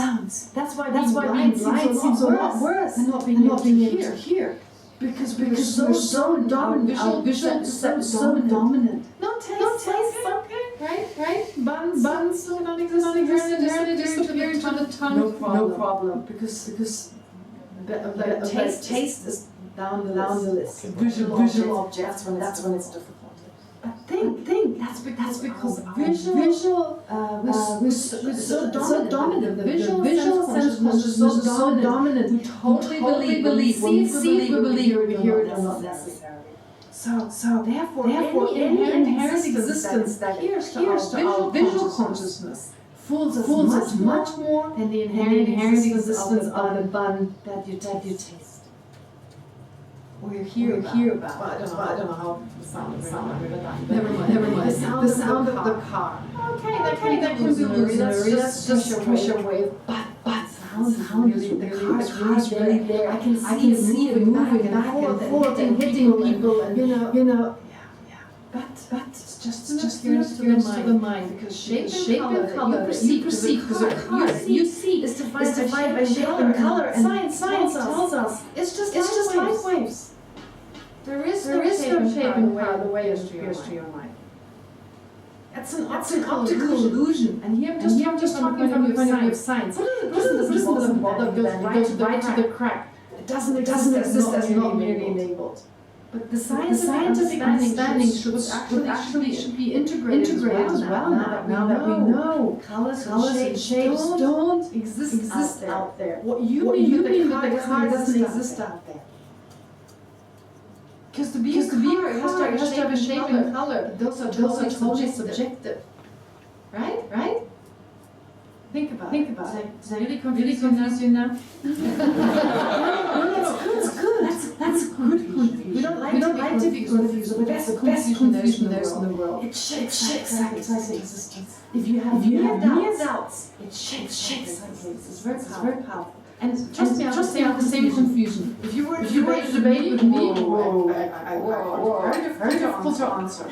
That's why being blind seems a lot worse than not being able to hear. Because we're so dominant. Our visual perception is so dominant. No taste. Right? Buns non-existent, disappearing to the tongue. No problem. Because the taste is down the list. Visual objects, that's when it's difficult. But think, that's because visual we're so dominant. The visual sense is so dominant. We totally believe. We hear it or not necessarily. So therefore any inherent existence that adheres to our visual consciousness fools us much more than the inherent existence of the bun that you taste. Or you hear about. Well, I don't know how the sound Never mind. The sound of the car. Okay, that can be illusionary. That's just pressure wave. But sound really, the car is really there. I can see it moving back and forth and hitting people and you know. Yeah. But it's just interference to the mind, because shape and color that you perceive, because you see is defined by shape and color, and science tells us it's just light waves. There is no shape and color the way it appears to your mind. It's an optical illusion. And here I'm just talking from the point of view of science. Buddhism doesn't bother, goes right to the crack. It doesn't exist as not merely enabled. But the scientific understanding should be integrated as well now that we know colors and shapes don't exist out there. What you mean that the car doesn't exist out there? Because to be a car, it has to have a shape and color. Those are totally subjective. Right? Think about it. Did I really confuse you now? No, it's good. That's good confusion. We don't like to be confused, but that's the best confusion there's in the world. It shakes existence. If you have doubts, it shakes existence. It's very powerful. And trust me, I have the same confusion. If you were to debate with me, very difficult to answer.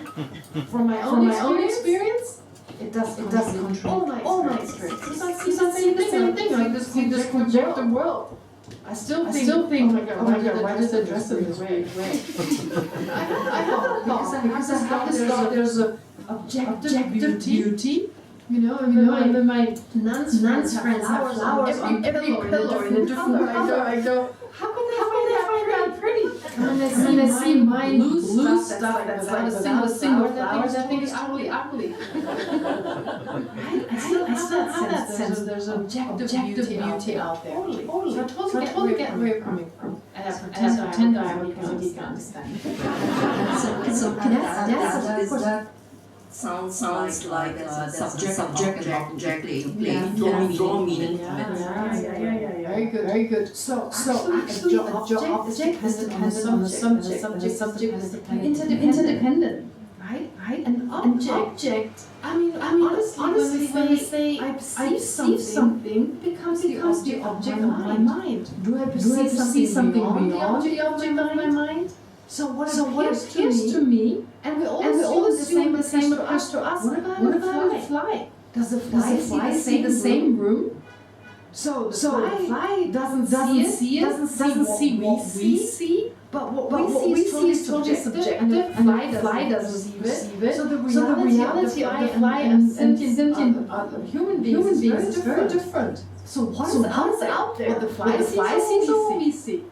From my own experience, it doesn't control all my experience. It's not saying the same thing. Like this projective world. I still think, oh my God, why did they dress in this way? I have that thought because I have this thought. There's an objective beauty. You know, my nuns friends have flowers on every pillow in a different color. I go, how can they find that pretty? When they see my blue stuff that's like a single flower, I think it's totally ugly. I still have that sense. There's an objective beauty out there. Totally. So I totally get where you're coming from. And I pretend I can understand. Yes. Sounds like subject and object play draw meaning from it. Very good. So object is dependent on the subject is interdependent. Right? And object. I mean, honestly, when I say I perceive something, becomes the object of my mind. Do I perceive something beyond the object of my mind? So what appears to me, and we all assume the same applies to us. What about a fly? Does the fly see the same room? So the fly doesn't see what we see, but what we see is totally subjective, and the fly doesn't perceive it. So the reality of the fly and sentient human beings is very different. So what is out there? What the fly sees or what we see?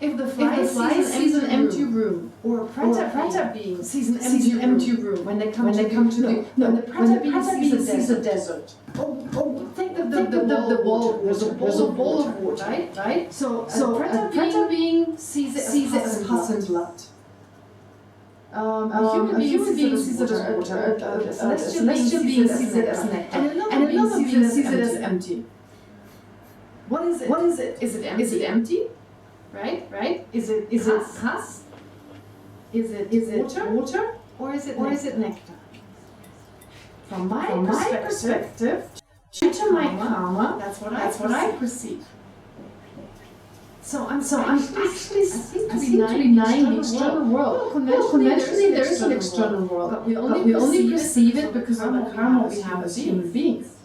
If the fly sees an empty room, or a preta being sees an empty room, when they come to the preta being sees a desert. Think the wall. There's a wall of water, right? So a preta being sees it as pus and blood. A human being sees it as water, a celestial being sees it as nectar, and another being sees it as empty. What is it? Is it empty? Right? Is it pus? Is it water? Or is it nectar? From my perspective, due to my karma, that's what I perceive. So I'm actually I seem to be denying the external world. Conventionally there is an external world, but we only perceive it because of the karma we have as human beings.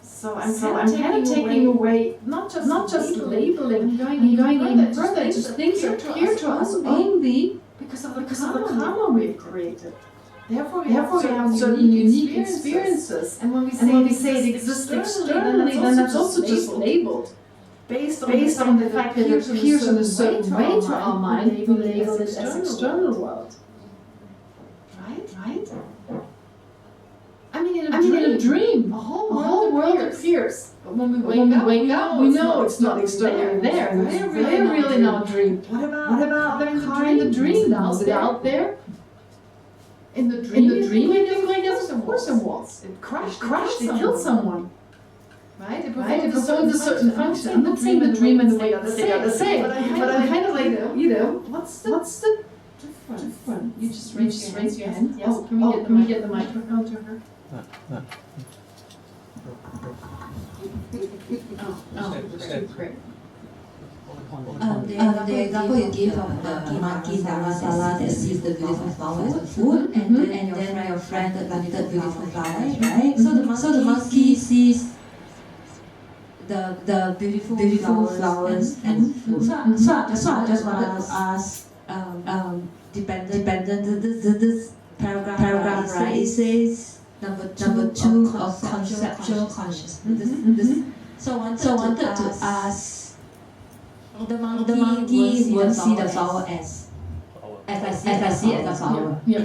So I'm kind of taking away, not just labeling, I'm going even further. Just things appear to us only because of the karma we've created. Therefore we have certain unique experiences. And when we say it exists externally, then that's also just labeled. Based on the fact that it appears in a certain way to our mind, we label it as external world. Right? I mean, in a dream, a whole world appears. But when we wake up, we know it's not externally there. They're really in our dream. What about the car in the dream? Is it out there? In the dream, of course it was. It crashed, it killed someone. Right? It performed a certain function. I'm not saying the dream and the wake are the same. But I'm kind of like, what's the difference? You just raise your hand. Yes. Oh, can we get the microphone to her? Great. The example you give of the monkey Sala that sees the beautiful flower as a food, and then your friend planted beautiful flowers, right? So the monkey sees the beautiful flowers and food. So I just want to ask, dependent this paragraph, right? It says number two of conceptual consciousness. So I wanted to ask. The monkey will see the flower as I see as a flower. So in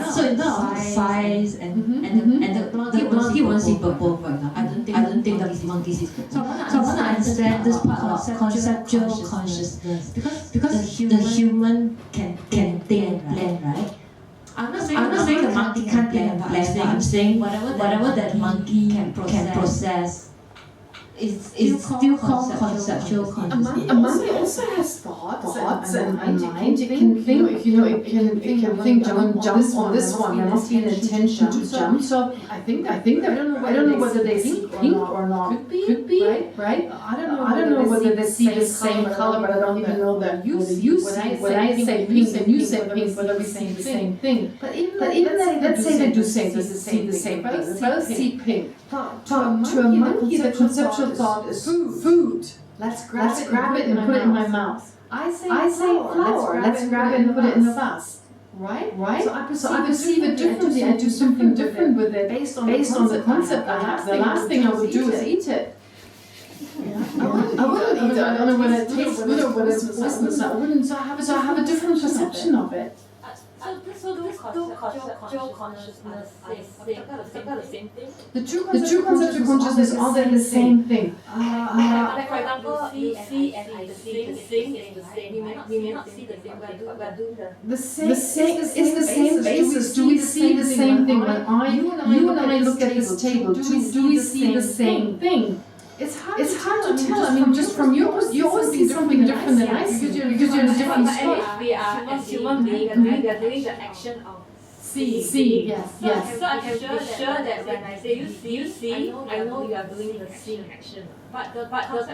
terms of size and the monkey won't see purple, for example. I don't think the monkey sees purple. So I want to understand this part of conceptual consciousness because the human can think and plan, right? I'm not saying the monkey can't think and plan, but I'm saying whatever that monkey can process. It's still called conceptual consciousness. A monkey also has thoughts and mind. It can think, it can think, jump on this one. There must be an intention to jump. So I think that I don't know whether they see pink or not. Could be, right? I don't know whether they see the same color, but I don't even know that you see. When I say pink and you say pink, whether we see the same thing. But even let's say they do see the same thing. If I see pink, to a monkey, the conceptual thought is food. Let's grab it and put it in my mouth. I say flower. Let's grab it and put it in the vase. Right? So I perceive it differently. I do something different with it based on the concept I have. The last thing I would do is eat it. I wouldn't eat it. I don't know whether it tastes good or whether it's poisonous. I wouldn't. So I have a different perception of it. So those conceptual consciousness is the same thing? The two conceptual consciousness, are they the same thing? Like for example, you see and I see the same is the same. We may not see the same, but do the same is the same basis. Do we see the same thing? When you and I look at this table, do we see the same thing? It's hard to tell. I mean, just from you always see something different than I see because you're in a different spot. We are as human beings, we are doing the action of see. Yes. So I can be sure that when I say you see, I know you are doing the seeing action. But the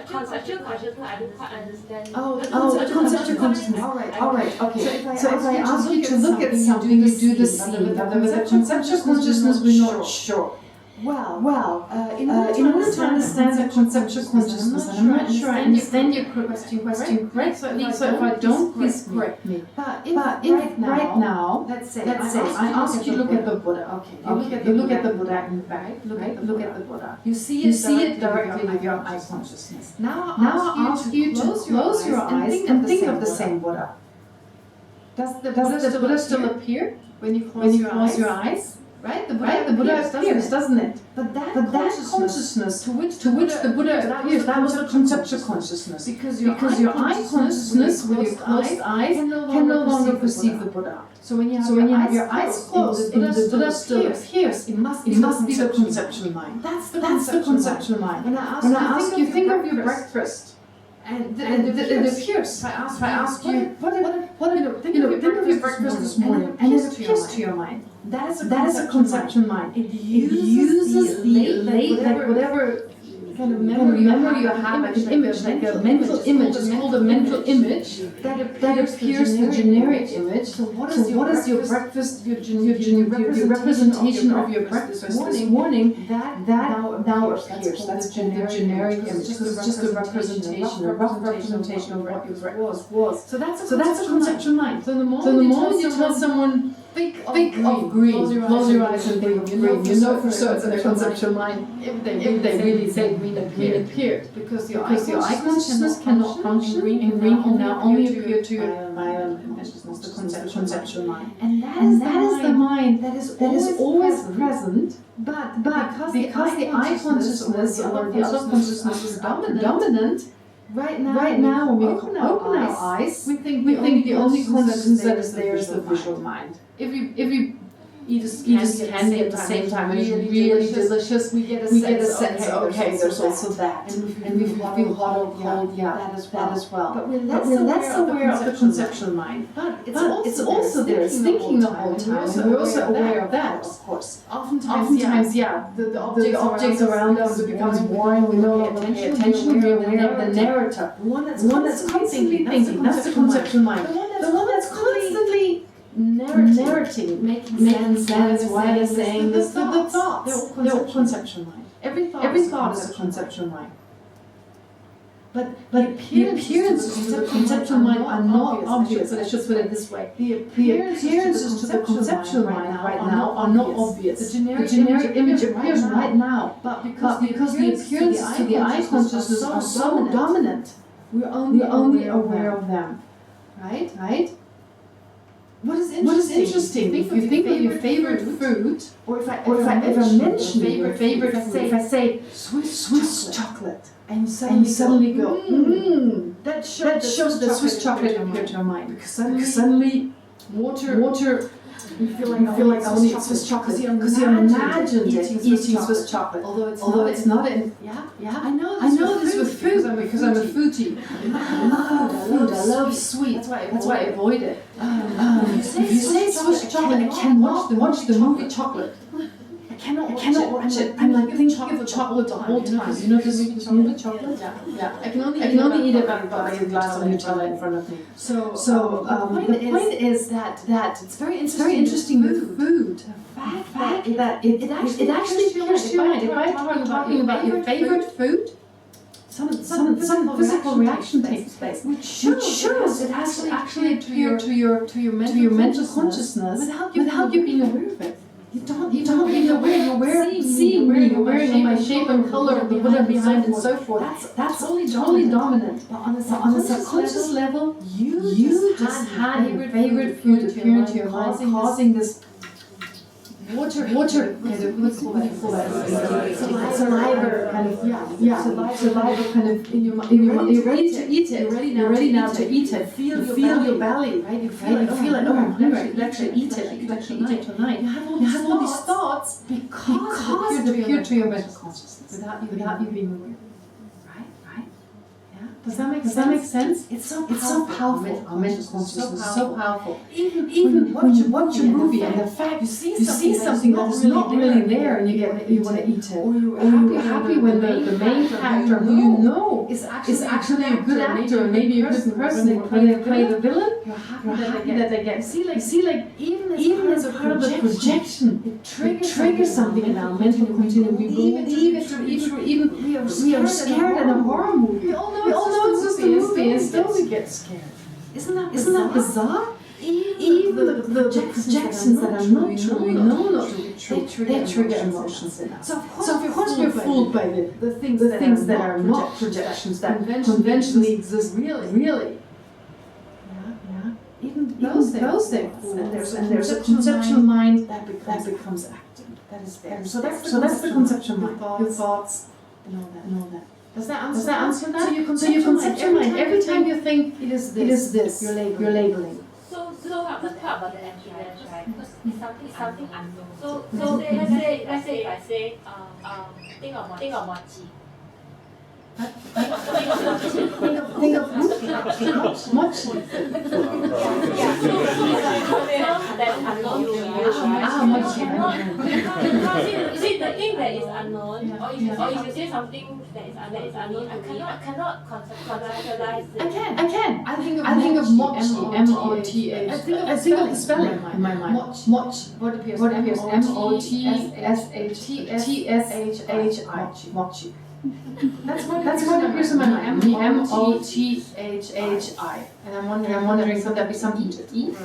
conceptual consciousness, I don't quite understand. The conceptual consciousness. All right. Okay. So if I ask you to look at something, you do the seeing. But with the conceptual consciousness, we're not sure. Well, in order to understand the conceptual consciousness, and I'm not sure I understand your question correctly, so if I don't, please correct me. But if right now, let's say I ask you to look at the Buddha. Okay, you look at the Buddha in the back. Look at the Buddha. You see it directly with your eye consciousness. Now I ask you to close your eyes and think of the same Buddha. Does the Buddha still appear when you close your eyes? Right? The Buddha appears, doesn't it? But that consciousness to which the Buddha appears, that was a conceptual consciousness. Because your eye consciousness with your closed eyes can no longer perceive the Buddha. So when you have your eyes closed, and the Buddha still appears, it must be the conceptual mind. That's the conceptual mind. When I ask you, think of your breakfast. And it appears. If I ask you, think of your breakfast this morning, and it appears to your mind. That is a conceptual mind. It uses the whatever kind of memory you have, like an image, like a mental image. It's called a mental image that appears the generic image. So what is your breakfast? Your representation of your breakfast this morning? That now appears. That's the generic image. It's just a representation, a rough representation of what your breakfast was. So that's a conceptual mind. So the moment you tell someone, think of green, close your eyes and think of green. You know for sure it's in a conceptual mind if they really say green appeared. Because your eye consciousness cannot function, and green can now only appear to your consciousness, the conceptual mind. And that is the mind that is always present, but because the eye consciousness or the other consciousness is dominant. Right now, when we open our eyes, we think the only consciousness that is there is the visual mind. If we eat a candy at the same time, and it's really delicious, we get a sense, okay, there's also that. And we feel hot or cold, that as well. But we're less aware of the conceptual mind. But it's also there, it's thinking the whole time, and we're also aware of that, of course. Oftentimes, the objects around us becomes boring, we no longer pay attention, we're aware of the narrator. The one that's constantly thinking, that's the conceptual mind. The one that's constantly narrating, making sense, why they're saying this, the thoughts, they're all conceptual mind. Every thought is a conceptual mind. But the appearances to the conceptual mind are not obvious. Let's just put it this way: the appearances to the conceptual mind right now are not obvious. The generic image appears right now, but because the appearances to the eye consciousness are so dominant, we're only aware of them. Right? What is interesting? If you think of your favorite food, or if I mention your favorite food, if I say Swiss chocolate, and you suddenly go, that shows that Swiss chocolate appeared to your mind. Because suddenly water. You feel like I want to eat Swiss chocolate because you imagined eating Swiss chocolate. Although it's not in. Yeah. I know this with food because I'm a foodie. I love sweet. That's why I avoid it. If you say Swiss chocolate, I cannot watch the movie Chocolate. I cannot watch it. I'm like thinking of chocolate the whole time. You know this movie Chocolate? Yeah. I can only eat it by a glass of Nutella in front of me. So the point is that it's very interesting with food. The fact that it actually appears to your mind. If I'm talking about your favorite food, some physical reaction takes place, which shows it has to actually appear to your mental consciousness without you being aware of it. You don't being aware. You're wearing my shape and color of the Buddha behind and so forth. That's totally dominant. But on a subconscious level, you just had your favorite food appear into your mind, causing this water kind of, what do you call that? Saliva kind of, saliva kind of in your mind. You're ready to eat it. You're ready now to eat it. You feel your belly, right? You feel like, oh, I'm hungry. I could actually eat it. I could actually eat it tonight. You have all these thoughts because it appeared to your mental consciousness without you being aware. Right? Yeah. Does that make sense? It's so powerful. Our mental consciousness is so powerful. Even when you watch a movie and the fact you see something that's not really there and you want to eat it, or you're happy when the main character who you know is actually a good actor and maybe a good person when they play the villain, you're happy that they get. See, like even as a part of the projection, it triggers something in our mental continuum. We believe it. We are scared in a horror movie. We all know it's just a movie, and still we get scared. Isn't that bizarre? Even the projections that are not true, they trigger emotions in us. So of course we're fooled by the things that are not projections that conventionally exist. Really. Yeah. Even those things. And there's a conceptual mind that becomes acting. That is there. So that's the conceptual mind. Your thoughts and all that. Does that answer that? So your conceptual mind, every time you think it is this, you're labeling. So this part about the emptiness, right? Because it's something unknown. So let's say if I say think of mochi. Think of mochi. That's unknown. See, the thing that is unknown, or if you say something that is unknown, I cannot conceptualize it. I can. I think of mochi, M-O-T-H. I think of the spelling in my mind. Mochi. What appears? M-O-T-S-H-H-I. Mochi. That's what appears in my mind. M-O-T-H-H-I. And I'm wondering, could that be something to eat? No,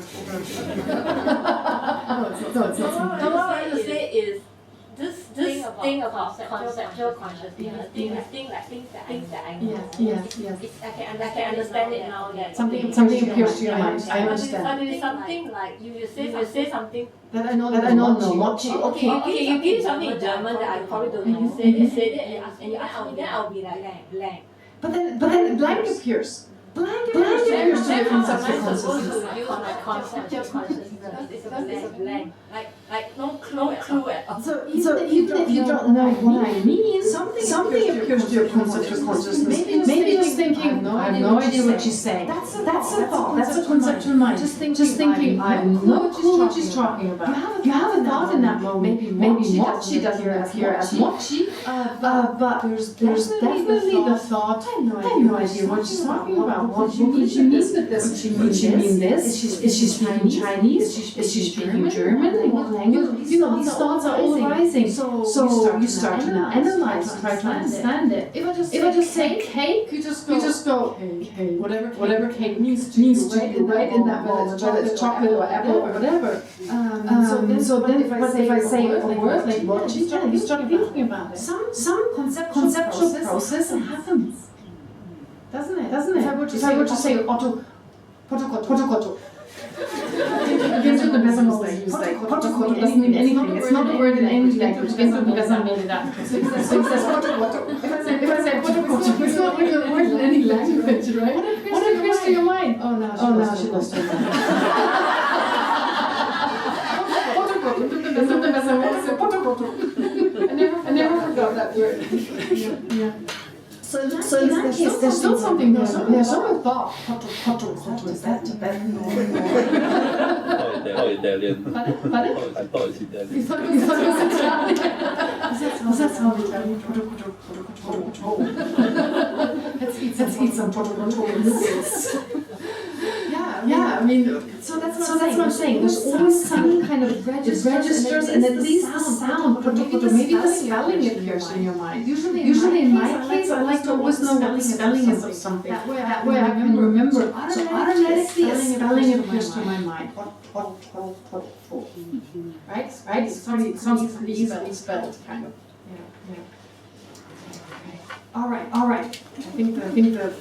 it's not. What I'm trying to say is this thing about conceptual consciousness, thing that I know. Yes. I can understand it now. That Something appears to your mind. I understand. But it is something like you say something that I know. Mochi. Okay, you give something in German that I probably don't know. You say it and you ask me, then I'll be like blank. But then blank appears. Blank appears to your conceptual consciousness. To use my conceptual consciousness because it's a blank. Like no clue at all. So even if you don't know what I mean, something appears to your conceptual consciousness. Maybe just thinking, I have no idea what she's saying. That's a thought. That's a conceptual mind. Just thinking, I have no clue what she's talking about. You have a thought in that moment. Maybe mochi doesn't appear as mochi, but there's definitely the thought. I have no idea what she's talking about. What she means with this? Would she mean this? Is she speaking Chinese? Is she speaking German? What language? These thoughts are all arising. So you start to analyze, try to understand it. If I just say cake, you just go hey, whatever cake means to you right in that moment, whether it's chocolate or apple or whatever. So then if I say a word like mochi, you start thinking about it. Some conceptual process happens. Doesn't it? If I were to say potokoto. Potokoto doesn't mean anything. It's not a word in any language. It doesn't mean that. So he says potokoto. If I say potokoto, it's not like a word in any language, right? What appears to your mind? Oh, now she lost her mind. I never forgot that word. Yeah. So in that case, there's still something there. There's some thought. Potokoto, is that Tibetan or Italian. Pardon? I thought it's Italian. You thought it was Italian? That's how Italian. Let's eat some potokoto. Yeah, I mean, so that's what I'm saying. There's always some kind of registers and at least the sound, maybe the spelling appears in your mind. Usually in my case, I like to always know what the spelling is of something. That way I can remember. So automatically a spelling appears to my mind. Right? It's pretty easily spelled, kind of. Yeah. All right. I think the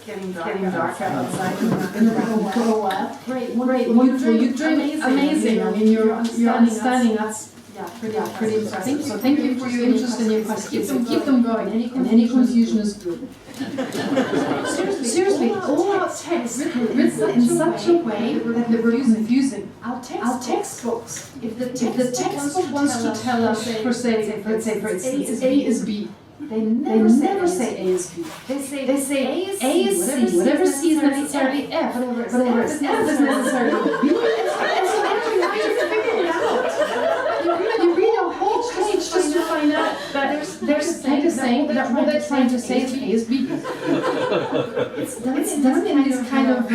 getting darker outside in the room for a while. Great, wonderful. You're doing amazing. I mean, your understanding, that's pretty impressive. So thank you for your interest and your questions. Keep them going. And any confusion is good. Seriously, all our texts written in such a way that they're confusing. Our textbooks, if the textbook wants to tell us, for instance, A is B. They never say A is B. They say A is C. Whatever C is necessarily F. Whatever is F is necessarily B. And so then you have to figure it out. You read a whole page just to find out that they're saying that what they're trying to say is A is B. It's done in these kind of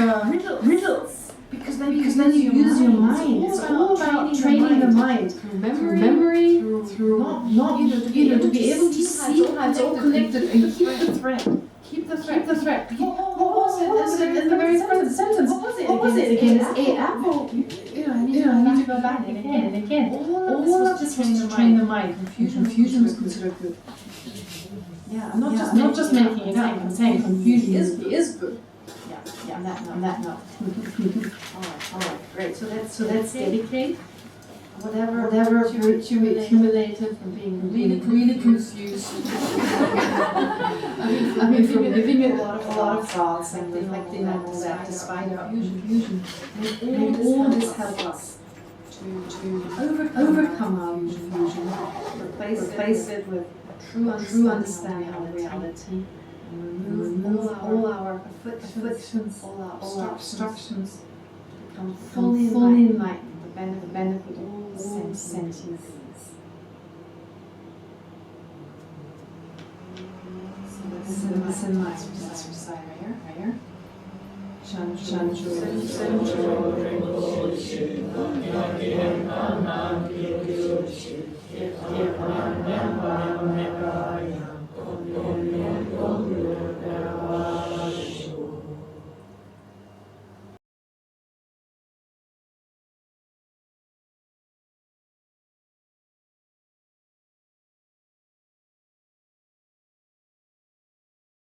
riddles. Because then you use your mind. It's all about training the mind through memory, through not to be able to see how it's all connected and keep the thread. Keep the thread. What was it in the very first sentence? What was it again? It's A apple. I need to go back again and again. All of this was to train the mind. Confusion was considered good. Yeah, I'm not just making it up. I'm saying confusion is good. Yeah, on that note. All right, great. So that's dedicate. whatever virtue we accumulated from being really confused. I mean, from giving it a lot of thoughts and reflecting on all that, despite our confusion, may all this help us to overcome our confusion, replace it with true understanding of reality, and remove all our afflictions, all our obstructions, become fully enlightened, the benefit of all sentient beings. Listen my recite higher. Shan